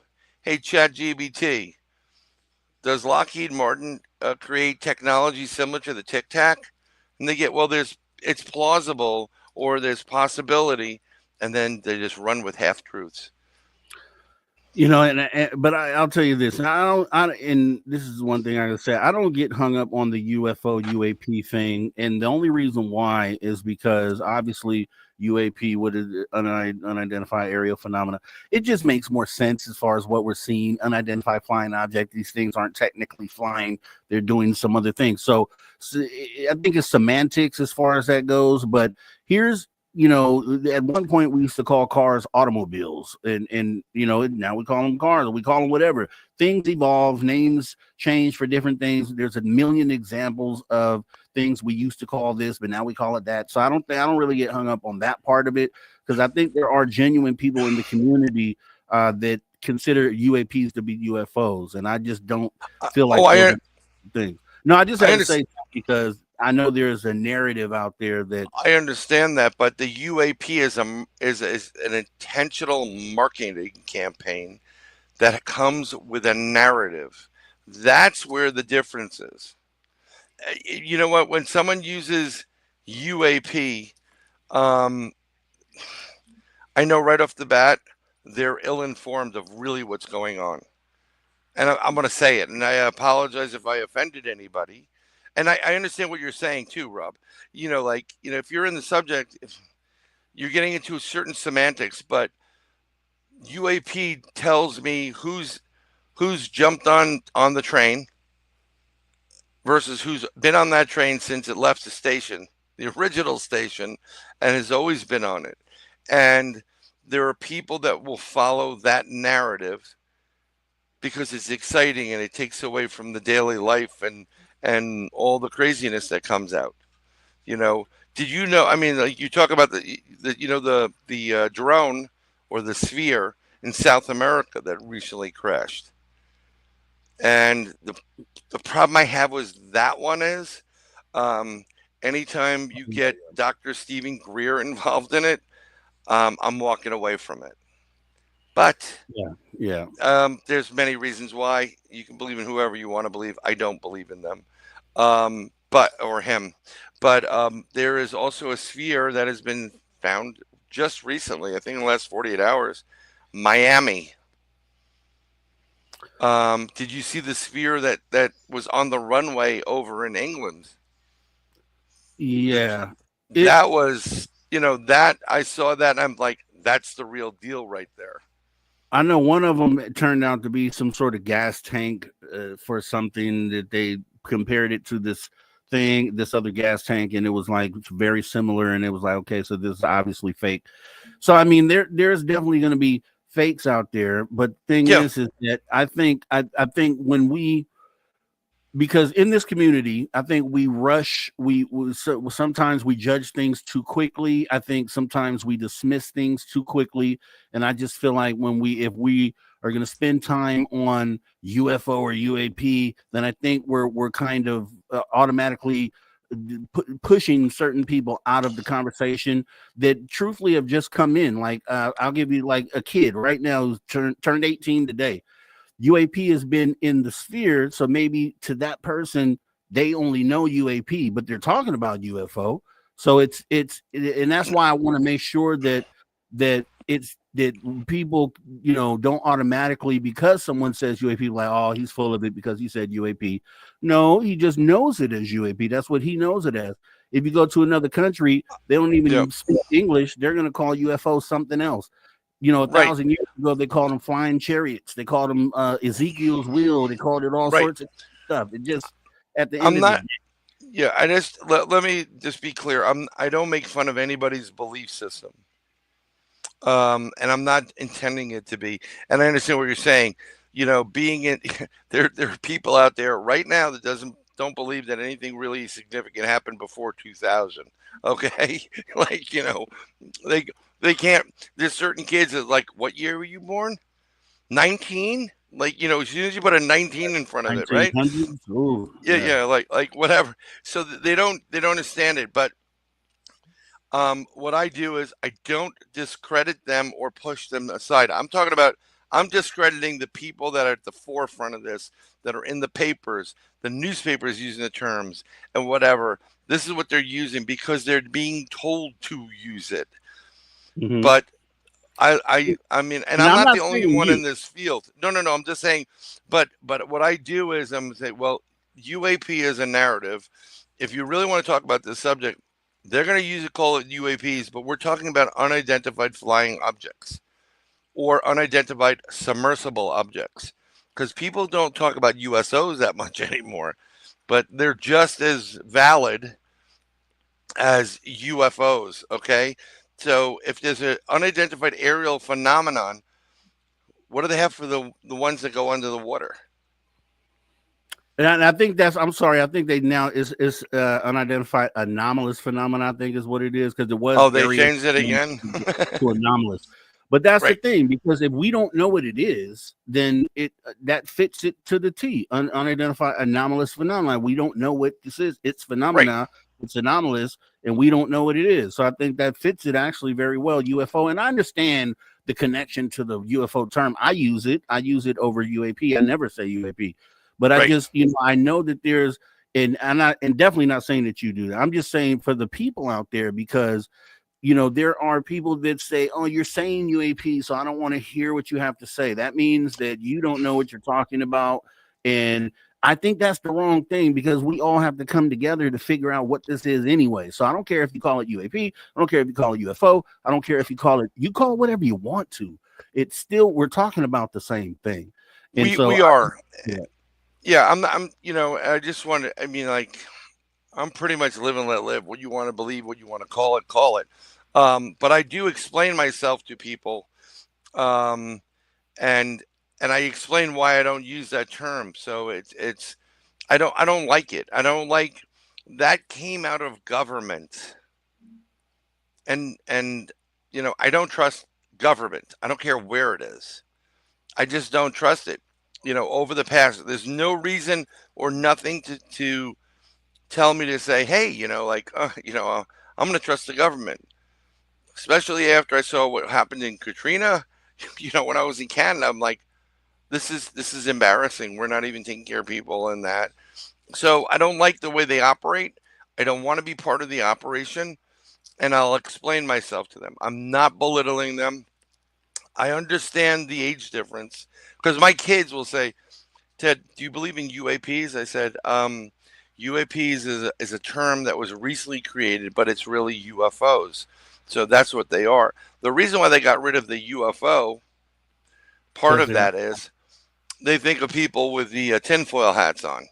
hey, ChatGPT, does Lockheed Martin create technology similar to the Tic Tac? And they get, it's plausible, or there's possibility. And then they just run with half truths. But I'll tell you this. And this is one thing I gotta say. I don't get hung up on the UFO UAP thing, and the only reason why is because obviously UAP, what is unidentified aerial phenomena, it just makes more sense as far as what we're seeing. Unidentified flying object. These things aren't technically flying; they're doing some other thing. So I think it's semantics as far as that goes. But here's at one point we used to call cars automobiles, and now we call them cars, or we call them whatever. Things evolve, names change for different things. There's a million examples of things we used to call this, but now we call it that. So I don't really get hung up on that part of it, because I think there are genuine people in the community that consider UAPs to be UFOs, and I just don't feel like things. No, I just had to say that because I know there's a narrative out there that I understand that, but the UAP is an intentional marketing campaign that comes with a narrative. That's where the difference is. You know what? When someone uses UAP, I know right off the bat they're ill-informed of really what's going on, and I'm going to say it. And I apologize if I offended anybody. And I understand what you're saying too, Rob. If you're in the subject, if you're getting into certain semantics, but UAP tells me who's jumped on the train versus who's been on that train since it left the station, the original station, and has always been on it. And there are people that will follow that narrative because it's exciting and it takes away from the daily life and all the craziness that comes out. Did you know? I mean, like you talk about the drone or the sphere in South America that recently crashed, and the problem I have was that one is, and anytime you get Dr. Stephen Greer involved in it, I'm walking away from it. But Yeah. there's many reasons why. You can believe in whoever you want to believe. I don't believe in them, or him. But there is also a sphere that has been found just recently. I think in the last 48 hours, Miami. Did you see the sphere that was on the runway over in England? Yeah. That was, that I saw that and I'm like, that's the real deal right there. I know one of them turned out to be some sort of gas tank for something that they compared it to this other gas tank, and it was like very similar. And it was like, okay, so this is obviously fake. So I mean, there's definitely going to be fakes out there. But thing is that I think when we, because in this community, I think we rush. So sometimes we judge things too quickly. I think sometimes we dismiss things too quickly, and I just feel like if we are going to spend time on UFO or UAP, then I think we're kind of automatically pushing certain people out of the conversation that truthfully have just come in. Like I'll give you like a kid right now who's turned 18 today. UAP has been in the sphere, so maybe to that person they only know UAP, but they're talking about UFO. So it's and that's why I want to make sure that people, don't automatically, because someone says UAP, like, oh, he's full of it because he said UAP. No, he just knows it as UAP. That's what he knows it as. If you go to another country, they don't even speak English. They're going to call UFO something else. 1,000 years ago, they called them flying chariots. They called them Ezekiel's wheel. They called it all sorts of stuff. It just, at the end of the day. Yeah, I just let me just be clear. I don't make fun of anybody's belief system, and I'm not intending it to be. And I understand what you're saying. Being in there are people out there right now that don't believe that anything really significant happened before 2000. Okay, they can't. There's certain kids that like, what year were you born? 19. Like, as soon as you put a 19 in front of it, right? Ooh, yeah, like whatever. So they don't understand it. But what I do is I don't discredit them or push them aside. I'm discrediting the people that are at the forefront of this, that are in the papers, the newspapers using the terms and whatever. This is what they're using because they're being told to use it. Mm-hmm. But I mean, and I'm not the only one in this field. No. I'm just saying, but what I do is I'm saying, well, UAP is a narrative. If you really want to talk about this subject, they're going to call it UAPs, but we're talking about unidentified flying objects or unidentified submersible objects, because people don't talk about USOs that much anymore, but they're just as valid as UFOs. Okay. So if there's an unidentified aerial phenomenon, what do they have for the ones that go under the water? And I think I'm sorry, I think they now is unidentified anomalous phenomenon, I think is what it is, because it was. Oh, they changed it again to anomalous. But that's the thing, because if we don't know what it is, then that fits it to the T. Unidentified anomalous phenomenon. We don't know what this is. It's phenomena. Right. It's anomalous, and we don't know what it is. So I think that fits it actually very well, UFO. And I understand the connection to the UFO term. I use it over UAP. I never say UAP. But I just, I know that there's, and definitely not saying that you do that. I'm just saying for the people out there, because, there are people that say, oh, you're saying UAP, so I don't want to hear what you have to say. That means that you don't know what you're talking about. And I think that's the wrong thing, because we all have to come together to figure out what this is anyway. So I don't care if you call it UAP. I don't care if you call it UFO. I don't care if you call it whatever you want to. It's still, we're talking about the same thing. And we are. Yeah, I just want to, I'm pretty much live and let live. What you want to believe, what you want to call it. But I do explain myself to people. And I explain why I don't use that term. So I don't like it. I don't like that came out of government. And I don't trust government. I don't care where it is. I just don't trust it. Over the past, there's no reason or nothing to tell me to say, hey, I'm going to trust the government, especially after I saw what happened in Katrina. When I was in Canada, I'm like, this is embarrassing. We're not even taking care of people in that. So I don't like the way they operate. I don't want to be part of the operation, and I'll explain myself to them. I'm not belittling them. I understand the age difference because my kids will say, Ted, do you believe in UAPs? I said, UAPs is a term that was recently created, but it's really UFOs. So that's what they are. The reason why they got rid of the UFO, part of that is they think of people with the tinfoil hats on,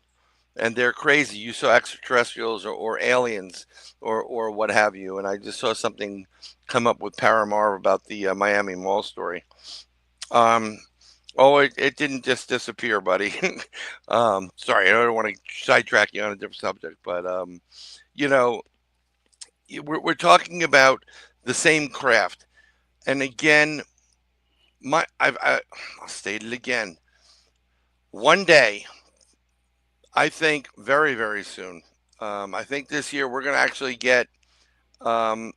and they're crazy. You saw extraterrestrials or aliens or what have you. And I just saw something come up with Paramar about the Miami Mall story. It didn't just disappear, buddy. Sorry, I don't want to sidetrack you on a different subject, but we're talking about the same craft. And again, I'll state it again. One day, I think very, very soon. I think this year we're going to actually get.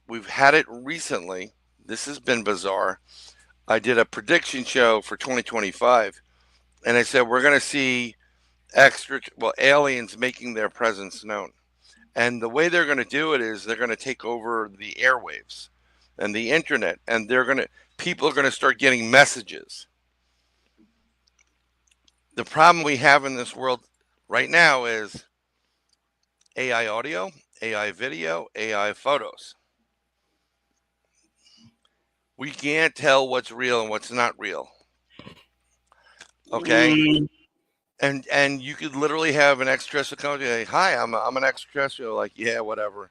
We've had it recently. This has been bizarre. I did a prediction show for 2025, and I said we're going to see aliens making their presence known. And the way they're going to do it is they're going to take over the airwaves and the internet, and people are going to start getting messages. The problem we have in this world right now is AI audio, AI video, AI photos. We can't tell what's real and what's not real. Okay? And you could literally have an extraterrestrial come to you, like, hi, I'm an extraterrestrial. Like, yeah, whatever.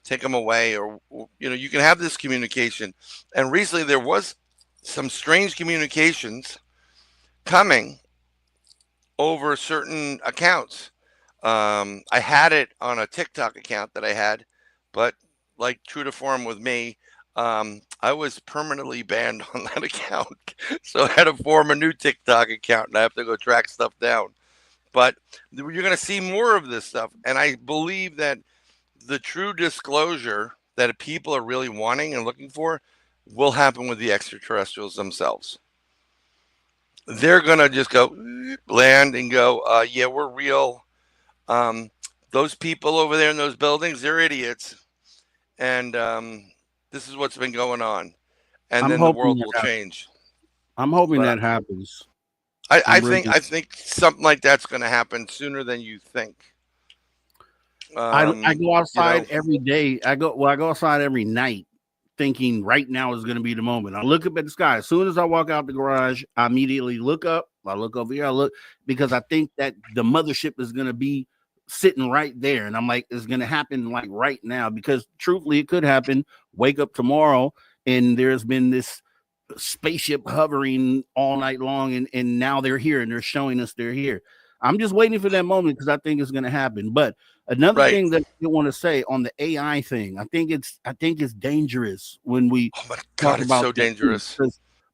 Take them away. Or, you can have this communication. And recently there was some strange communications coming over certain accounts. I had it on a TikTok account that I had, but like true to form with me, I was permanently banned on that account. So I had to form a new TikTok account, and I have to go track stuff down. But you're going to see more of this stuff. And I believe that the true disclosure that people are really wanting and looking for will happen with the extraterrestrials themselves. They're going to just go land and go, yeah, we're real. Those people over there in those buildings, they're idiots. And this is what's been going on. And then the world will change. I'm hoping that happens. I think something like that's going to happen sooner than you think. I go outside every day. I go outside every night thinking right now is going to be the moment. I look up at the sky. As soon as I walk out the garage, I immediately look up. I look over here. I look because I think that the mothership is going to be sitting right there. And I'm like, it's going to happen like right now, because truthfully, it could happen. Wake up tomorrow and there's been this spaceship hovering all night long. And now they're here and they're showing us they're here. I'm just waiting for that moment because I think it's going to happen. But another thing that I want to say on the AI thing, I think it's dangerous when we talk about so dangerous.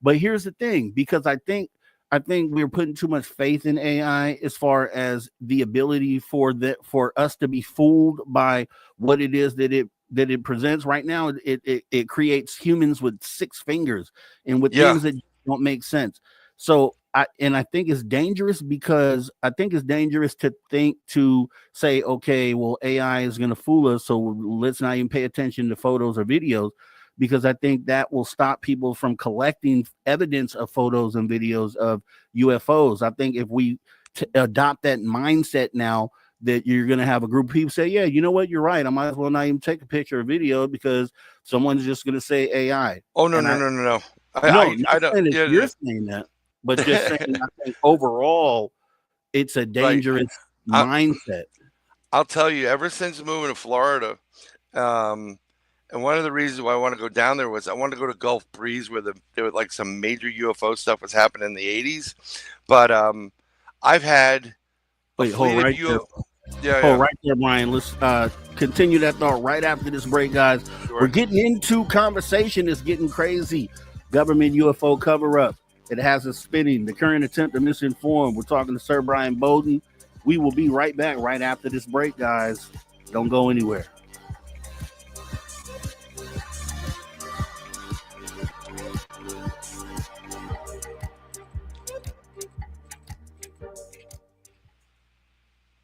But here's the thing, because I think we're putting too much faith in AI as far as the ability for us to be fooled by what it is that it presents right now. It creates humans with 6 fingers and with things that don't make sense. So I think it's dangerous, because I think it's dangerous to say, okay, well, AI is going to fool us, so let's not even pay attention to photos or videos, because I think that will stop people from collecting evidence of photos and videos of UFOs. I think if we adopt that mindset now, that you're going to have a group of people say, yeah, you know what, you're right, I might as well not even take a picture or video because someone's just going to say AI. Oh, no. I don't. You're saying that. But just saying, I think overall, it's a dangerous mindset. I'll tell you, ever since moving to Florida, and one of the reasons why I want to go down there was I wanted to go to Gulf Breeze, where there was like some major UFO stuff was happening in the 80s. But I've had hold right there, Brian. Let's continue that thought right after this break, guys. Sure. We're getting into conversation. It's getting crazy. Government UFO cover-up. It has us spinning. The current attempt to misinform. We're talking to Sir Bryan Bowden. We will be right back right after this break, guys. Don't go anywhere.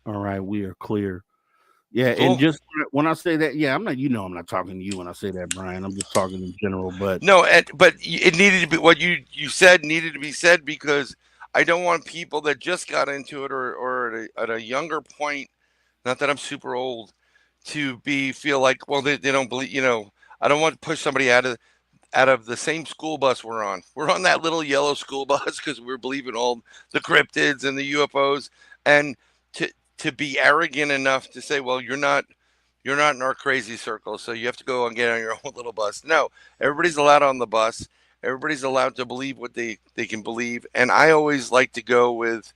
All right, we are clear. Yeah, Cool. and just when I say that, yeah, I'm not talking to you when I say that, Brian. I'm just talking in general. But No, but it needed to be what you said needed to be said, because I don't want people that just got into it or at a younger point. Not that I'm super old, to feel like, well, they don't believe. I don't want to push somebody out of the same school bus we're on. We're on that little yellow school bus because we're believing all the cryptids and the UFOs, and to be arrogant enough to say, well, you're not in our crazy circle, so you have to go and get on your own little bus. No, everybody's allowed on the bus. Everybody's allowed to believe what they can believe. And I always like to go with,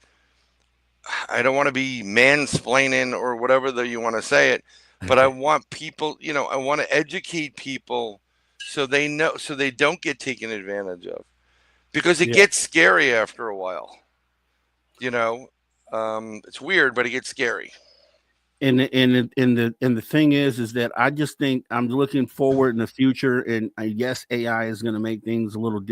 I don't want to be mansplaining or whatever you want to say it, but I want people, I want to educate people so they know, so they don't get taken advantage of, because it gets scary after a while. It's weird, but it gets scary. And the thing is that I just think I'm looking forward in the future, and I guess AI is going to make things a little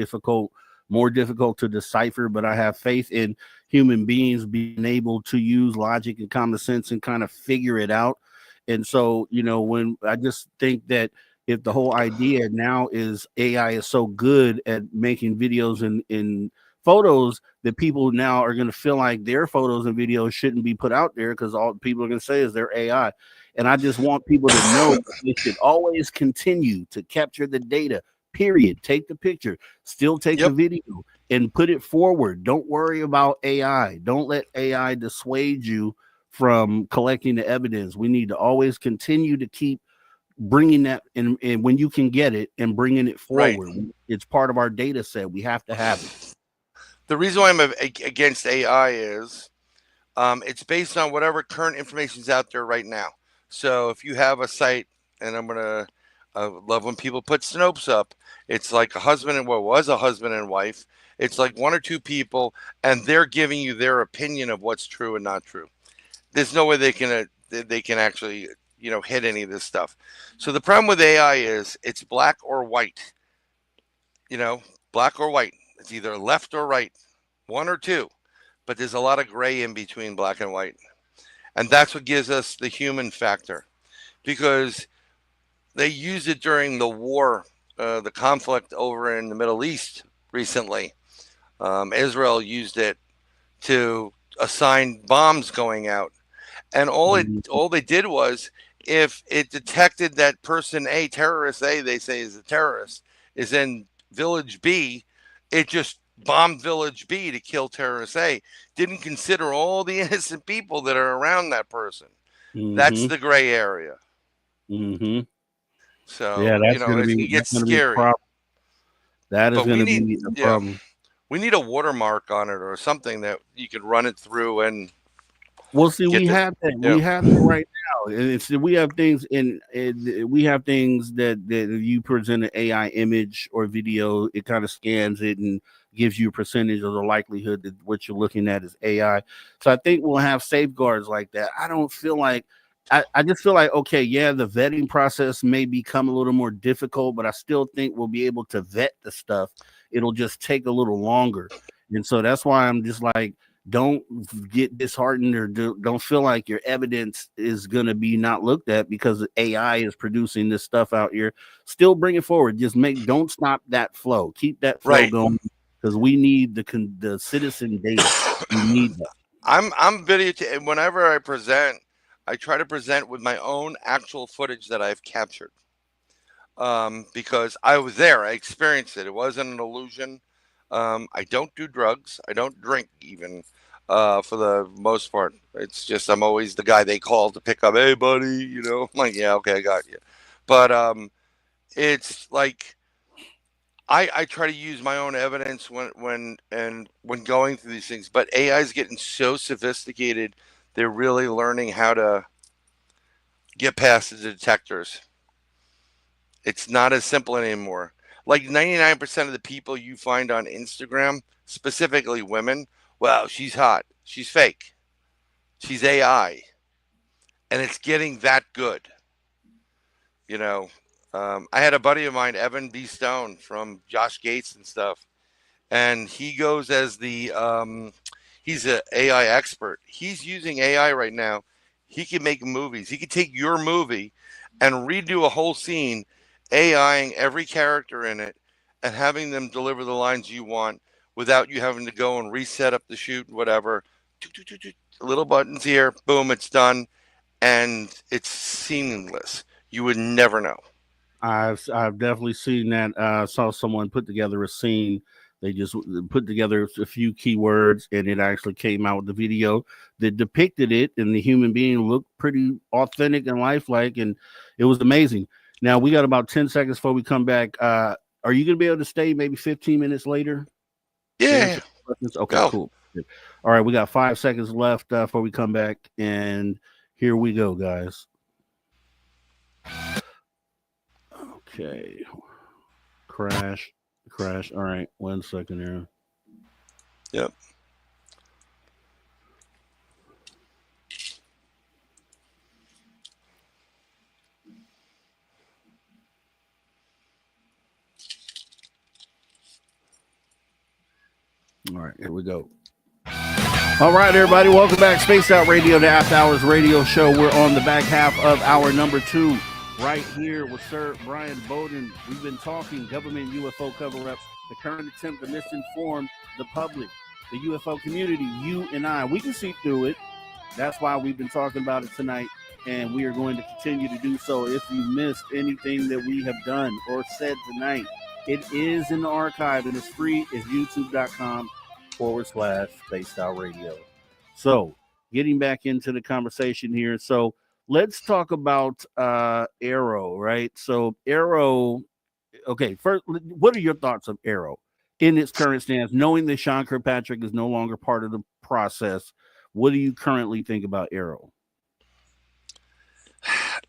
more difficult to decipher. But I have faith in human beings being able to use logic and common sense and kind of figure it out. And so, when I just think that if the whole idea now is AI is so good at making videos and photos, that people now are going to feel like their photos and videos shouldn't be put out there because all people are going to say is they're AI. And I just want people to know they should always continue to capture the data, period. Take the picture, still take the video and put it forward. Don't worry about AI. Don't let AI dissuade you from collecting the evidence. We need to always continue to keep bringing that in, and when you can get it and bringing it forward. Right. It's part of our data set. We have to have it. The reason why I'm against AI is it's based on whatever current information is out there right now. So if you have a site, and I love when people put Snopes up, it's like was a husband and wife. It's like one or two people, and they're giving you their opinion of what's true and not true. There's no way they can actually hit any of this stuff. So the problem with AI is it's black or white. Black or white. It's either left or right, one or two, but there's a lot of gray in between black and white. And that's what gives us the human factor, because they used it during the war, the conflict over in the Middle East recently. Israel used it to assign bombs going out. And all they did was, if it detected that person A, terrorist A, they say is a terrorist, is in village B, it just bombed village B to kill terrorist A. Didn't consider all the innocent people that are around that person. Mm-hmm. That's the gray area. Mm-hmm. So, yeah, that's it gets scary. That is going to be a problem. We need a watermark on it or something that you could run it through and. Well, see, we have that. Yeah. We have it right now. We have things we have things that you present an AI image or video, it kind of scans it and gives you a percentage of the likelihood that what you're looking at is AI. So I think we'll have safeguards like that. I don't feel like I just feel like, okay, yeah, the vetting process may become a little more difficult, but I still think we'll be able to vet the stuff. It'll just take a little longer. And so that's why I'm just like, don't get disheartened or don't feel like your evidence is going to be not looked at because AI is producing this stuff out here. Still bring it forward. Just don't stop that flow. Keep that flow going, because we need the citizen data. We need that. I'm video whenever I present, I try to present with my own actual footage that I've captured. Because I was there, I experienced it. It wasn't an illusion. I don't do drugs. I don't drink even, for the most part. It's just, I'm always the guy they call to pick up. Hey, buddy, I'm like, yeah, okay, I got you. But it's like, I try to use my own evidence when going through these things. But AI is getting so sophisticated, they're really learning how to get past the detectors. It's not as simple anymore. Like 99% of the people you find on Instagram, specifically women, wow, she's hot. She's fake. She's AI, and it's getting that good. You know, I had a buddy of mine, Evan B. Stone from Josh Gates and stuff, and he goes as the he's an AI expert. He's using AI right now. He can make movies. He could take your movie and redo a whole scene, AIing every character in it, and having them deliver the lines you want without you having to go and reset up the shoot, whatever. Little buttons here, boom, it's done, and it's seamless. You would never know. I've definitely seen that. Saw someone put together a scene. They just put together a few keywords, and it actually came out with the video that depicted it, and the human being looked pretty authentic and lifelike, and it was amazing. Now we got about 10 seconds before we come back. Are you going to be able to stay maybe 15 minutes later? Yeah. Okay, Go. cool. All right, we got 5 seconds left before we come back, and here we go, guys. Okay. Crash. All right, 1 second here. Yep. All right, here we go. All right, everybody, welcome back. Spaced Out Radio, the After Hours Radio Show. We're on the back half of hour number 2, right here with Sir Bryan Bowden. We've been talking government UFO cover-up, the current attempt to misinform the public, the UFO community, you and I. We can see through it. That's why we've been talking about it tonight, and we are going to continue to do so. If you missed anything that we have done or said tonight, it is in the archive, and it's free. It's youtube.com/Spaced Out Radio. So, getting back into the conversation here. So, let's talk about Arrow, right? So, Arrow, okay, first, what are your thoughts of Arrow in its current stance, knowing that Sean Kirkpatrick is no longer part of the process? What do you currently think about Arrow?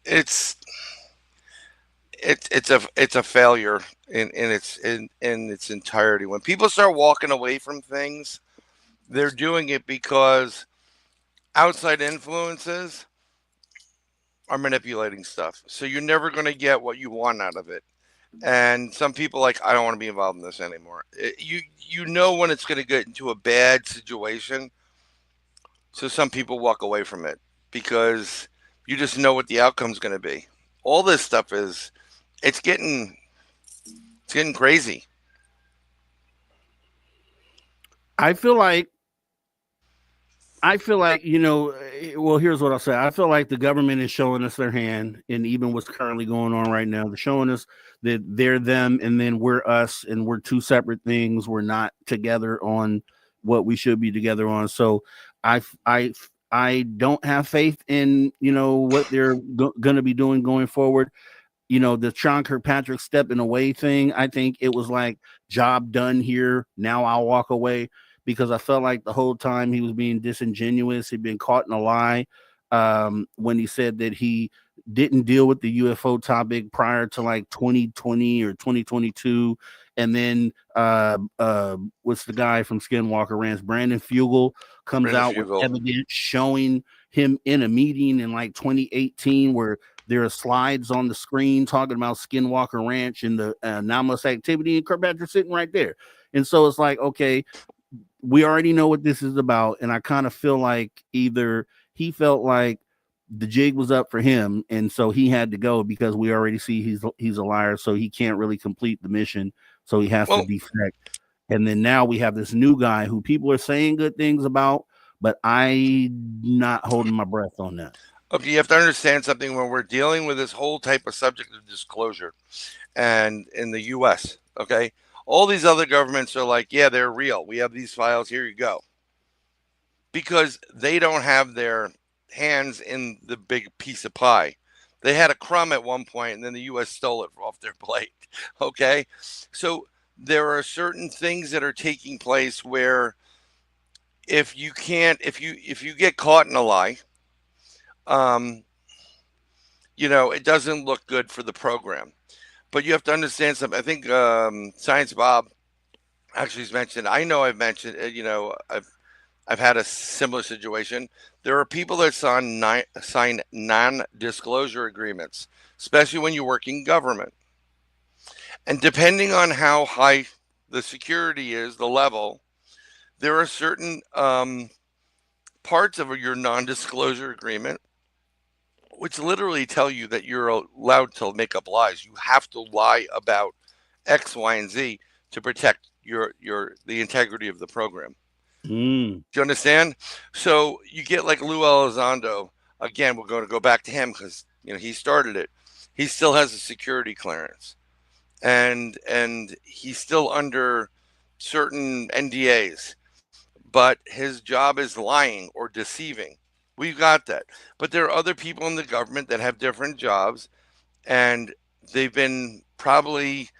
It's a failure in its entirety. When people start walking away from things, they're doing it because outside influences are manipulating stuff. So you're never going to get what you want out of it. And some people like, I don't want to be involved in this anymore. You know when it's going to get into a bad situation. So some people walk away from it because you just know what the outcome's going to be. All this stuff it's getting crazy. I feel like, well, here's what I'll say. I feel like the government is showing us their hand, and even what's currently going on right now, they're showing us that they're them and then we're us, and we're two separate things. We're not together on what we should be together on. So I don't have faith in, what they're going to be doing going forward. The Sean Kirkpatrick stepping away thing, I think it was like, job done here. Now I'll walk away, because I felt like the whole time he was being disingenuous. He'd been caught in a lie when he said that he didn't deal with the UFO topic prior to like 2020 or 2022. And then what's the guy from Skinwalker Ranch? Brandon Fugel comes out with evidence showing him in a meeting in like 2018 where there are slides on the screen talking about Skinwalker Ranch and the anomalous activity, and Kirkpatrick sitting right there. And so it's like, okay, we already know what this is about. And I kind of feel like either he felt like the jig was up for him, and so he had to go because we already see he's a liar, so he can't really complete the mission, so he has to defect. And then now we have this new guy who people are saying good things about, but I'm not holding my breath on that. Okay, you have to understand something when we're dealing with this whole type of subject of disclosure, and in the U.S., okay, all these other governments are like, yeah, they're real. We have these files. Here you go. Because they don't have their hands in the big piece of pie. They had a crumb at one point, and then the U.S. stole it off their plate. Okay, so there are certain things that are taking place where if you get caught in a lie, it doesn't look good for the program. But you have to understand something. I think Science Bob actually has mentioned. I know I've mentioned. I've had a similar situation. There are people that sign non-disclosure agreements, especially when you work in government. And depending on how high the security is, the level, there are certain parts of your non-disclosure agreement which literally tell you that you're allowed to make up lies. You have to lie about X, Y, and Z to protect the integrity of the program. Do you understand? So you get like Lou Elizondo. Again, we're going to go back to him because he started it. He still has a security clearance, and he's still under certain NDAs, but his job is lying or deceiving. We've got that. But there are other people in the government that have different jobs, and they've been probably,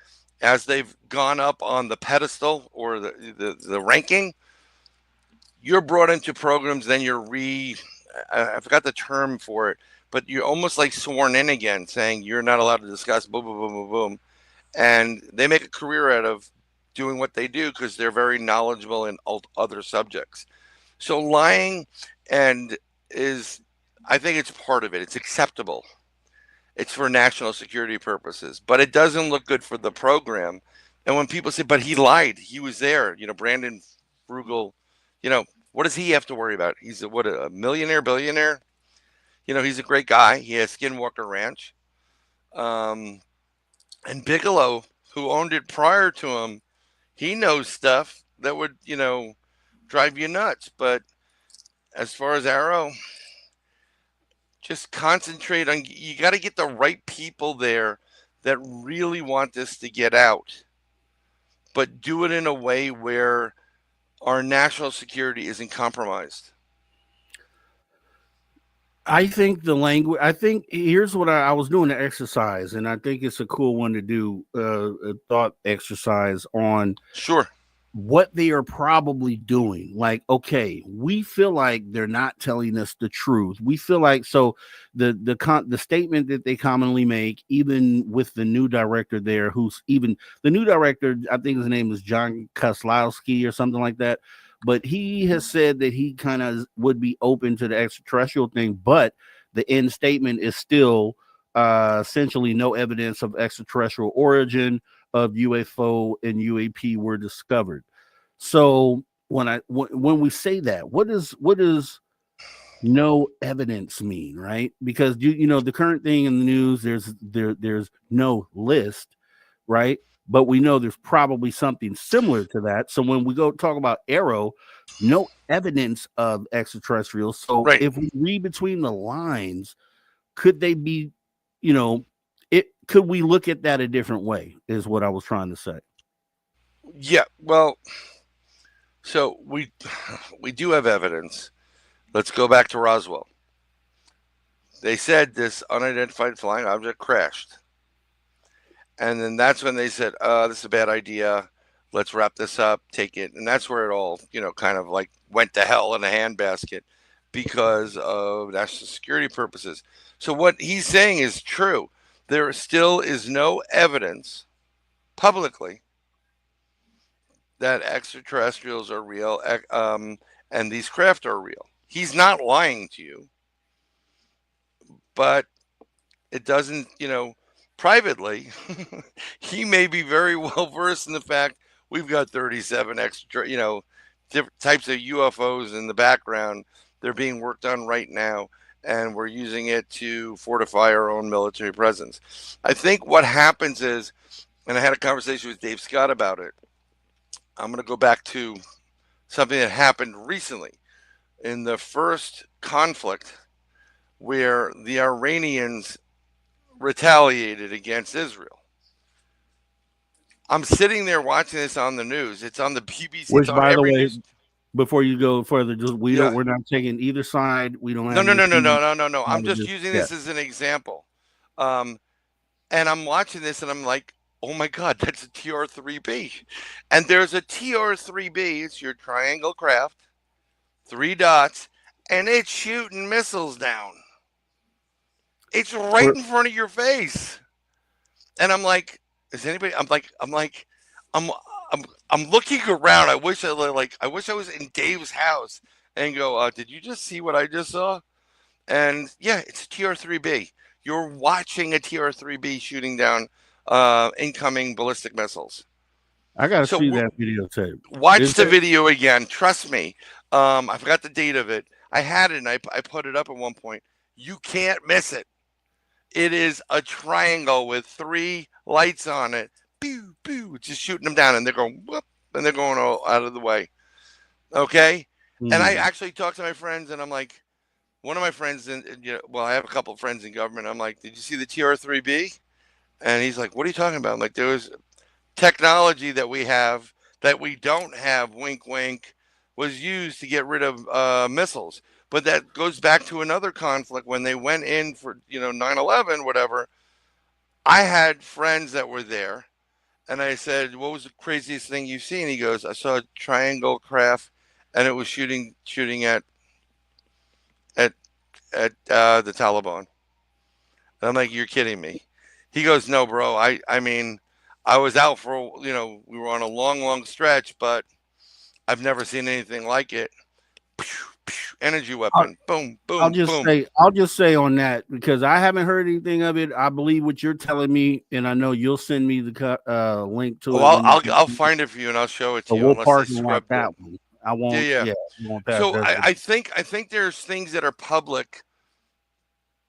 as they've gone up on the pedestal or the ranking, you're brought into programs, then you're I forgot the term for it, but you're almost like sworn in again, saying you're not allowed to discuss boom, boom, boom, boom, boom. And they make a career out of doing what they do because they're very knowledgeable in other subjects. So lying I think it's part of it. It's acceptable. It's for national security purposes, but it doesn't look good for the program. And when people say, but he lied, he was there, Brandon Frugal, what does he have to worry about? He's a millionaire, billionaire? He's a great guy. He has Skinwalker Ranch. And Bigelow, who owned it prior to him, he knows stuff that would, drive you nuts. But as far as Arrow, just concentrate on, you got to get the right people there that really want this to get out, but do it in a way where our national security isn't compromised. I think here's what I was doing the exercise, and I think it's a cool one to do, a thought exercise on what they are probably doing. Like, okay, we feel like they're not telling us the truth. We feel like, so the statement that they commonly make, even with the new director there, the new director, I think his name is John Koslowski or something like that. But he has said that he kind of would be open to the extraterrestrial thing, but the end statement is still essentially no evidence of extraterrestrial origin of UFO and UAP were discovered. So when we say that, what does no evidence mean, right? Because the current thing in the news, there's no list, right? But we know there's probably something similar to that. So when we go talk about Arrow, no evidence of extraterrestrials. So if we read between the lines, could they be, could we look at that a different way is what I was trying to say. Yeah, well, so we do have evidence. Let's go back to Roswell. They said this unidentified flying object crashed. And then that's when they said, this is a bad idea. Let's wrap this up, take it. And that's where it all, kind of like went to hell in a handbasket because of national security purposes. So what he's saying is true. There still is no evidence publicly that extraterrestrials are real, and these craft are real. He's not lying to you, but it doesn't, privately, he may be very well versed in the fact we've got 37 extra, different types of UFOs in the background. They're being worked on right now, and we're using it to fortify our own military presence. I think what happens is, and I had a conversation with Dave Scott about it. I'm going to go back to something that happened recently in the first conflict where the Iranians retaliated against Israel. I'm sitting there watching this on the news. It's on the BBC. Which, by the way, before you go further, just we're not taking either side. We don't have No. I'm just using this as an example. And I'm watching this and I'm like, oh my God, that's a TR-3B. And there's a TR-3B. It's your triangle craft, 3 dots, and it's shooting missiles down. It's right in front of your face. And I'm like, is anybody, I'm I'm looking around. I wish I was in Dave's house and go, did you just see what I just saw? And yeah, it's a TR-3B. You're watching a TR-3B shooting down incoming ballistic missiles. I gotta So see that videotape. watch the video again. Trust me. I forgot the date of it. I had it and I put it up at one point. You can't miss it. It is a triangle with 3 lights on it. Pew, pew, just shooting them down, and they're going whoop, and they're going all out of the way. Okay? And I actually talked to my friends, and I'm like, one of my friends, I have a couple of friends in government. I'm like, did you see the TR-3B? And he's like, what are you talking about? I'm like, there was technology that we have that we don't have, wink, wink, was used to get rid of missiles. But that goes back to another conflict when they went in for, 9/11, whatever. I had friends that were there, and I said, what was the craziest thing you've seen? He goes, I saw a triangle craft, and it was shooting at the Taliban. And I'm like, you're kidding me. He goes, no, bro. I mean, I was out for, we were on a long, long stretch, but I've never seen anything like it. Energy weapon. Boom, boom, boom. I'll just say on that, because I haven't heard anything of it. I believe what you're telling me, and I know you'll send me the link to it. I'll find it for you and I'll show it to you. We'll park like that one. I won't. Yeah. So I think there's things that are public,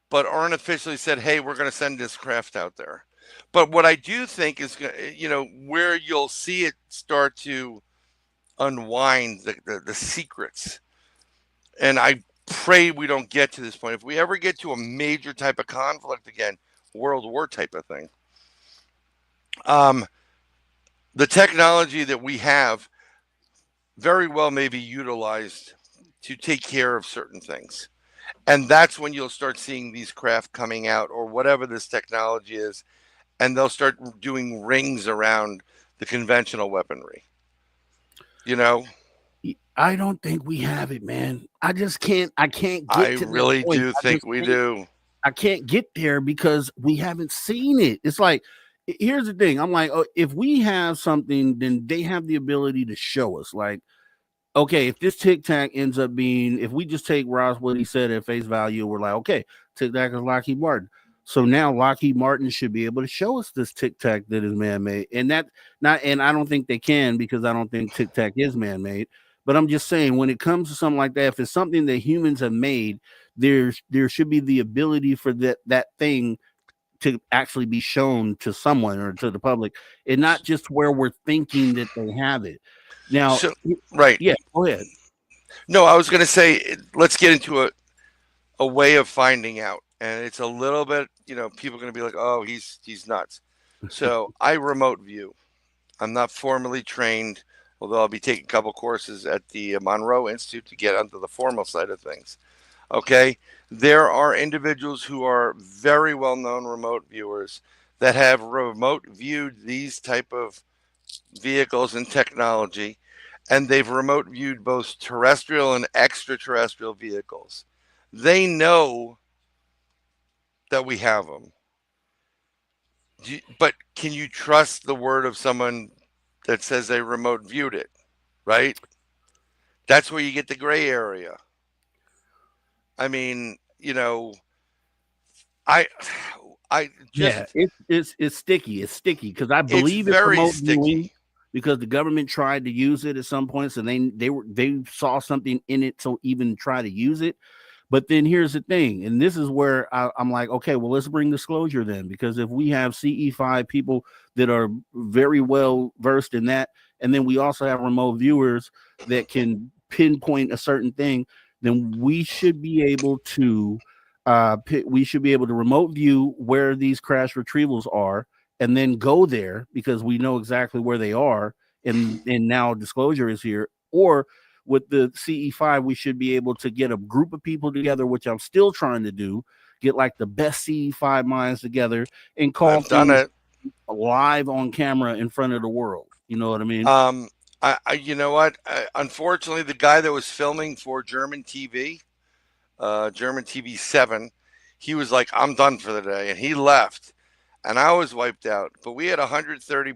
but aren't officially said, hey, we're going to send this craft out there. But what I do think is, where you'll see it start to unwind the secrets. And I pray we don't get to this point. If we ever get to a major type of conflict again, World War type of thing, the technology that we have very well may be utilized to take care of certain things. And that's when you'll start seeing these craft coming out, or whatever this technology is, and they'll start doing rings around the conventional weaponry. I don't think we have it, man. I just can't. I can't get I to really do think we do. I can't get there because we haven't seen it. It's like, here's the thing. I'm like, if we have something, then they have the ability to show us. Like, okay, if this Tic Tac ends up being, if we just take Ross what he said at face value, we're like, okay, Tic Tac is Lockheed Martin. So now Lockheed Martin should be able to show us this Tic Tac that is man-made, and I don't think they can, because I don't think Tic Tac is man-made. But I'm just saying, when it comes to something like that, if it's something that humans have made, there should be the ability for that thing to actually be shown to someone or to the public, and not just where we're thinking that they have it. Now, right? Yeah, go ahead. No, I was going to say, let's get into a way of finding out, and it's a little bit, people are going to be like, oh, he's nuts. So I remote view. I'm not formally trained, although I'll be taking a couple courses at the Monroe Institute to get onto the formal side of things. Okay, there are individuals who are very well-known remote viewers that have remote viewed these type of vehicles and technology, and they've remote viewed both terrestrial and extraterrestrial vehicles. They know that we have them. But can you trust the word of someone that says they remote viewed it, right? That's where you get the gray area. I mean, it's sticky. It's sticky because I believe it's very remote sticky. viewing, because the government tried to use it at some points, and they saw something in it to even try to use it. But then here's the thing, and this is where I'm like, okay, well, let's bring disclosure then, because if we have CE5 people that are very well versed in that, and then we also have remote viewers that can pinpoint a certain thing, then we should be able to remote view where these crash retrievals are, and then go there, because we know exactly where they are, and now disclosure is here. Or with the CE5, we should be able to get a group of people together, which I'm still trying to do, get like the best CE5 minds together and call things live on camera in front of the world. You know what I mean? You know what? Unfortunately, the guy that was filming for German TV, German TV 7, he was like, I'm done for the day. And he left. And I was wiped out. But we had 130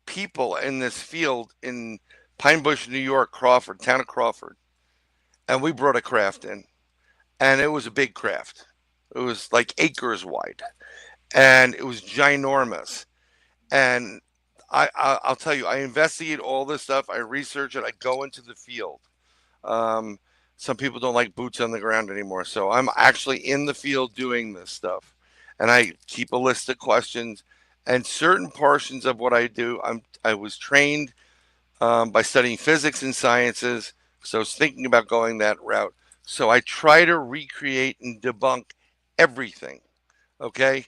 people in this field in Pine Bush, New York, Crawford, town of Crawford, and we brought a craft in, and it was a big craft. It was like acres wide, and it was ginormous. And I'll tell you, I investigate all this stuff. I research it. I go into the field. Um, some people don't like boots on the ground anymore, so I'm actually in the field doing this stuff, and I keep a list of questions. And certain portions of what I do, I was trained by studying physics and sciences, so I was thinking about going that route. So I try to recreate and debunk everything. Okay,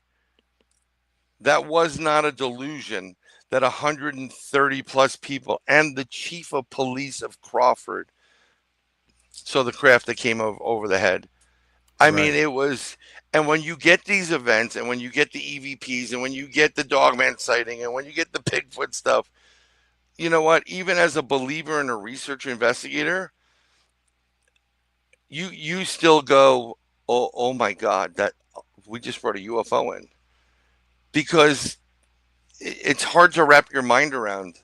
that was not a delusion that 130 plus people and the chief of police of Crawford saw the craft that came over the head. I mean, Right. it was, and when you get these events, and when you get the EVPs, and when you get the Dogman sighting, and when you get the Bigfoot stuff, you know what? Even as a believer and a researcher investigator, you still go, oh my God, that we just brought a UFO in, because it's hard to wrap your mind around.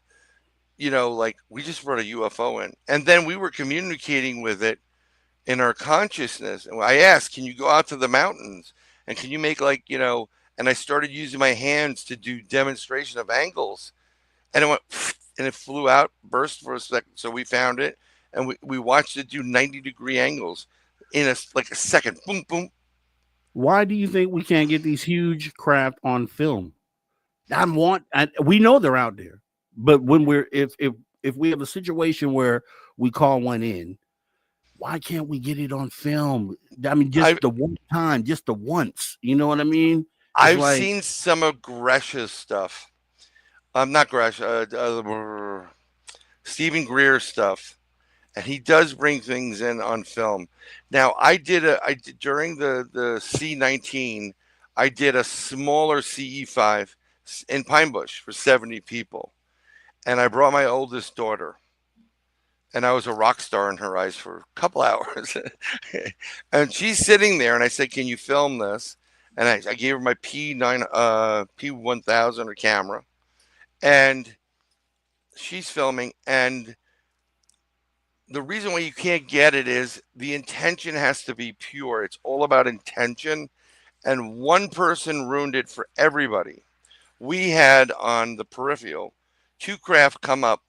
Like we just brought a UFO in, and then we were communicating with it in our consciousness. And I asked, can you go out to the mountains and can you make and I started using my hands to do demonstration of angles, and it went and it flew out, burst for a second. So we found it, and we watched it do 90-degree angles in a second. Boom, boom. Why do you think we can't get these huge craft on film? We know they're out there, but when if we have a situation where we call one in, why can't we get it on film? I mean, just the one time, just the once. You know what I mean? It's I've seen some of Gresh's stuff. Not Gresh, Stephen Greer's stuff, and he does bring things in on film. Now, I did during the C19, I did a smaller CE5 in Pine Bush for 70 people, and I brought my oldest daughter, and I was a rock star in her eyes for a couple hours. And she's sitting there, and I said, "Can you film this?" And I gave her my P1000 or camera, and she's filming. And the reason why you can't get it is the intention has to be pure. It's all about intention, and one person ruined it for everybody. We had on the peripheral 2 craft come up,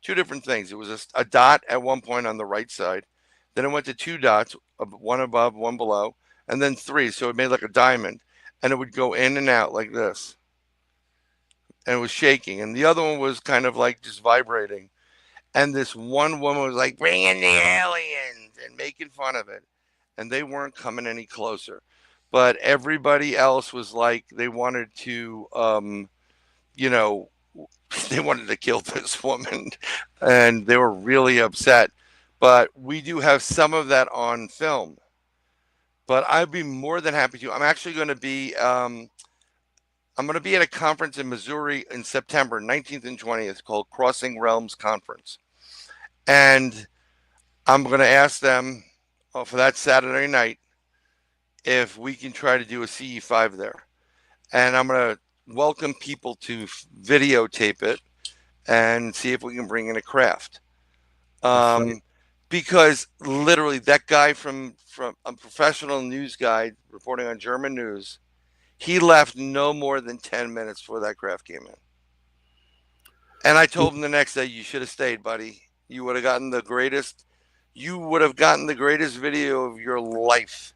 2 different things. It was a dot at one point on the right side. Then it went to 2 dots, one above, one below, and then 3. So it made like a diamond, and it would go in and out like this. And it was shaking. And the other one was kind of like just vibrating. And this one woman was like, "Bring in the aliens," and making fun of it. And they weren't coming any closer. But everybody else was like, they wanted to, they wanted to kill this woman, and they were really upset. But we do have some of that on film. But I'd be more than happy to. I'm actually going to be, I'm going to be at a conference in Missouri in September 19th and 20th called Crossing Realms Conference. And I'm going to ask them for that Saturday night if we can try to do a CE5 there. And I'm going to welcome people to videotape it and see if we can bring in a craft. Because literally that guy from a professional news guy reporting on German news, he left no more than 10 minutes before that craft came in. And I told him the next day, "You should have stayed, buddy. You would have gotten the greatest video of your life."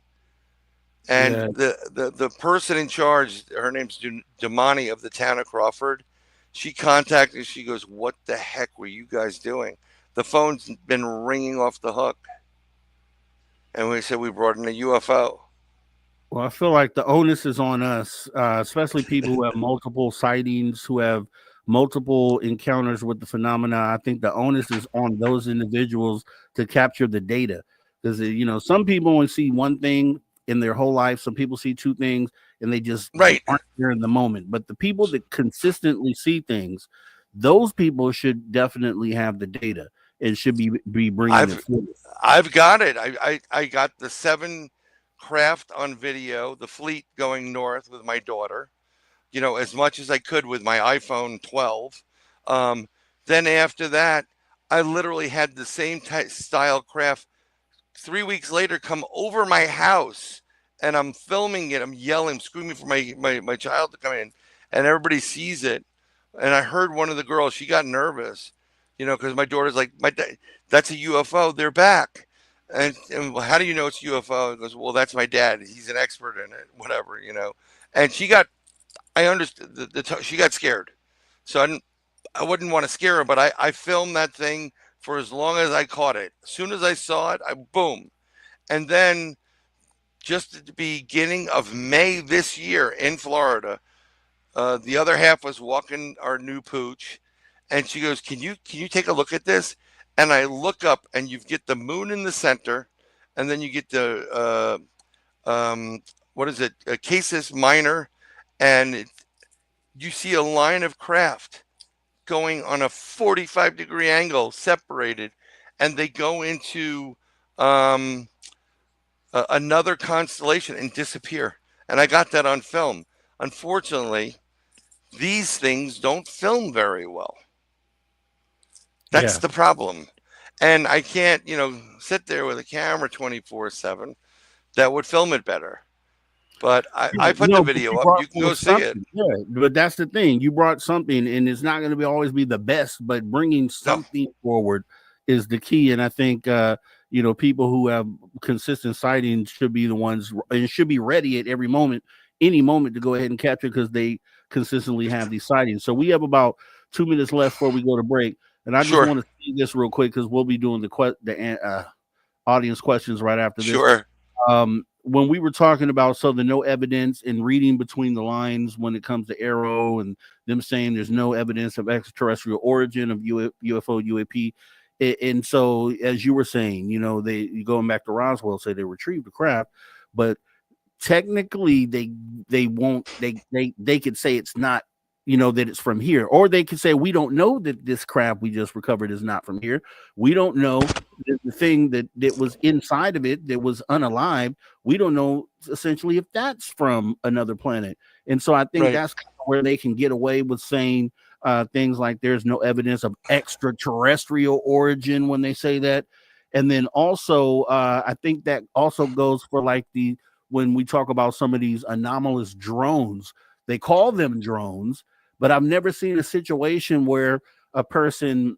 And the person in charge, her name's Damani of the town of Crawford, she contacted me. She goes, "What the heck were you guys doing? The phone's been ringing off the hook." And we said we brought in a UFO. Well, I feel like the onus is on us, especially people who have multiple sightings, who have multiple encounters with the phenomena. I think the onus is on those individuals to capture the data, because some people only see one thing in their whole life. Some people see 2 things, and they just aren't there in the moment. But the people that consistently see things, those people should definitely have the data and should be bringing it forward. I've got it. I got the 7 craft on video, the fleet going north with my daughter, as much as I could with my iPhone 12. Then after that, I literally had the same style craft 3 weeks later come over my house, and I'm filming it. I'm yelling, screaming for my child to come in, and everybody sees it. And I heard one of the girls, she got nervous, because my daughter's like, that's a UFO. They're back. And well, how do you know it's UFO? It goes, well, that's my dad. He's an expert in it, whatever. And I understood she got scared. So I wouldn't want to scare her, but I filmed that thing for as long as I caught it. As soon as I saw it, boom. And then just at the beginning of May this year in Florida, the other half was walking our new pooch, and she goes, can you take a look at this? And I look up, and you get the moon in the center, and then you get the what is it, Casus Minor, and you see a line of craft going on a 45-degree angle, separated, and they go into another constellation and disappear. And I got that on film. Unfortunately, these things don't film very well. That's the problem. And I can't, sit there with a camera 24/7 that would film it better. But I put the video up. You can go see it. Yeah, but that's the thing. You brought something, and it's not going to always be the best, but bringing something forward is the key. And I think, people who have consistent sightings should be the ones and should be ready at any moment to go ahead and capture, because they consistently have these sightings. So we have about 2 minutes left before we go to break. And I just want to see this real quick, because we'll be doing the audience questions right after this. Sure. When we were talking about the no evidence and reading between the lines when it comes to Arrow and them saying there's no evidence of extraterrestrial origin of UFO, UAP. And so, as you were saying, they going back to Roswell, say they retrieved the craft, but technically they could say it's not, that it's from here, or they could say, we don't know that this craft we just recovered is not from here. We don't know that the thing that was inside of it that was unalive, we don't know essentially if that's from another planet. And so I think that's where they can get away with saying things like there's no evidence of extraterrestrial origin when they say that. And then also I think that also goes for when we talk about some of these anomalous drones, they call them drones, but I've never seen a situation where a person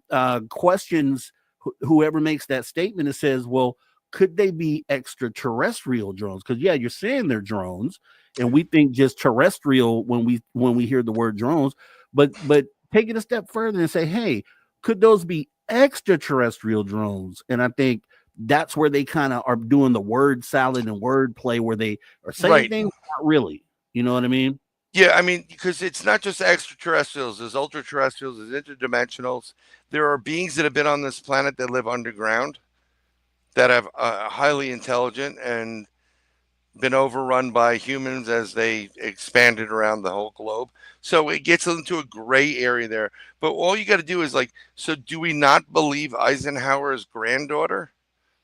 questions whoever makes that statement and says, well, could they be extraterrestrial drones? Because you're saying they're drones, and we think just terrestrial when we hear the word drones, but take it a step further and say, hey, could those be extraterrestrial drones? And I think that's where they kind of are doing the word salad and word play, where they are saying things not really. You know what I mean? Yeah, I mean, because it's not just extraterrestrials. There's ultra-terrestrials, there's interdimensionals. There are beings that have been on this planet that live underground, that have highly intelligent and been overrun by humans as they expanded around the whole globe. So it gets into a gray area there. But all you got to do is so do we not believe Eisenhower's granddaughter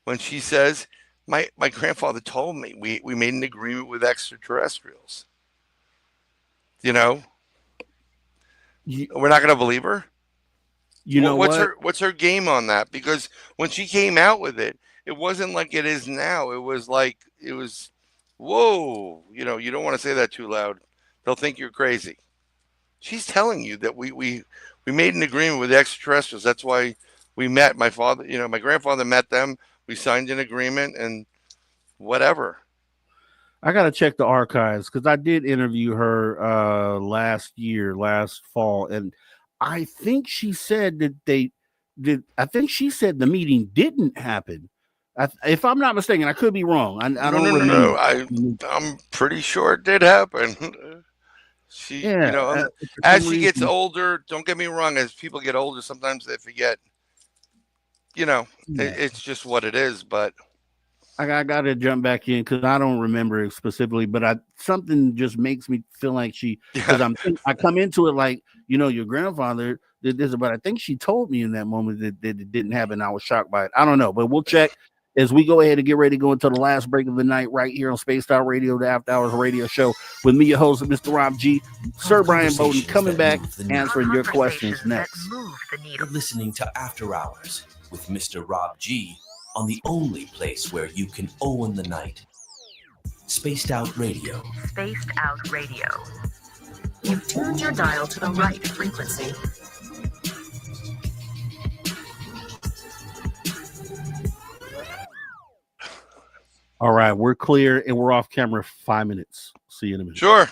when she says, my grandfather told me we made an agreement with extraterrestrials? We're not going to believe her. What's her game on that? Because when she came out with it, it wasn't like it is now. It was whoa, you don't want to say that too loud. They'll think you're crazy. She's telling you that we made an agreement with the extraterrestrials. That's why we met. My father, my grandfather met them. We signed an agreement and whatever. I got to check the archives, because I did interview her last fall. And I think she said that I think she said the meeting didn't happen. If I'm not mistaken, I could be wrong. I don't remember. No. I'm pretty sure it did happen. She, as she gets older, don't get me wrong, as people get older, sometimes they forget, it's just what it is, but. I got to jump back in, because I don't remember it specifically, but something just makes me feel like because I come into it like, your grandfather did this, but I think she told me in that moment that it didn't happen. I was shocked by it. I don't know, but we'll check. as we go ahead and get ready to go into the last break of the night right here on Spaced Out Radio, the After Hours Radio Show with me, your host, Mr. Rob G. Sir Bryan Bowden coming back, answering your questions next. You're listening to After Hours with Mr. Rob G on the only place where you can own the night. Spaced Out Radio. Spaced Out Radio. You've tuned your dial to the right frequency. All right, we're clear and we're off camera 5 minutes. See you in a minute. Sure.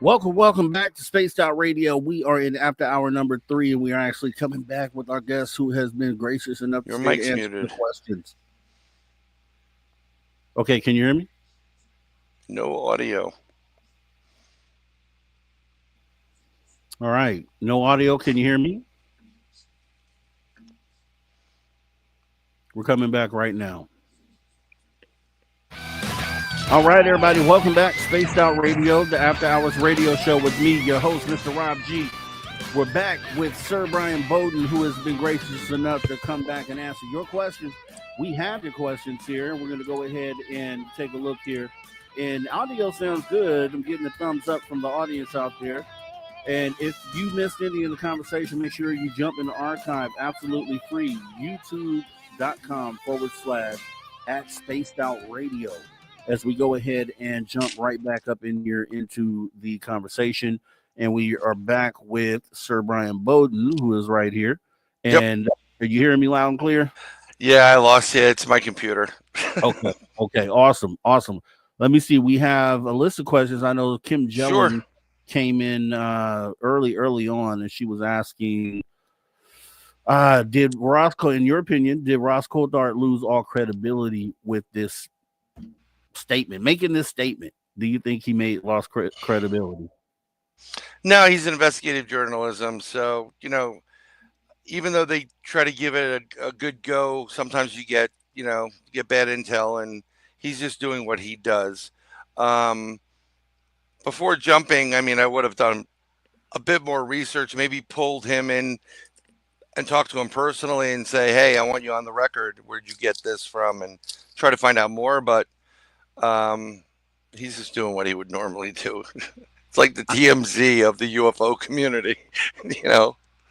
Welcome back to Spaced Out Radio. We are in after hour number 3, and we are actually coming back with our guest who has been gracious enough to Your stay mic's to answer muted. the questions. Okay, can you hear me? No audio. All right, no audio. Can you hear me? We're coming back right now. All right, everybody, welcome back to Spaced Out Radio, the After Hours radio show with me, your host, Mr. Rob G. We're back with Sir Bryan Bowden, who has been gracious enough to come back and answer your questions. We have your questions here, and we're going to go ahead and take a look here. And audio sounds good. I'm getting a thumbs up from the audience out there. And if you missed any of the conversation, make sure you jump in the archive, absolutely free, youtube.com/@spacedoutradio. As we go ahead and jump right back up in here into the conversation. And we are back with Sir Bryan Bowden, who is right here. And Are you hearing me loud and clear? Yeah, I lost you. It's my computer. Okay. Awesome. Let me see. We have a list of questions. I know Kim Jellin came in early on, and she was asking, did Roscoe, in your opinion, did Roscoe Dart lose all credibility with this making this statement? Do you think he lost credibility? No, he's in investigative journalism. So, even though they try to give it a good go, sometimes you get bad intel, and he's just doing what he does. Before jumping, I would have done a bit more research, maybe pulled him in and talked to him personally and say, hey, I want you on the record. Where'd you get this from? And try to find out more. But he's just doing what he would normally do. It's like the TMZ of the UFO community,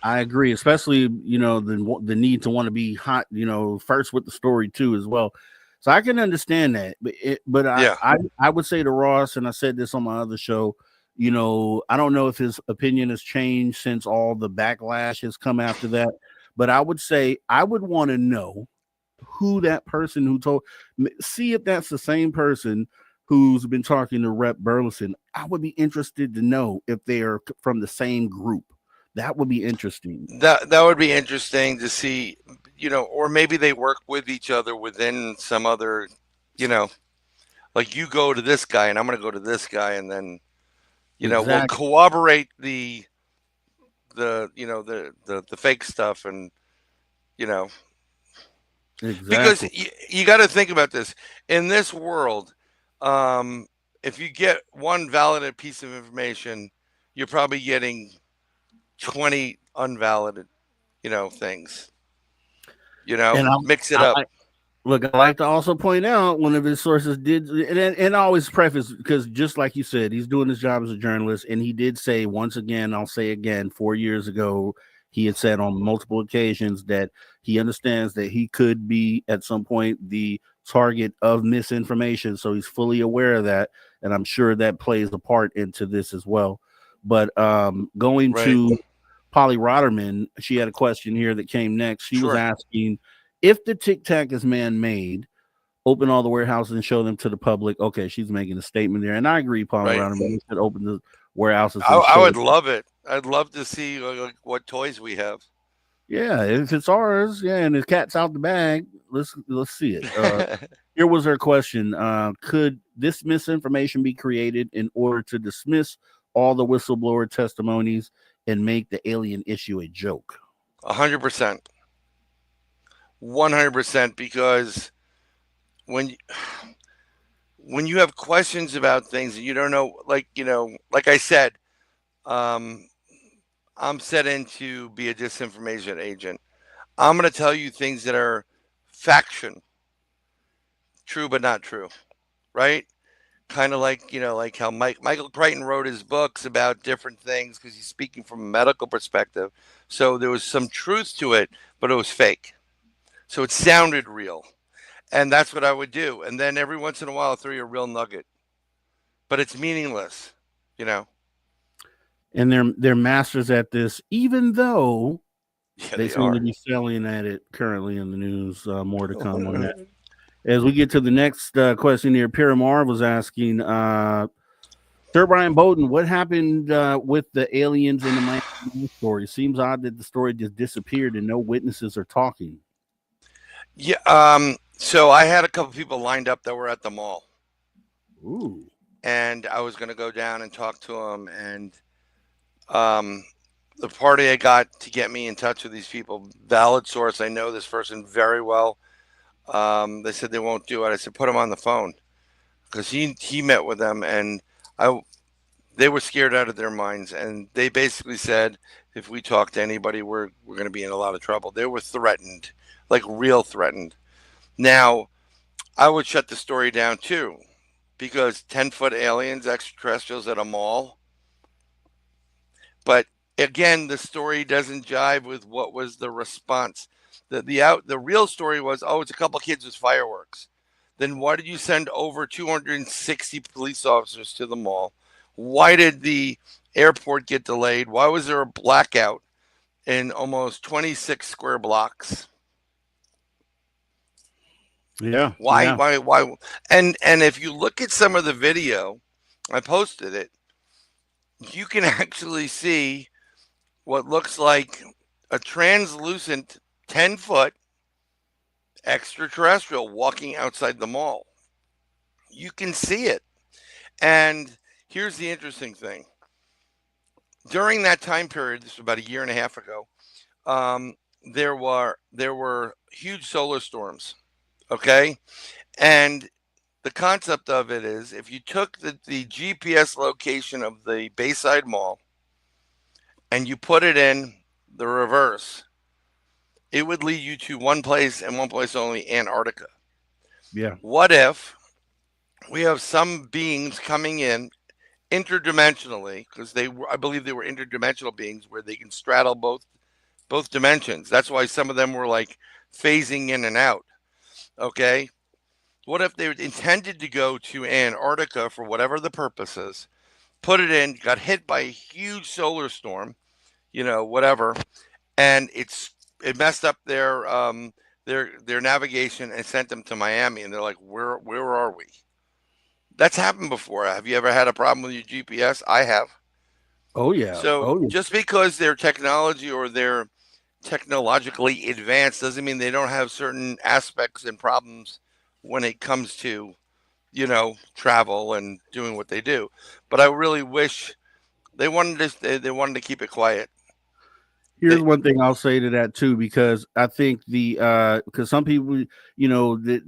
I agree, especially, the need to want to be hot, first with the story too, as well. So I can understand that. I would say to Ross, and I said this on my other show, I don't know if his opinion has changed since all the backlash has come after that. But I would say I would want to know who that person who see if that's the same person who's been talking to Rep Burleson. I would be interested to know if they are from the same group. That would be interesting. That would be interesting to see, or maybe they work with each other within some other, like you go to this guy and I'm going to go to this guy, and then, we'll corroborate the fake stuff, and, because you got to think about this in this world. If you get one validated piece of information, you're probably getting 20 unvalidated, things, mix it up. Look, I like to also point out one of his sources did, and I always preface, because just like you said, he's doing his job as a journalist, and he did say, once again, I'll say again, 4 years ago, he had said on multiple occasions that he understands that he could be at some point the target of misinformation. So he's fully aware of that, and I'm sure that plays a part into this as well. But going to Polly Rotterman, she had a question here that came next. She was asking, if the Tic Tac is man-made, open all the warehouses and show them to the public. Okay, she's making a statement there, and I agree, Polly Rotterman. We should open the warehouses. I would love it. I'd love to see what toys we have. Yeah, if it's ours, and the cat's out the bag, let's see it. Here was her question: could this misinformation be created in order to dismiss all the whistleblower testimonies and make the alien issue a joke? 100%. 100%, because when you have questions about things and you don't know, like I said, I'm set in to be a disinformation agent. I'm going to tell you things that are faction, true but not true, right? Kind of like, like how Michael Crichton wrote his books about different things because he's speaking from a medical perspective. So there was some truth to it, but it was fake. So it sounded real. And that's what I would do. And then every once in a while, I'll throw you a real nugget, but it's meaningless, you know? And they're masters at this, even though Yeah, they they seem are. to be selling at it currently in the news. More to come on that. As we get to the next question here, Paramar was asking, Sir Bryan Bowden, what happened with the aliens in the Miami story? Seems odd that the story just disappeared and no witnesses are talking. Yeah. So I had a couple people lined up that were at the mall. Ooh. And I was going to go down and talk to them. And the party I got to get me in touch with these people, valid source, I know this person very well. They said they won't do it. I said, put him on the phone because he met with them and they were scared out of their minds. And they basically said, if we talk to anybody, we're going to be in a lot of trouble. They were threatened, like real threatened. Now, I would shut the story down too because 10-foot aliens, extraterrestrials at a mall. But again, the story doesn't jive with what was the response. The real story was, oh, it's a couple kids with fireworks. Then why did you send over 260 police officers to the mall? Why did the airport get delayed? Why was there a blackout in almost 26 square blocks? Yeah. Why? Yeah. Why? And if you look at some of the video, I posted it. You can actually see what looks like a translucent 10-foot extraterrestrial walking outside the mall. You can see it. And here's the interesting thing. During that time period, this was about a year and a half ago, there were huge solar storms. Okay? And the concept of it is if you took the GPS location of the Bayside Mall and you put it in the reverse, it would lead you to one place and one place only, Antarctica. Yeah. What if we have some beings coming in interdimensionally, because I believe they were interdimensional beings where they can straddle both dimensions. That's why some of them were like phasing in and out. Okay? What if they intended to go to Antarctica for whatever the purpose is, put it in, got hit by a huge solar storm, whatever, and it messed up their navigation and sent them to Miami, and they're like, where are we? That's happened before. Have you ever had a problem with your GPS? I have. Oh yeah. So just because their technology or they're technologically advanced doesn't mean they don't have certain aspects and problems when it comes to, travel and doing what they do. But I really wish they wanted to keep it quiet. Here's one thing I'll say to that too, because I think because some people,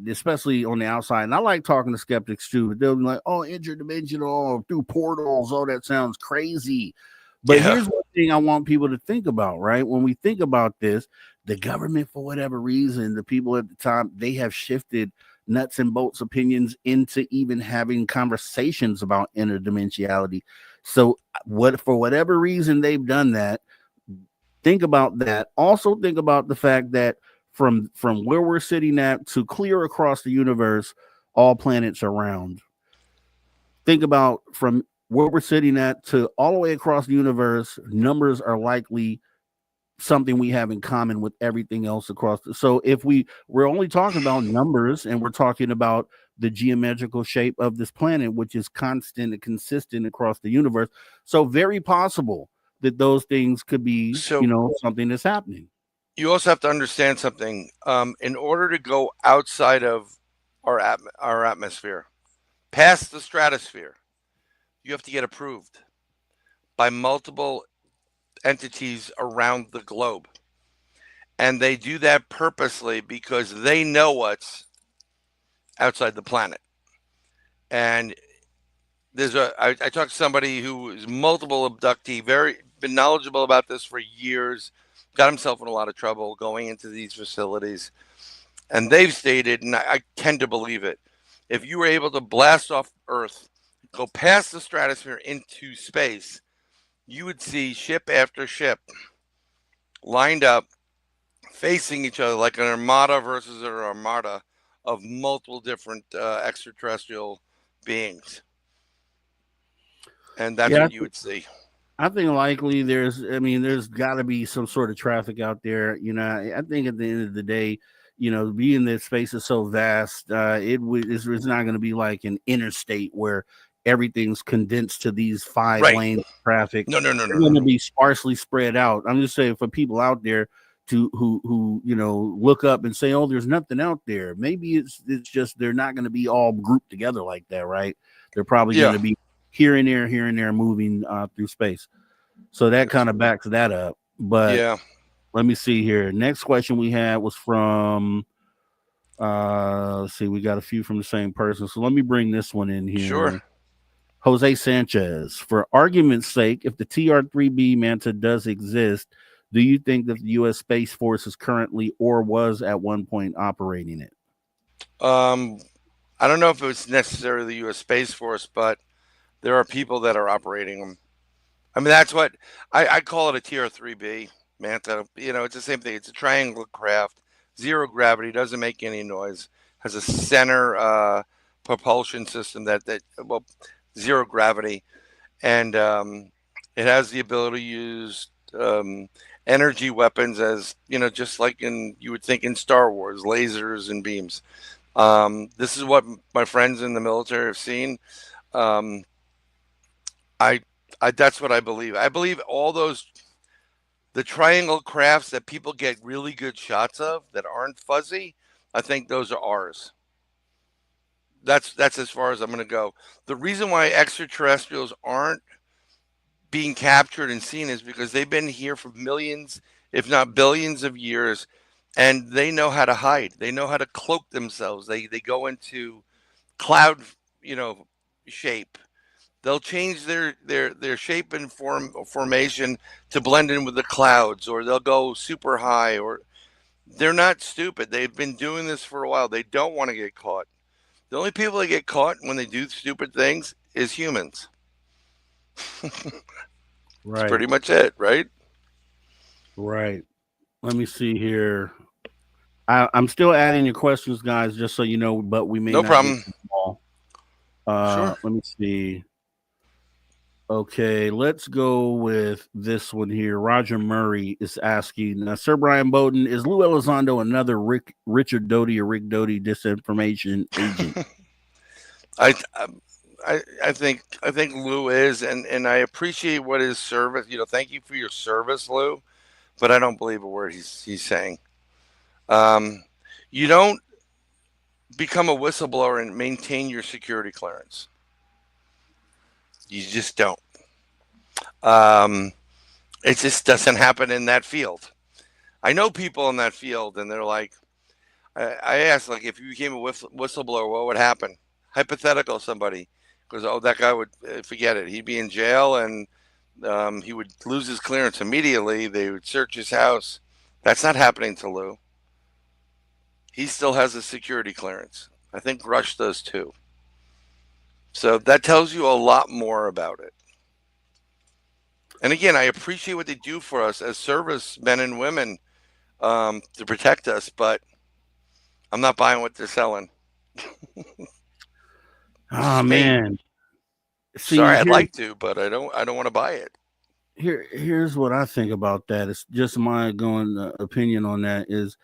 especially on the outside, and I like talking to skeptics too, but they'll be like, oh, interdimensional, through portals, oh, that sounds crazy. But here's one thing I want people to think about, right? When we think about this, the government, for whatever reason, the people at the time, they have shifted nuts and bolts opinions into even having conversations about interdimensionality. So for whatever reason they've done that, think about that. Also think about the fact that from where we're sitting at to clear across the universe, all planets are round. Think about from where we're sitting at to all the way across the universe, numbers are likely something we have in common with everything else across. So if we're only talking about numbers and we're talking about the geometrical shape of this planet, which is constant and consistent across the universe, so very possible that those things could be, something that's happening. You also have to understand something. In order to go outside of our atmosphere, past the stratosphere, you have to get approved by multiple entities around the globe. And they do that purposely because they know what's outside the planet. And I talked to somebody who is multiple abductee, been knowledgeable about this for years, got himself in a lot of trouble going into these facilities. And they've stated, and I tend to believe it, if you were able to blast off Earth, go past the stratosphere into space, you would see ship after ship lined up, facing each other like an armada versus an armada of multiple different extraterrestrial beings. And that's what you would see. I think likely there's got to be some sort of traffic out there. You know, I think at the end of the day, you know, being that space is so vast, it's not going to be like an interstate where everything's condensed to these 5 lanes of traffic. No. They're going to be sparsely spread out. I'm just saying for people out there who you know look up and say, oh, there's nothing out there. Maybe it's just they're not going to be all grouped together like that, right? They're probably going to be here and there moving through space. So that kind of backs that up. But let me see here. Next question we had was from let's see, we got a few from the same person. So let me bring this one in here. Sure. Jose Sanchez, for argument's sake, if the TR-3B Manta does exist, do you think that the U.S. Space Force is currently or was at one point operating it? I don't know if it was necessarily the U.S. Space Force, but there are people that are operating them. I mean, that's what I call it, a TR-3B Manta. You know, it's the same thing. It's a triangle craft, zero gravity, doesn't make any noise, has a center propulsion system that zero gravity, and it has the ability to use energy weapons, as you know, just like you would think in Star Wars, lasers and beams. This is what my friends in the military have seen. That's what I believe. I believe all the triangle crafts that people get really good shots of that aren't fuzzy, I think those are ours. That's as far as I'm going to go. The reason why extraterrestrials aren't being captured and seen is because they've been here for millions, if not billions of years, and they know how to hide. They know how to cloak themselves. They go into cloud, shape. They'll change their shape and formation to blend in with the clouds, or they'll go super high. Or they're not stupid. They've been doing this for a while. They don't want to get caught. The only people that get caught when they do stupid things is humans. Right. That's pretty much it, right? Right. Let me see here. I'm still adding your questions, guys, just so you know, but we may no not problem. get to them all. Sure. Let me see. Okay, let's go with this one here. Roger Murray is asking, Sir Bryan Bowden, is Lou Elizondo another Richard Doty or Rick Doty disinformation agent? I think Lou is, and I appreciate what his service. Thank you for your service, Lou, but I don't believe a word he's saying. You don't become a whistleblower and maintain your security clearance. You just don't. It just doesn't happen in that field. I know people in that field, and they're like, I asked, like, if you became a whistleblower, what would happen? Hypothetical, somebody goes, oh, that guy would forget it. He'd be in jail, and he would lose his clearance immediately. They would search his house. That's not happening to Lou. He still has a security clearance. I think Rush does too. So that tells you a lot more about it. And again, I appreciate what they do for us as servicemen and women to protect us, but I'm not buying what they're selling. Oh man. See, sorry, I'd like to, but I don't want to buy it. Here's what I think about that. It's just my opinion on that is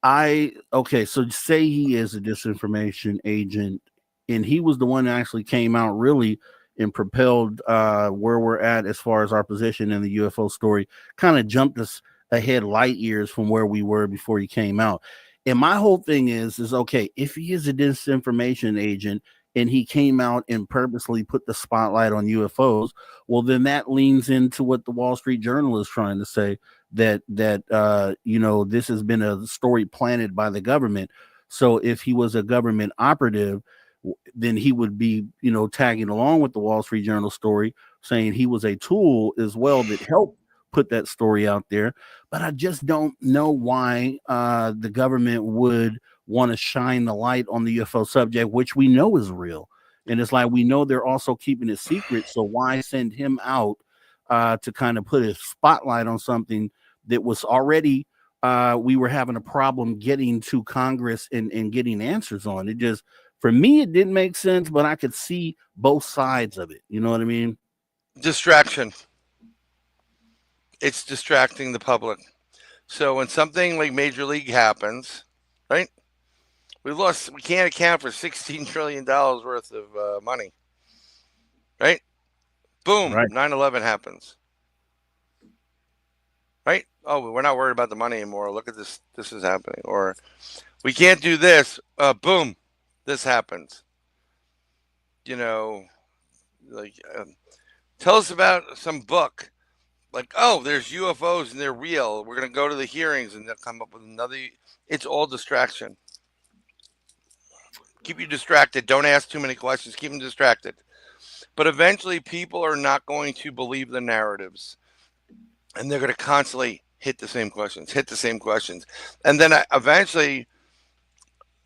so say he is a disinformation agent, and he was the one that actually came out really and propelled where we're at as far as our position in the UFO story, kind of jumped us ahead light years from where we were before he came out. And my whole thing is okay, if he is a disinformation agent and he came out and purposely put the spotlight on UFOs, well, then that leans into what the Wall Street Journal is trying to say, that this has been a story planted by the government. So if he was a government operative, then he would be, tagging along with the Wall Street Journal story, saying he was a tool as well that helped put that story out there. But I just don't know why the government would want to shine the light on the UFO subject, which we know is real. And it's like, we know they're also keeping it secret. So why send him out to kind of put a spotlight on something that was already, we were having a problem getting to Congress and getting answers on? It just, for me, it didn't make sense, but I could see both sides of it. You know what I mean? Distraction. It's distracting the public. So when something like Major League happens, right? We can't account for $16 trillion worth of money. Right? Boom, Right. 9/11 happens. Right? Oh, we're not worried about the money anymore. Look at this. This is happening. Or we can't do this. Boom, this happens. You know, like, tell us about some book. Like, oh, there's UFOs and they're real. We're going to go to the hearings and they'll come up with another. It's all distraction. Keep you distracted. Don't ask too many questions. Keep them distracted. But eventually people are not going to believe the narratives. And they're going to constantly hit the same questions. And then eventually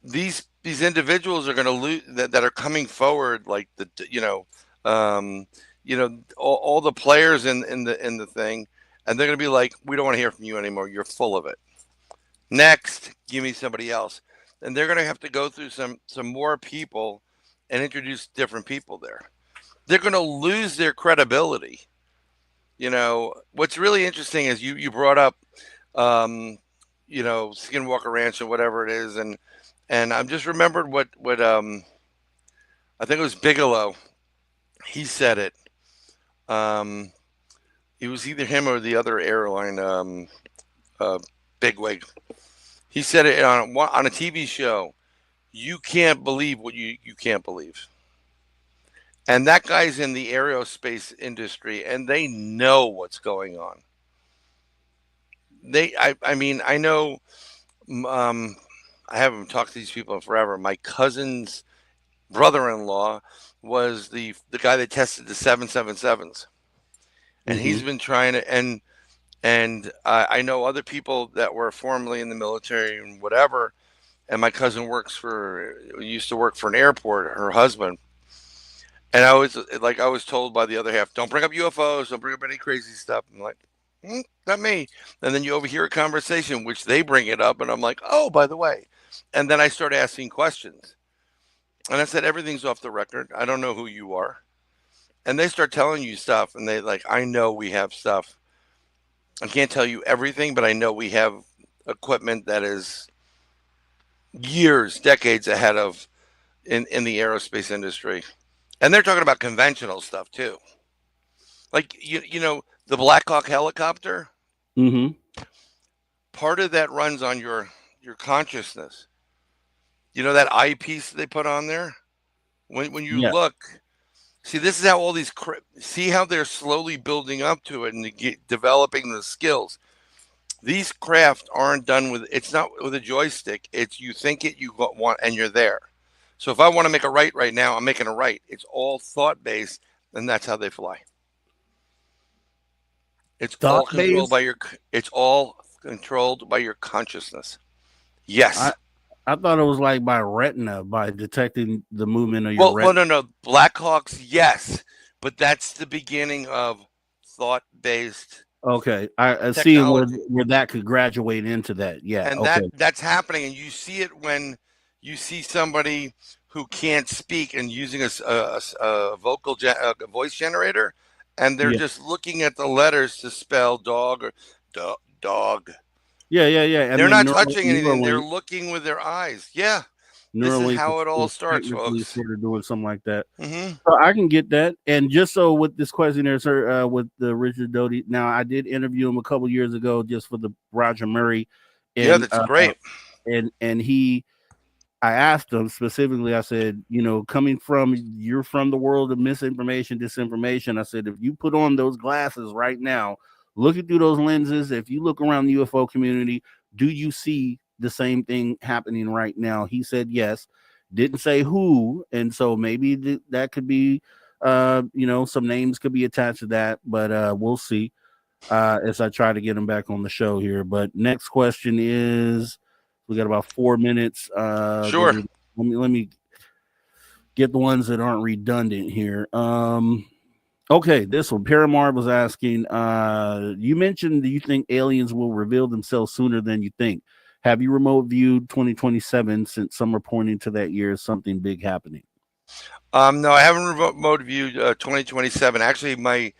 these individuals are going to lose that are coming forward, like all the players in the thing, and they're going to be like, we don't want to hear from you anymore. You're full of it. Next, give me somebody else. And they're going to have to go through some more people and introduce different people there. They're going to lose their credibility. You know, what's really interesting is you brought up, Skinwalker Ranch or whatever it is. And I'm just remembered what I think it was Bigelow. He said it. It was either him or the other airline bigwig. He said it on a TV show. You can't believe what you can't believe. And that guy's in the aerospace industry, and they know what's going on. I know. I haven't talked to these people in forever. My cousin's brother-in-law was the guy that tested the 777s, and he's been trying to. And I know other people that were formerly in the military and whatever. And my cousin used to work for an airport. Her husband. And I was told by the other half, don't bring up UFOs, don't bring up any crazy stuff. I'm like, not me. And then you overhear a conversation, which they bring it up, and I'm like, oh, by the way. And then I start asking questions. And I said, everything's off the record. I don't know who you are. And they start telling you stuff, and they I know we have stuff. I can't tell you everything, but I know we have equipment that is years, decades ahead of in the aerospace industry. And they're talking about conventional stuff too. Like, you know, the Black Hawk helicopter. Mm-hmm. Part of that runs on your consciousness. You know that eyepiece they put on there? When you look, see, this is how all these, see how they're slowly building up to it and developing the skills. These craft aren't done with, it's not with a joystick. It's you think it, you want, and you're there. So if I want to make a right now, I'm making a right. It's all thought-based, and that's how they fly. It's all controlled by your consciousness. Yes. I thought it was like by retina, by detecting the movement of your retina. Well, no. Black Hawks, yes. But that's the beginning of thought-based. Okay. I see where that could graduate into that. Yeah. And that's happening. And you see it when you see somebody who can't speak and using a voice generator, and they're just looking at the letters to spell dog or dog. Yeah. And they're not touching anything. They're looking with their eyes. Yeah. This Neuralink is how it all starts, folks. Sort of doing something like that. Mm-hmm. So I can get that. And just so with this question there, sir, with the Richard Doty. Now, I did interview him a couple years ago just for the Roger Murray. And, that's great. And I asked him specifically, I said, you know, you're from the world of misinformation, disinformation. I said, if you put on those glasses right now, looking through those lenses, if you look around the UFO community, do you see the same thing happening right now? He said yes. Didn't say who, and so maybe that could be some names could be attached to that, but we'll see. as I try to get him back on the show here. But next question is, we got about 4 minutes. Sure. Let me get the ones that aren't redundant here. Okay, this one. Paramar was asking, you mentioned, do you think aliens will reveal themselves sooner than you think? Have you remote viewed 2027 since some are pointing to that year as something big happening? No, I haven't remote viewed 2027. Actually, my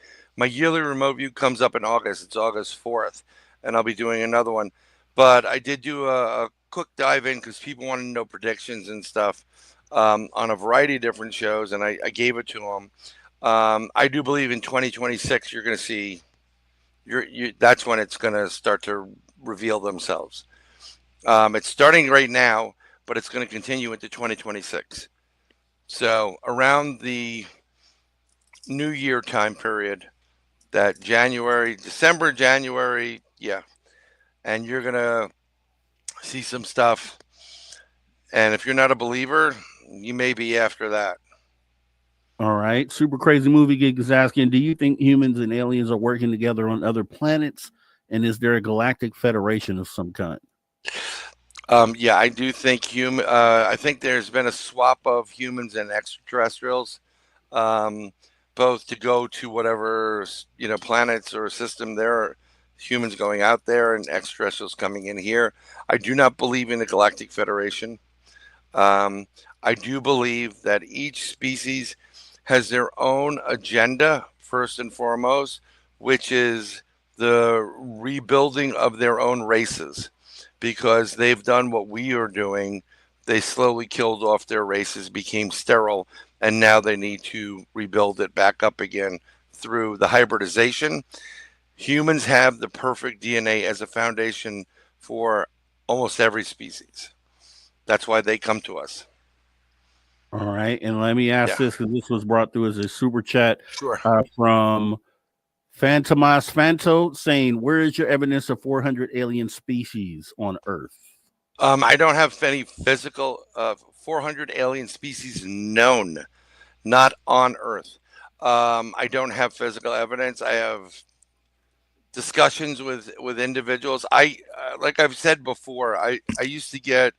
yearly remote view comes up in August. It's August 4th, and I'll be doing another one. But I did do a quick dive in because people want to know predictions and stuff on a variety of different shows, and I gave it to them. I do believe in 2026 you're going to see that's when it's going to start to reveal themselves. It's starting right now, but it's going to continue into 2026. So around the New Year time period, that December, January, yeah. And you're going to see some stuff. And if you're not a believer, you may be after that. All right. Super Crazy Movie Geek is asking, do you think humans and aliens are working together on other planets? And is there a galactic federation of some kind? Yeah, I do think I think there's been a swap of humans and extraterrestrials, both to go to whatever, planets or system there are humans going out there and extraterrestrials coming in here. I do not believe in a galactic federation. I do believe that each species has their own agenda, first and foremost, which is the rebuilding of their own races, because they've done what we are doing. They slowly killed off their races, became sterile, and now they need to rebuild it back up again through the hybridization. Humans have the perfect DNA as a foundation for almost every species. That's why they come to us. All right. And let me ask this, because this was brought through as a super chat from Phantomas Phanto saying, where is your evidence of 400 alien species on Earth? I don't have any physical 400 alien species known, not on Earth. I don't have physical evidence. I have discussions with individuals. Like I've said before, I used to get,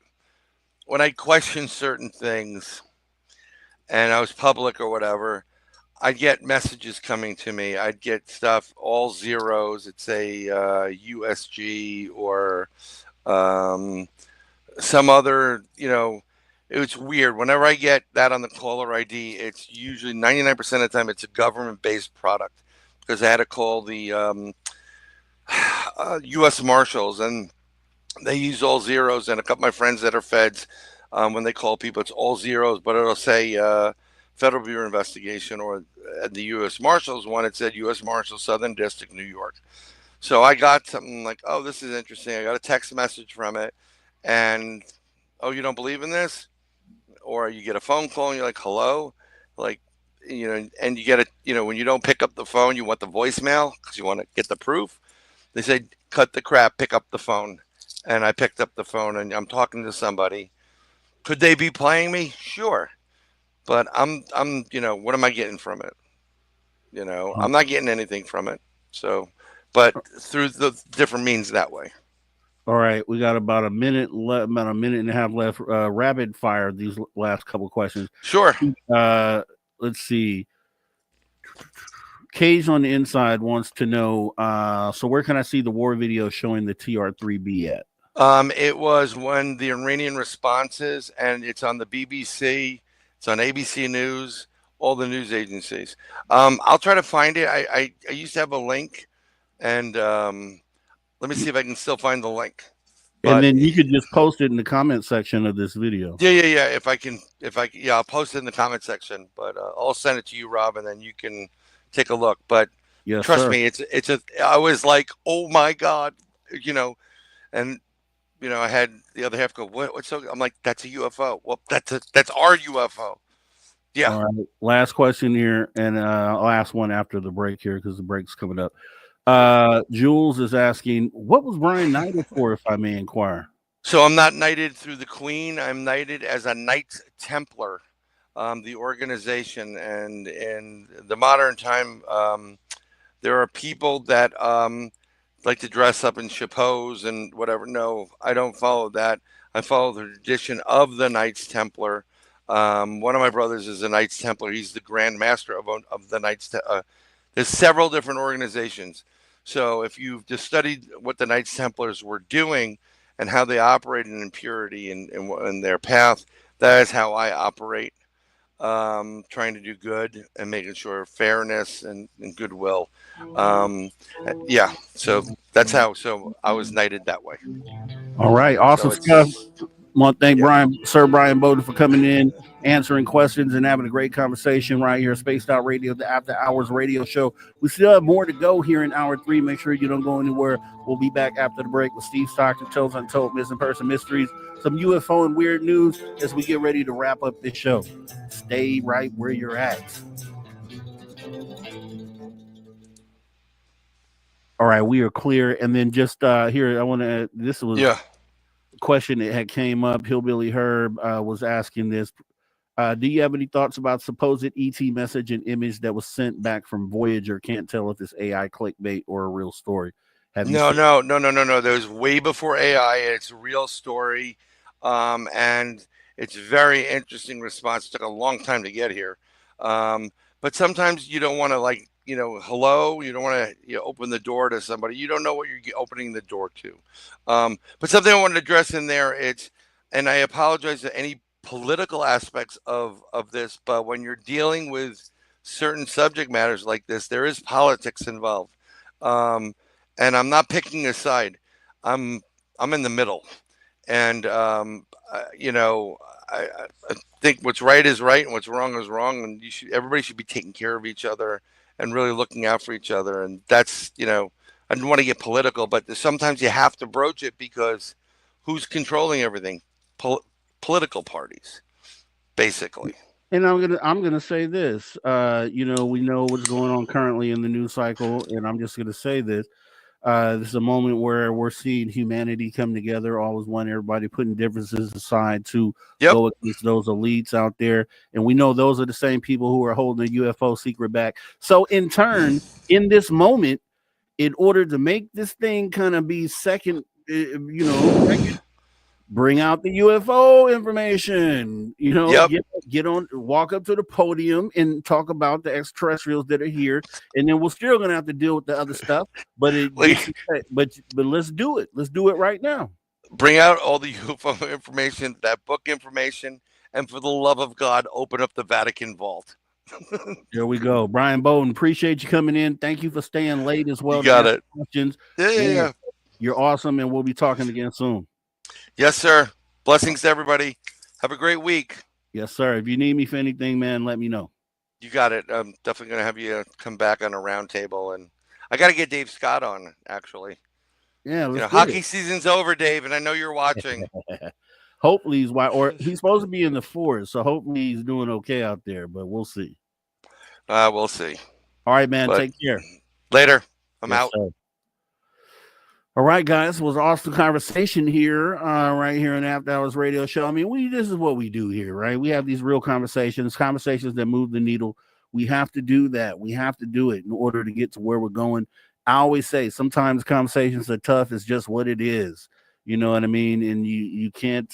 when I questioned certain things and I was public or whatever, I'd get messages coming to me. I'd get stuff, all zeros. It'd say USG or some other, it was weird. Whenever I get that on the caller ID, it's usually 99% of the time it's a government-based product, because I had to call the U.S. Marshals, and they use all zeros. And a couple of my friends that are feds, when they call people, it's all zeros, but it'll say Federal Bureau of Investigation, or the U.S. Marshals one, it said U.S. Marshals, Southern District, New York. So I got something like, oh, this is interesting. I got a text message from it, and, oh, you don't believe in this? Or you get a phone call and you're like, hello? Like, and you get it, when you don't pick up the phone, you want the voicemail because you want to get the proof. They say, cut the crap, pick up the phone. And I picked up the phone and I'm talking to somebody. Could they be playing me? Sure. But I'm, what am I getting from it? I'm not getting anything from it. So, but through the different means that way. All right, we got about a minute and a half left. Rapid fire these last couple questions. Sure. Let's see. Cage on the inside wants to know. So where can I see the war video showing the TR-3B at? It was when the Iranian responses, and it's on the BBC. It's on ABC News, all the news agencies. I'll try to find it. I used to have a link, and let me see if I can still find the link. And then you could just post it in the comment section of this video. Yeah. I'll post it in the comment section, but I'll send it to you, Rob, and then you can take a look. But trust me, I was like, oh my God, and I had the other half go, what's so? I'm like, that's a UFO. Well, that's our UFO. Yeah. All right. Last question here, and I'll ask one after the break here because the break's coming up. Jules is asking, what was Bryan knighted for, if I may inquire? So I'm not knighted through the Queen. I'm knighted as a Knights Templar, the organization. And in the modern time, there are people that like to dress up in chapeaus and whatever. No, I don't follow that. I follow the tradition of the Knights Templar. One of my brothers is a Knights Templar. He's the Grand Master of the Knights. There's several different organizations. So if you've just studied what the Knights Templars were doing and how they operated in purity and their path, that is how I operate. Trying to do good and making sure fairness and goodwill. Yeah, so that's how. So I was knighted that way. All right, awesome stuff. Want to thank Sir Bryan Bowden for coming in, answering questions, and having a great conversation right here. Spaced Out Radio, the After Hours radio show. We still have more to go here in hour 3. Make sure you don't go anywhere. We'll be back after the break with Steve Stockton, Tales Untold, Missing Person Mysteries, some UFO and weird news as we get ready to wrap up this show. Stay right where you're at. All right, we are clear. And then just here, I want to. This was a question that had came up. Hillbilly Herb was asking this. Do you have any thoughts about supposed ET message and image that was sent back from Voyager? Can't tell if it's AI clickbait or a real story. No. That was way before AI. It's a real story, and it's a very interesting response. It took a long time to get here, but sometimes you don't want to hello. You don't want to open the door to somebody. You don't know what you're opening the door to. But something I wanted to address in there, and I apologize to any political aspects of this, but when you're dealing with certain subject matters like this, there is politics involved. And I'm not picking a side. I'm in the middle. And, I think what's right is right and what's wrong is wrong. And everybody should be taking care of each other and really looking out for each other. And that's, I don't want to get political, but sometimes you have to broach it because who's controlling everything? Political parties, basically. And I'm gonna say this. We know what's going on currently in the news cycle, and I'm just gonna say this. This is a moment where we're seeing humanity come together, all as one, everybody putting differences aside to go against those elites out there. And we know those are the same people who are holding the UFO secret back. So in turn, in this moment, in order to make this thing kind of be second, bring out the UFO information, get on, walk up to the podium and talk about the extraterrestrials that are here. And then we're still going to have to deal with the other stuff, but let's do it. Let's do it right now. Bring out all the UFO information, that book information, and for the love of God, open up the Vatican vault. There we go. Bryan Bowden, appreciate you coming in. Thank you for staying late as well. You got it. Questions. Yeah. You're awesome, and we'll be talking again soon. Yes, sir. Blessings to everybody. Have a great week. Yes, sir. If you need me for anything, man, let me know. You got it. I'm definitely going to have you come back on a round table. And I got to get Dave Scott on, actually. Yeah. Hockey season's over, Dave, and I know you're watching. Hopefully he's supposed to be in the Forest, so hopefully he's doing okay out there, but we'll see. We'll see. All right, man. Take care. Later. I'm out. Sir. All right, guys, it was an awesome conversation here, right here in After Hours Radio Show. I mean, this is what we do here, right? We have these real conversations that move the needle. We have to do that. We have to do it in order to get to where we're going. I always say sometimes conversations are tough. It's just what it is. You know what I mean? And you can't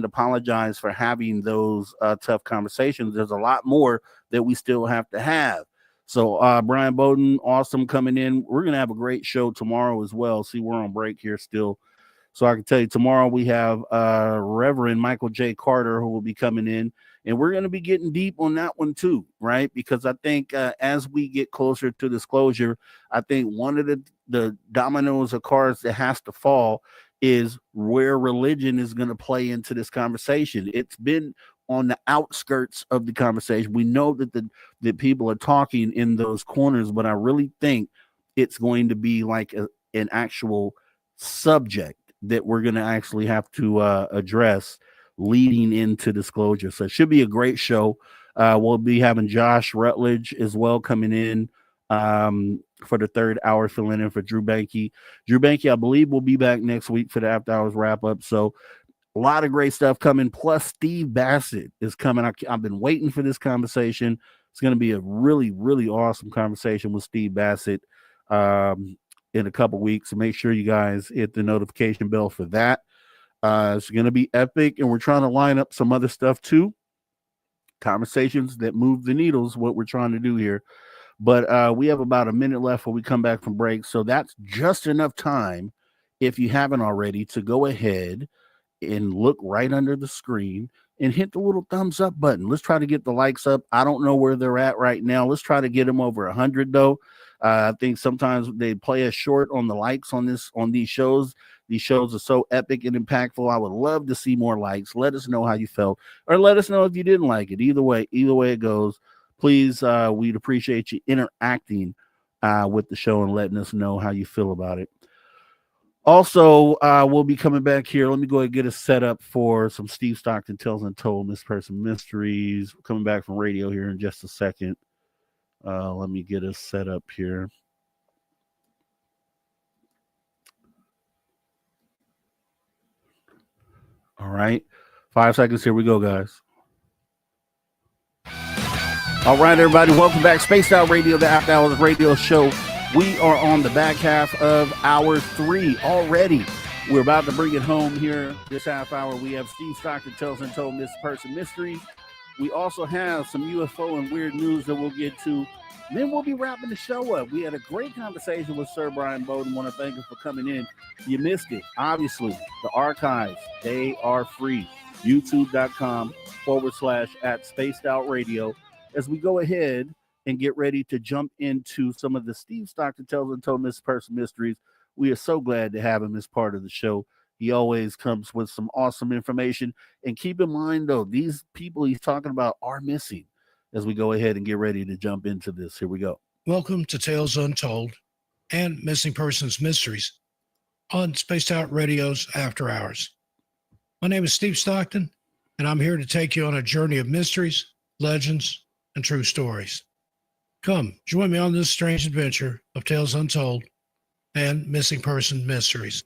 apologize for having those tough conversations. There's a lot more that we still have to have. So Bryan Bowden, awesome coming in. We're going to have a great show tomorrow as well. See, we're on break here still. So I can tell you tomorrow we have Reverend Michael J. Carter who will be coming in. And we're going to be getting deep on that one too, right? Because I think as we get closer to disclosure, I think one of the dominoes of cards that has to fall is where religion is going to play into this conversation. It's been on the outskirts of the conversation. We know that people are talking in those corners, but I really think it's going to be like an actual subject that we're going to actually have to address leading into disclosure. So it should be a great show. We'll be having Josh Rutledge as well coming in for the third hour, filling in for Drew Banke. Drew Banke, I believe, will be back next week for the After Hours wrap up. So a lot of great stuff coming. Plus, Steve Bassett is coming. I've been waiting for this conversation. It's going to be a really, really awesome conversation with Steve Bassett in a couple weeks. So make sure you guys hit the notification bell for that. It's going to be epic, and we're trying to line up some other stuff too. Conversations that move the needles, what we're trying to do here. But we have about a minute left when we come back from break. So that's just enough time, if you haven't already, to go ahead and look right under the screen and hit the little thumbs up button. Let's try to get the likes up. I don't know where they're at right now. Let's try to get them over 100 though. I think sometimes they play us short on the likes on these shows. These shows are so epic and impactful. I would love to see more likes. Let us know how you felt, or let us know if you didn't like it. Either way it goes. Please, we'd appreciate you interacting with the show and letting us know how you feel about it. Also, we'll be coming back here. Let me go ahead and get us set up for some Steve Stockton Tales Untold, Miss Person Mysteries. We're coming back from radio here in just a second. Let me get us set up here. All right. 5 seconds. Here we go, guys. All right, everybody. Welcome back. Spaced Out Radio, the After Hours Radio Show. We are on the back half of hour 3 already. We're about to bring it home here this half hour. We have Steve Stockton Tales Untold, Miss Person Mysteries. We also have some UFO and weird news that we'll get to. Then we'll be wrapping the show up. We had a great conversation with Sir Bryan Bowden. Want to thank him for coming in. You missed it. Obviously, the archives, they are free. YouTube.com/@SpacedOutRadio. As we go ahead and get ready to jump into some of the Steve Stockton Tales Untold Miss Person Mysteries, we are so glad to have him as part of the show. He always comes with some awesome information. And keep in mind, though, these people he's talking about are missing. As we go ahead and get ready to jump into this. Here we go. Welcome to Tales Untold and Missing Persons Mysteries on Spaced Out Radio's After Hours. My name is Steve Stockton, and I'm here to take you on a journey of mysteries, legends, and true stories. Come, join me on this strange adventure of Tales Untold and Missing Person Mysteries.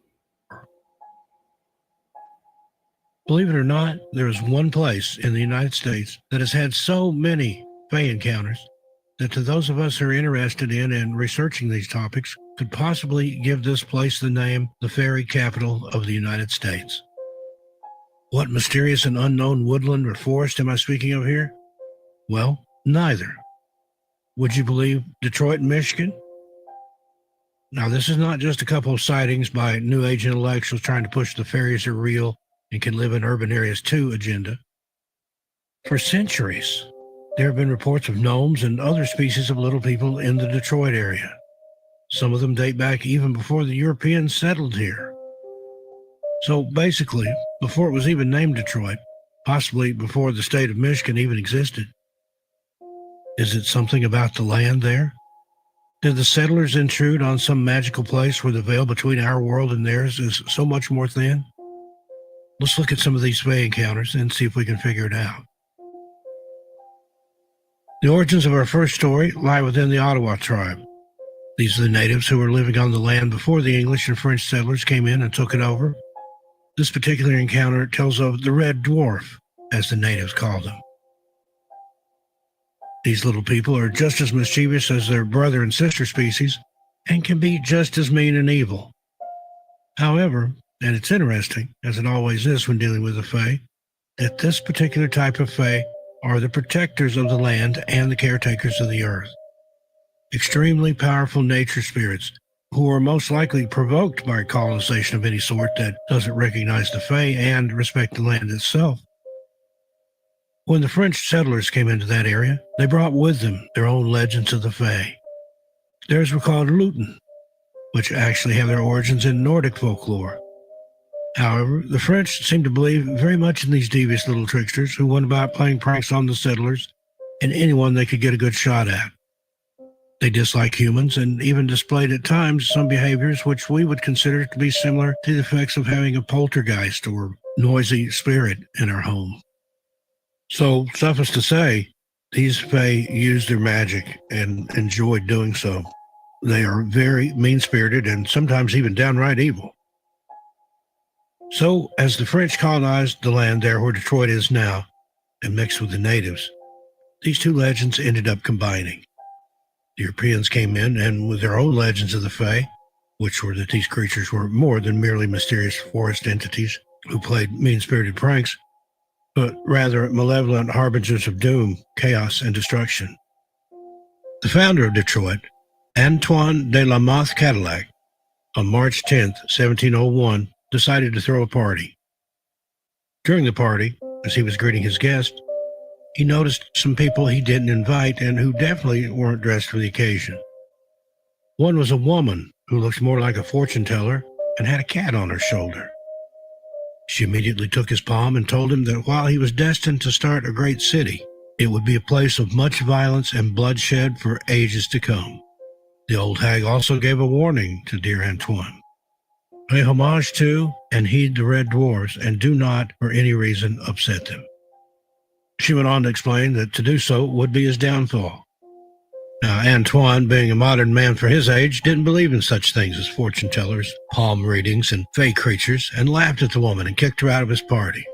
Believe it or not, there is one place in the United States that has had so many Fae encounters that to those of us who are interested in and researching these topics could possibly give this place the name the fairy capital of the United States. What mysterious and unknown woodland or forest am I speaking of here? Well, neither. Would you believe Detroit, Michigan? Now, this is not just a couple of sightings by New Age intellectuals trying to push the fairies are real and can live in urban areas too agenda. For centuries, there have been reports of gnomes and other species of little people in the Detroit area. Some of them date back even before the Europeans settled here. So basically, before it was even named Detroit, possibly before the state of Michigan even existed. Is it something about the land there? Did the settlers intrude on some magical place where the veil between our world and theirs is so much more thin? Let's look at some of these Fae encounters and see if we can figure it out. The origins of our first story lie within the Ottawa tribe. These are the natives who were living on the land before the English and French settlers came in and took it over. This particular encounter tells of the Red Dwarf, as the natives called them. These little people are just as mischievous as their brother and sister species and can be just as mean and evil. However, and it's interesting, as it always is when dealing with the Fae, that this particular type of Fae are the protectors of the land and the caretakers of the earth. Extremely powerful nature spirits who are most likely provoked by colonization of any sort that doesn't recognize the Fae and respect the land itself. When the French settlers came into that area, they brought with them their own legends of the Fae. Theirs were called Lutin, which actually have their origins in Nordic folklore. However, the French seemed to believe very much in these devious little tricksters who went about playing pranks on the settlers and anyone they could get a good shot at. They disliked humans and even displayed at times some behaviors which we would consider to be similar to the effects of having a poltergeist or noisy spirit in our home. So, suffice to say, these Fae used their magic and enjoyed doing so. They are very mean-spirited and sometimes even downright evil. So, as the French colonized the land there where Detroit is now and mixed with the natives, these two legends ended up combining. The Europeans came in, and with their own legends of the Fae, which were that these creatures were more than merely mysterious forest entities who played mean-spirited pranks, but rather malevolent harbingers of doom, chaos, and destruction. The founder of Detroit, Antoine de la Mothe Cadillac, on March 10, 1701, decided to throw a party. During the party, as he was greeting his guests, he noticed some people he didn't invite and who definitely weren't dressed for the occasion. One was a woman who looked more like a fortune teller and had a cat on her shoulder. She immediately took his palm and told him that while he was destined to start a great city, it would be a place of much violence and bloodshed for ages to come. The old hag also gave a warning to dear Antoine. Pay homage to and heed the red dwarfs, and do not, for any reason, upset them. She went on to explain that to do so would be his downfall. Now, Antoine, being a modern man for his age, didn't believe in such things as fortune tellers, palm readings, and fey creatures, and laughed at the woman and kicked her out of his party.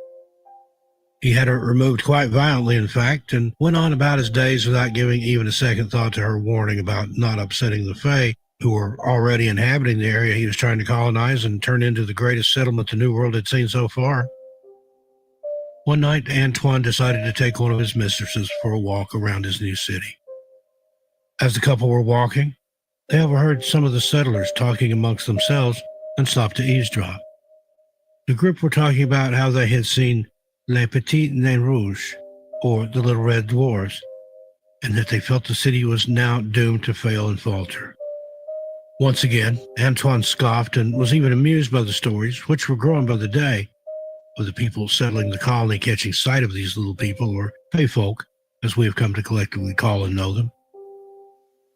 He had her removed quite violently, in fact, and went on about his days without giving even a second thought to her warning about not upsetting the Fae, who were already inhabiting the area he was trying to colonize and turn into the greatest settlement the New World had seen so far. One night, Antoine decided to take one of his mistresses for a walk around his new city. As the couple were walking, they overheard some of the settlers talking amongst themselves and stopped to eavesdrop. The group were talking about how they had seen Les Petits Nains Rouges, or the Little Red Dwarfs, and that they felt the city was now doomed to fail and falter. Once again, Antoine scoffed and was even amused by the stories, which were growing by the day, of the people settling the colony catching sight of these little people, or Fae folk, as we have come to collectively call and know them.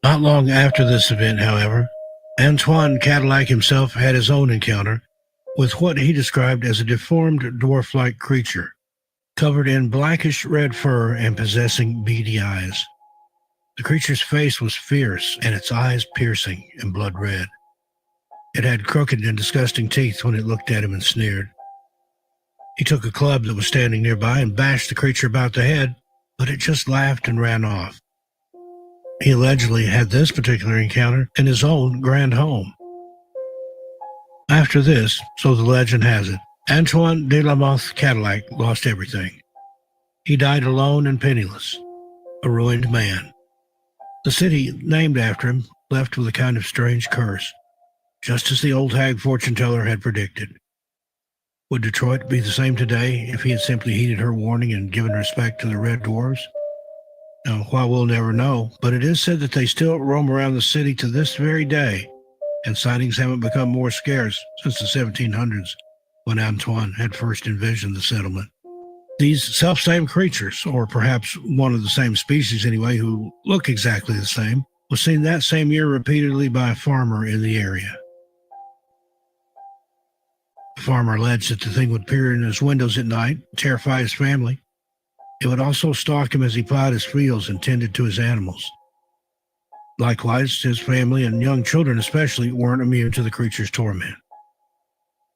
Not long after this event, however, Antoine Cadillac himself had his own encounter with what he described as a deformed dwarf-like creature, covered in blackish red fur and possessing beady eyes. The creature's face was fierce and its eyes piercing and blood red. It had crooked and disgusting teeth when it looked at him and sneered. He took a club that was standing nearby and bashed the creature about the head, but it just laughed and ran off. He allegedly had this particular encounter in his own grand home. After this, so the legend has it, Antoine de la Mothe Cadillac lost everything. He died alone and penniless, a ruined man. The city named after him left with a kind of strange curse, just as the old hag fortune teller had predicted. Would Detroit be the same today if he had simply heeded her warning and given respect to the Red Dwarfs? Now, while we'll never know, but it is said that they still roam around the city to this very day, and sightings haven't become more scarce since the 1700s, when Antoine had first envisioned the settlement. These self-same creatures, or perhaps one of the same species anyway, who look exactly the same, was seen that same year repeatedly by a farmer in the area. The farmer alleged that the thing would peer in his windows at night, terrify his family. It would also stalk him as he plowed his fields and tended to his animals. Likewise, his family and young children especially weren't immune to the creature's torment.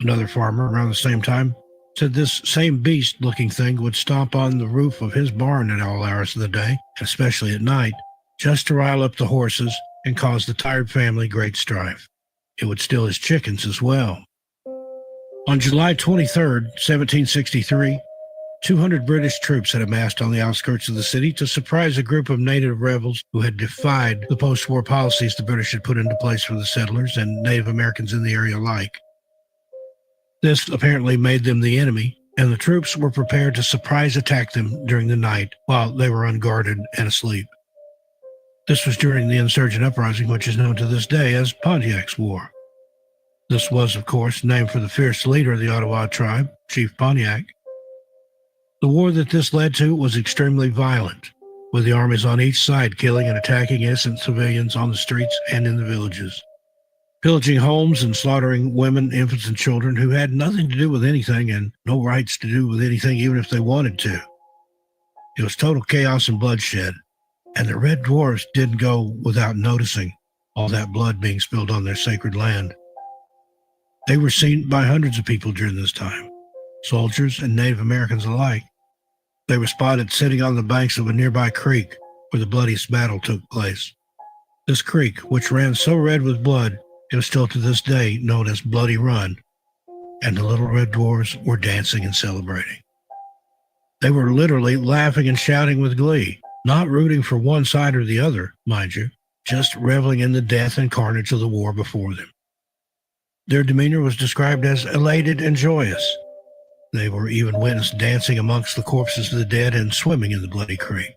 Another farmer around the same time said this same beast-looking thing would stomp on the roof of his barn at all hours of the day, especially at night, just to rile up the horses and cause the tired family great strife. It would steal his chickens as well. On July 23, 1763, 200 British troops had amassed on the outskirts of the city to surprise a group of native rebels who had defied the post-war policies the British had put into place for the settlers and Native Americans in the area alike. This apparently made them the enemy, and the troops were prepared to surprise attack them during the night while they were unguarded and asleep. This was during the insurgent uprising, which is known to this day as Pontiac's War. This was, of course, named for the fierce leader of the Ottawa tribe, Chief Pontiac. The war that this led to was extremely violent, with the armies on each side killing and attacking innocent civilians on the streets and in the villages, pillaging homes and slaughtering women, infants, and children who had nothing to do with anything and no rights to do with anything even if they wanted to. It was total chaos and bloodshed, and the Red Dwarfs didn't go without noticing all that blood being spilled on their sacred land. They were seen by hundreds of people during this time, soldiers and Native Americans alike. They were spotted sitting on the banks of a nearby creek where the bloodiest battle took place. This creek, which ran so red with blood, it was still to this day known as Bloody Run, and the little red dwarfs were dancing and celebrating. They were literally laughing and shouting with glee, not rooting for one side or the other, mind you, just reveling in the death and carnage of the war before them. Their demeanor was described as elated and joyous. They were even witnessed dancing amongst the corpses of the dead and swimming in the bloody creek.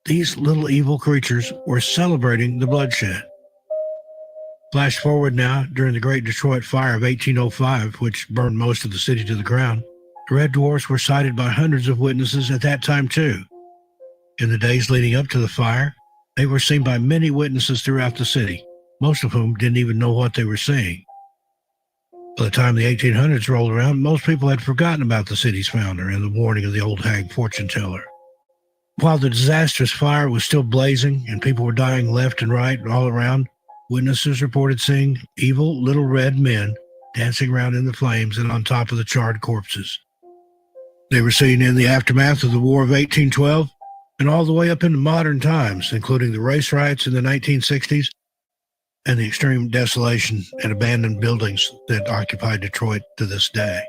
These little evil creatures were celebrating the bloodshed. Flash forward now, during the Great Detroit Fire of 1805, which burned most of the city to the ground, the red dwarfs were sighted by hundreds of witnesses at that time too. In the days leading up to the fire, they were seen by many witnesses throughout the city, most of whom didn't even know what they were seeing. By the time the 1800s rolled around, most people had forgotten about the city's founder and the warning of the old hag fortune teller. While the disastrous fire was still blazing and people were dying left and right all around, witnesses reported seeing evil little red men dancing around in the flames and on top of the charred corpses. They were seen in the aftermath of the War of 1812 and all the way up into modern times, including the race riots in the 1960s and the extreme desolation and abandoned buildings that occupy Detroit to this day.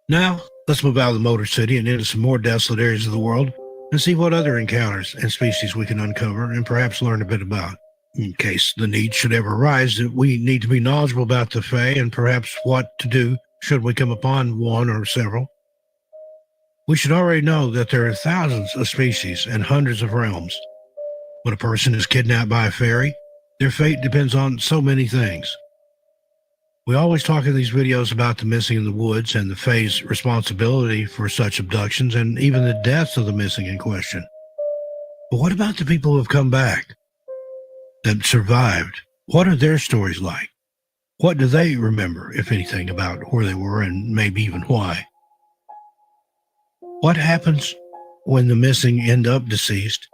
Now, let's move out of the Motor City and into some more desolate areas of the world and see what other encounters and species we can uncover and perhaps learn a bit about. In case the need should ever arise that we need to be knowledgeable about the Fae and perhaps what to do should we come upon one or several. We should already know that there are thousands of species and hundreds of realms. When a person is kidnapped by a fairy, their fate depends on so many things. We always talk in these videos about the missing in the woods and the Fae's responsibility for such abductions and even the deaths of the missing in question. But what about the people who have come back, that survived? What are their stories like? What do they remember, if anything, about where they were and maybe even why? What happens when the missing end up deceased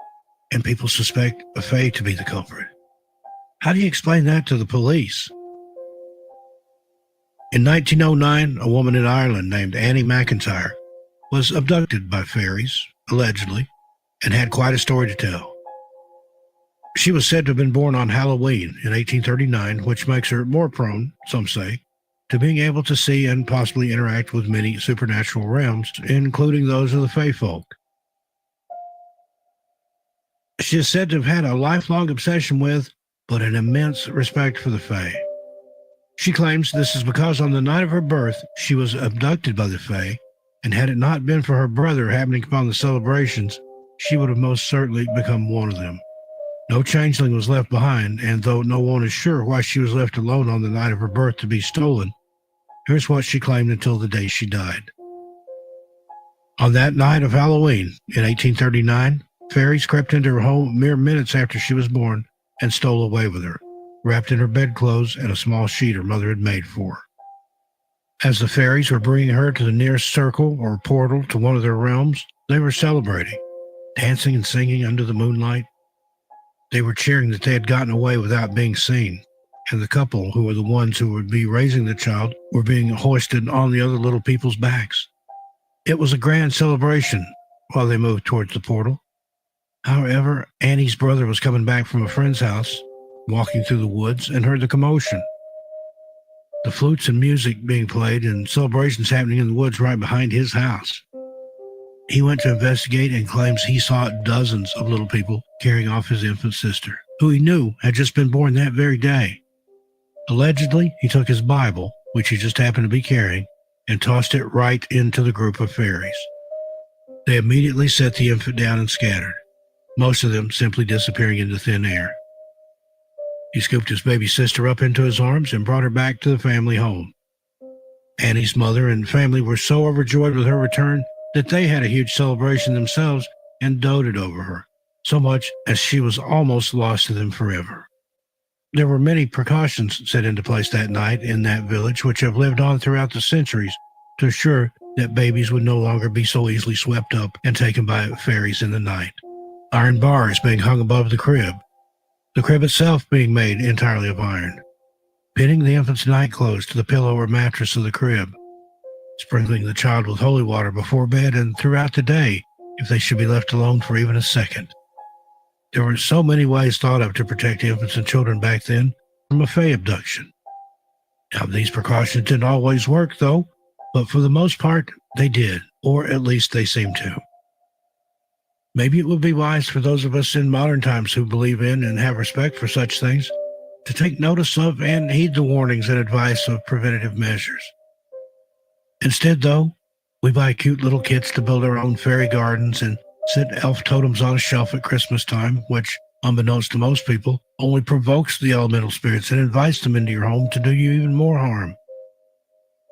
and people suspect a Fae to be the culprit? How do you explain that to the police? In 1909, a woman in Ireland named Annie McIntyre was abducted by fairies, allegedly, and had quite a story to tell. She was said to have been born on Halloween in 1839, which makes her more prone, some say, to being able to see and possibly interact with many supernatural realms, including those of the Fae folk. She is said to have had a lifelong obsession with, but an immense respect for the Fae. She claims this is because on the night of her birth, she was abducted by the Fae, and had it not been for her brother happening upon the celebrations, she would have most certainly become one of them. No changeling was left behind, and though no one is sure why she was left alone on the night of her birth to be stolen, here's what she claimed until the day she died. On that night of Halloween in 1839, fairies crept into her home mere minutes after she was born and stole away with her, wrapped in her bedclothes and a small sheet her mother had made for her. As the fairies were bringing her to the nearest circle or portal to one of their realms, they were celebrating, dancing and singing under the moonlight. They were cheering that they had gotten away without being seen, and the couple, who were the ones who would be raising the child, were being hoisted on the other little people's backs. It was a grand celebration while they moved towards the portal. However, Annie's brother was coming back from a friend's house, walking through the woods, and heard the commotion. The flutes and music being played and celebrations happening in the woods right behind his house. He went to investigate and claims he saw dozens of little people carrying off his infant sister, who he knew had just been born that very day. Allegedly, he took his Bible, which he just happened to be carrying, and tossed it right into the group of fairies. They immediately set the infant down and scattered, most of them simply disappearing into thin air. He scooped his baby sister up into his arms and brought her back to the family home. Annie's mother and family were so overjoyed with her return that they had a huge celebration themselves and doted over her, so much as she was almost lost to them forever. There were many precautions set into place that night in that village which have lived on throughout the centuries to assure that babies would no longer be so easily swept up and taken by fairies in the night. Iron bars being hung above the crib itself being made entirely of iron, pinning the infant's night clothes to the pillow or mattress of the crib, sprinkling the child with holy water before bed and throughout the day if they should be left alone for even a second. There were so many ways thought of to protect infants and children back then from a Fae abduction. Now, these precautions didn't always work, though, but for the most part, they did, or at least they seemed to. Maybe it would be wise for those of us in modern times who believe in and have respect for such things to take notice of and heed the warnings and advice of preventative measures. Instead, though, we buy cute little kits to build our own fairy gardens and set elf totems on a shelf at Christmas time, which, unbeknownst to most people, only provokes the elemental spirits and invites them into your home to do you even more harm.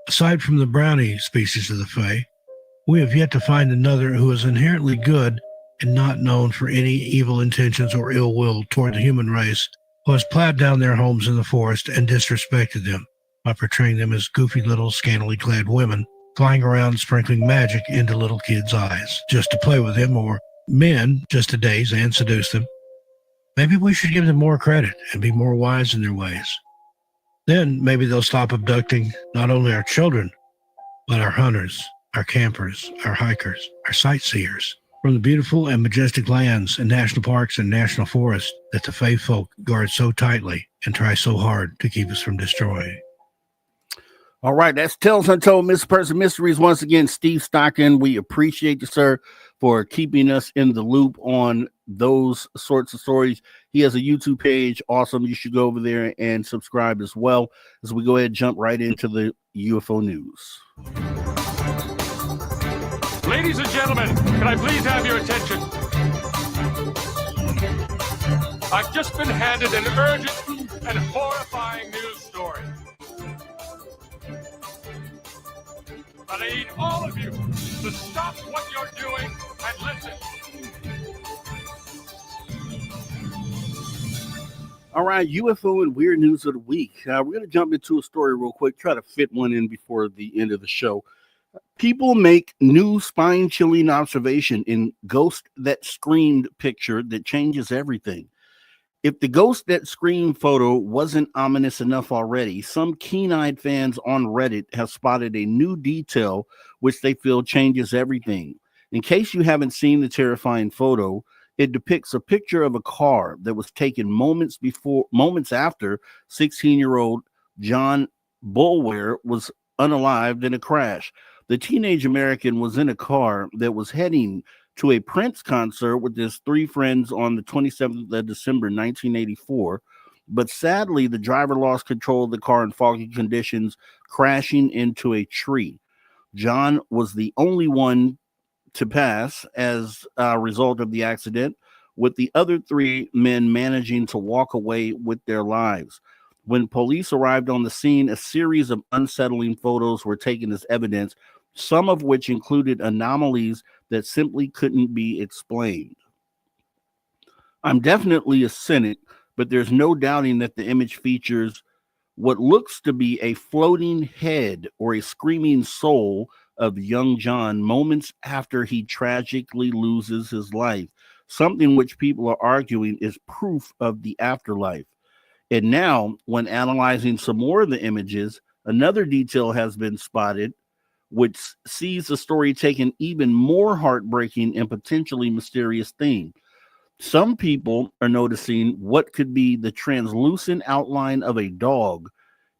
Aside from the brownie species of the Fae, we have yet to find another who is inherently good and not known for any evil intentions or ill will toward the human race, who has plowed down their homes in the forest and disrespected them by portraying them as goofy little scantily clad women flying around sprinkling magic into little kids' eyes just to play with them, or men just to daze and seduce them. Maybe we should give them more credit and be more wise in their ways. Then maybe they'll stop abducting not only our children, but our hunters, our campers, our hikers, our sightseers from the beautiful and majestic lands and national parks and national forests that the Fae folk guard so tightly and try so hard to keep us from destroying. All right, that's Tales Untold, Missing Person Mysteries. Once again, Steve Stockton, we appreciate you, sir, for keeping us in the loop on those sorts of stories. He has a YouTube page. Awesome. You should go over there and subscribe as well, as we go ahead and jump right into the UFO news. Ladies and gentlemen, can I please have your attention? I've just been handed an urgent and horrifying news story. But I need all of you to stop what you're doing and listen. All right, UFO and weird news of the week. We're going to jump into a story real quick, try to fit one in before the end of the show. People make new spine-chilling observation in Ghost That Screamed picture that changes everything. If the Ghost That Screamed photo wasn't ominous enough already, some keen-eyed fans on Reddit have spotted a new detail which they feel changes everything. In case you haven't seen the terrifying photo, it depicts a picture of a car that was taken moments after 16-year-old John Boulware was unalived in a crash. The teenage American was in a car that was heading to a Prince concert with his three friends on the 27th of December, 1984. But sadly, the driver lost control of the car in foggy conditions, crashing into a tree. John was the only one to pass as a result of the accident, with the other three men managing to walk away with their lives. When police arrived on the scene, a series of unsettling photos were taken as evidence, some of which included anomalies that simply couldn't be explained. I'm definitely a cynic, but there's no doubting that the image features what looks to be a floating head or a screaming soul of young John moments after he tragically loses his life, something which people are arguing is proof of the afterlife. And now, when analyzing some more of the images, another detail has been spotted which sees the story take an even more heartbreaking and potentially mysterious theme. Some people are noticing what could be the translucent outline of a dog,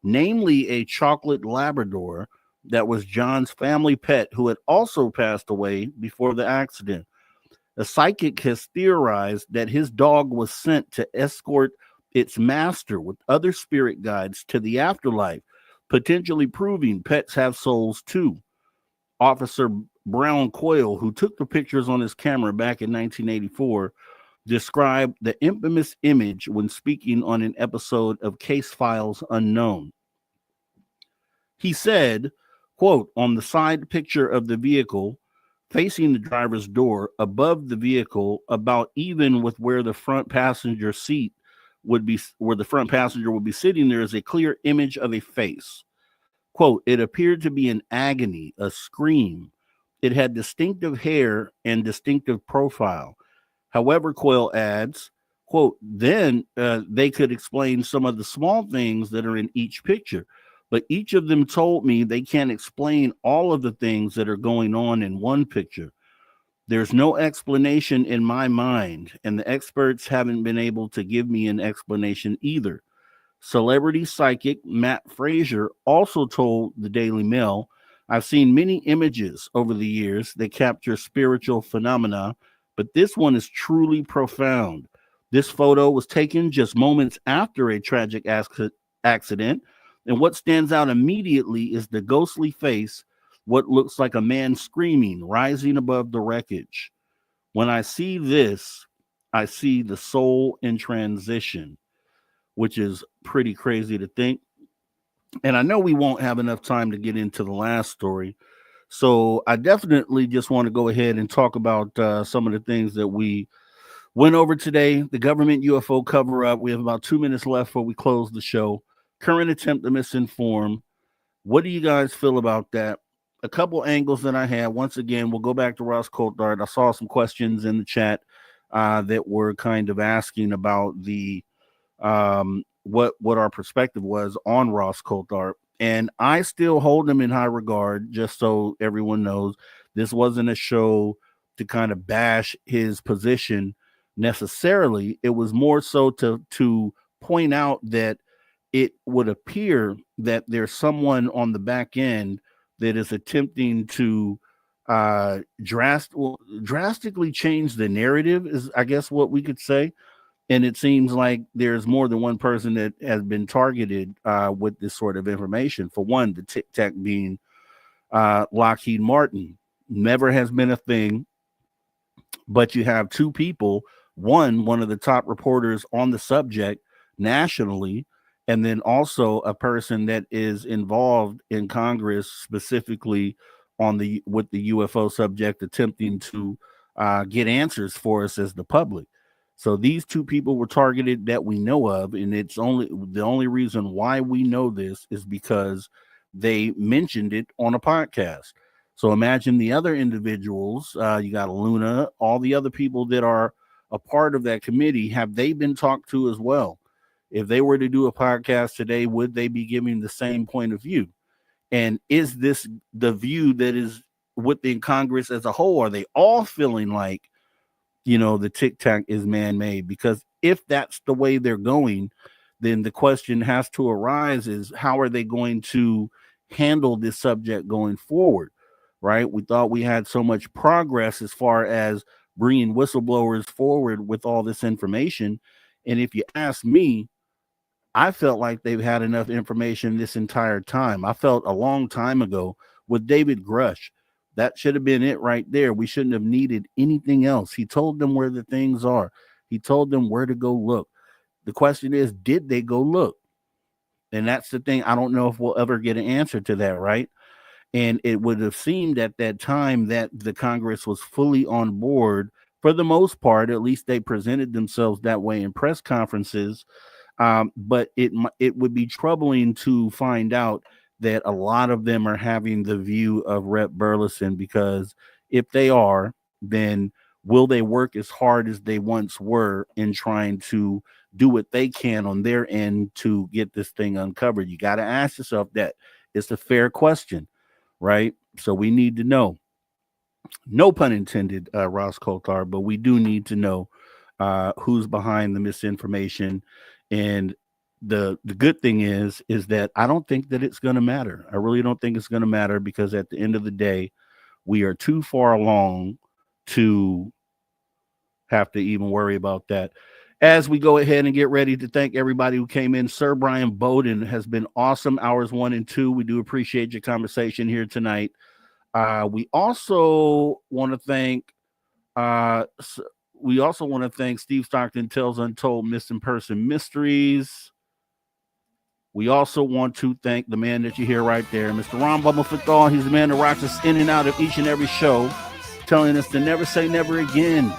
namely a chocolate Labrador that was John's family pet, who had also passed away before the accident. A psychic has theorized that his dog was sent to escort its master with other spirit guides to the afterlife, potentially proving pets have souls too. Officer Brown Coyle, who took the pictures on his camera back in 1984, described the infamous image when speaking on an episode of Case Files Unknown. He said, quote, "On the side picture of the vehicle, facing the driver's door, above the vehicle, about even with where the front passenger seat would be, where the front passenger would be sitting, there is a clear image of a face. Quote, it appeared to be an agony, a scream. It had distinctive hair and distinctive profile. However," Coyle adds, quote, "then they could explain some of the small things that are in each picture. but each of them told me they can't explain all of the things that are going on in one picture. There's no explanation in my mind, and the experts haven't been able to give me an explanation either. Celebrity psychic Matt Frazier also told the Daily Mail, I've seen many images over the years that capture spiritual phenomena, but this one is truly profound. This photo was taken just moments after a tragic accident, and what stands out immediately is the ghostly face, what looks like a man screaming, rising above the wreckage. When I see this, I see the soul in transition, which is pretty crazy to think. And I know we won't have enough time to get into the last story. So I definitely just want to go ahead and talk about some of the things that we went over today. The government UFO cover up. We have about 2 minutes left before we close the show. Current attempt to misinform. What do you guys feel about that? A couple angles that I had. Once again, we'll go back to Ross Coulthard. I saw some questions in the chat that were kind of asking about the what our perspective was on Ross Coulthard. And I still hold him in high regard, just so everyone knows. This wasn't a show to kind of bash his position necessarily. It was more so to point out that it would appear that there's someone on the back end that is attempting to drastically change the narrative, is I guess what we could say. And it seems like there's more than one person that has been targeted with this sort of information. For one, the Tic Tac being Lockheed Martin. Never has been a thing, but you have two people, one of the top reporters on the subject nationally, and then also a person that is involved in Congress specifically with the UFO subject, attempting to get answers for us as the public. So these two people were targeted that we know of, and it's the only reason why we know this is because they mentioned it on a podcast. So imagine the other individuals, you got Luna, all the other people that are a part of that committee, have they been talked to as well? If they were to do a podcast today, would they be giving the same point of view? And is this the view that is within Congress as a whole? Are they all feeling like, the Tic Tac is man-made? Because if that's the way they're going, then the question has to arise is, how are they going to handle this subject going forward, right? We thought we had so much progress as far as bringing whistleblowers forward with all this information. And if you ask me, I felt like they've had enough information this entire time. I felt a long time ago with David Grush, that should have been it right there. We shouldn't have needed anything else. He told them where the things are. He told them where to go look. The question is, did they go look? And that's the thing. I don't know if we'll ever get an answer to that, right? And it would have seemed at that time that the Congress was fully on board for the most part. At least they presented themselves that way in press conferences. But it would be troubling to find out that a lot of them are having the view of Rep. Burleson, because if they are, then will they work as hard as they once were in trying to do what they can on their end to get this thing uncovered? You got to ask yourself that. It's a fair question, right? So we need to know. No pun intended, Ross Coulthard, but we do need to know who's behind the misinformation. And the good thing is that I don't think that it's going to matter. I really don't think it's going to matter, because at the end of the day, we are too far along to have to even worry about that. As we go ahead and get ready to thank everybody who came in, Sir Bryan Bowden has been awesome. Hours 1 and 2. We do appreciate your conversation here tonight. We also want to thank Steve Stockton Tells Untold Missing Person Mysteries. We also want to thank the man that you hear right there, Mr. Ron Bumblefoot. He's the man that rocks us in and out of each and every show, telling us to never say never again.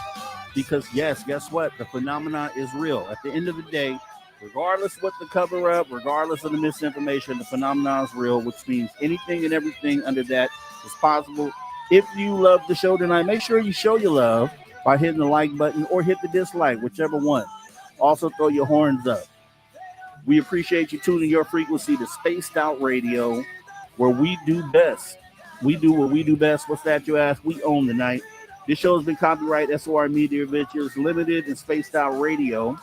Because, yes, guess what? The phenomena is real. At the end of the day, regardless what the cover-up, regardless of the misinformation, the phenomena is real, which means anything and everything under that is possible. If you love the show tonight, make sure you show your love by hitting the like button or hit the dislike, whichever one. Also, throw your horns up. We appreciate you tuning your frequency to Spaced Out Radio, where we do best. We do what we do best. What's that, you ask? We own the night. This show has been copyright SOR Media Ventures Limited and Spaced Out Radio.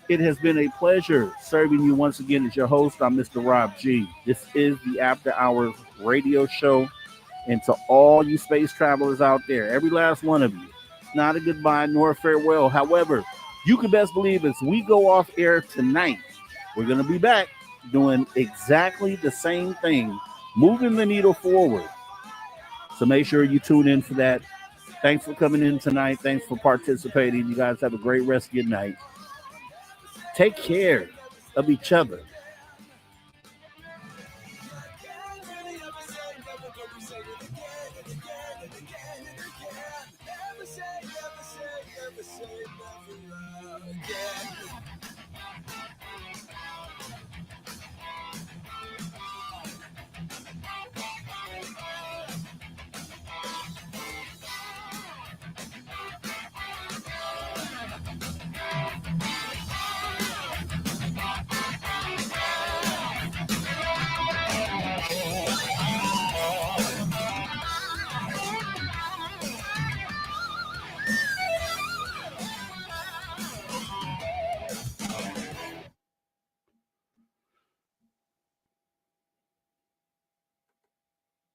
It has been a pleasure serving you once again as your host. I'm Mr. Rob G. This is the After Hours radio show. And to all you space travelers out there, every last one of you, it's not a goodbye nor a farewell. However, you can best believe as we go off air tonight, we're going to be back doing exactly the same thing, moving the needle forward. So make sure you tune in for that. Thanks for coming in tonight. Thanks for participating. You guys have a great rest of your night. Take care of each other.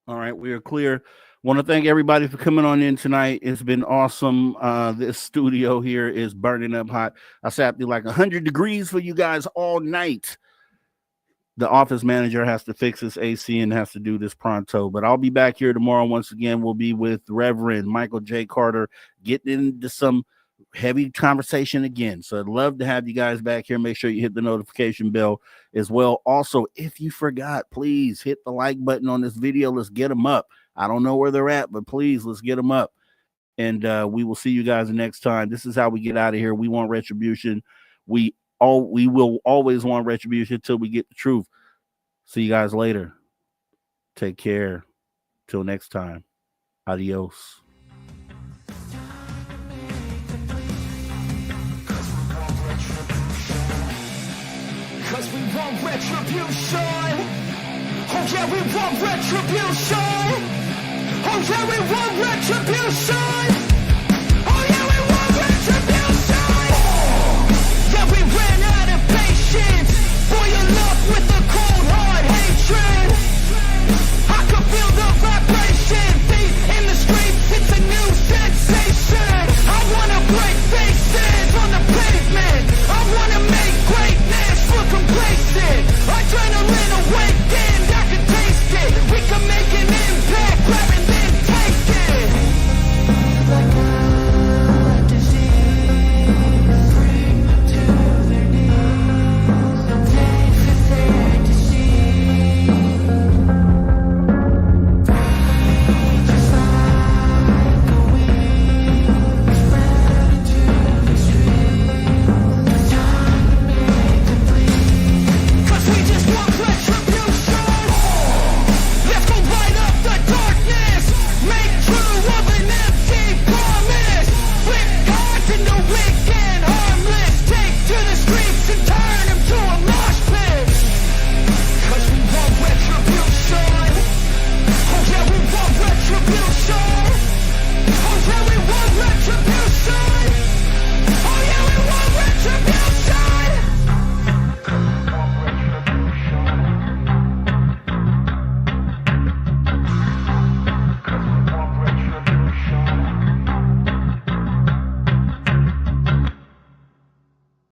All right, we are clear. Want to thank everybody for coming on in tonight. It's been awesome. This studio here is burning up hot. I sat through like 100 degrees for you guys all night. The office manager has to fix his AC and has to do this pronto. But I'll be back here tomorrow once again. We'll be with Reverend Michael J. Carter, getting into some heavy conversation again. So I'd love to have you guys back here. Make sure you hit the notification bell as well. Also, if you forgot, please hit the like button on this video. Let's get them up. I don't know where they're at, but please, let's get them up. And we will see you guys next time. This is how we get out of here. We want retribution. We will always want retribution until we get the truth. See you guys later. Take care. Till next time. Adios. Cause we want retribution. Oh yeah, we want retribution. Oh yeah, we want retribution.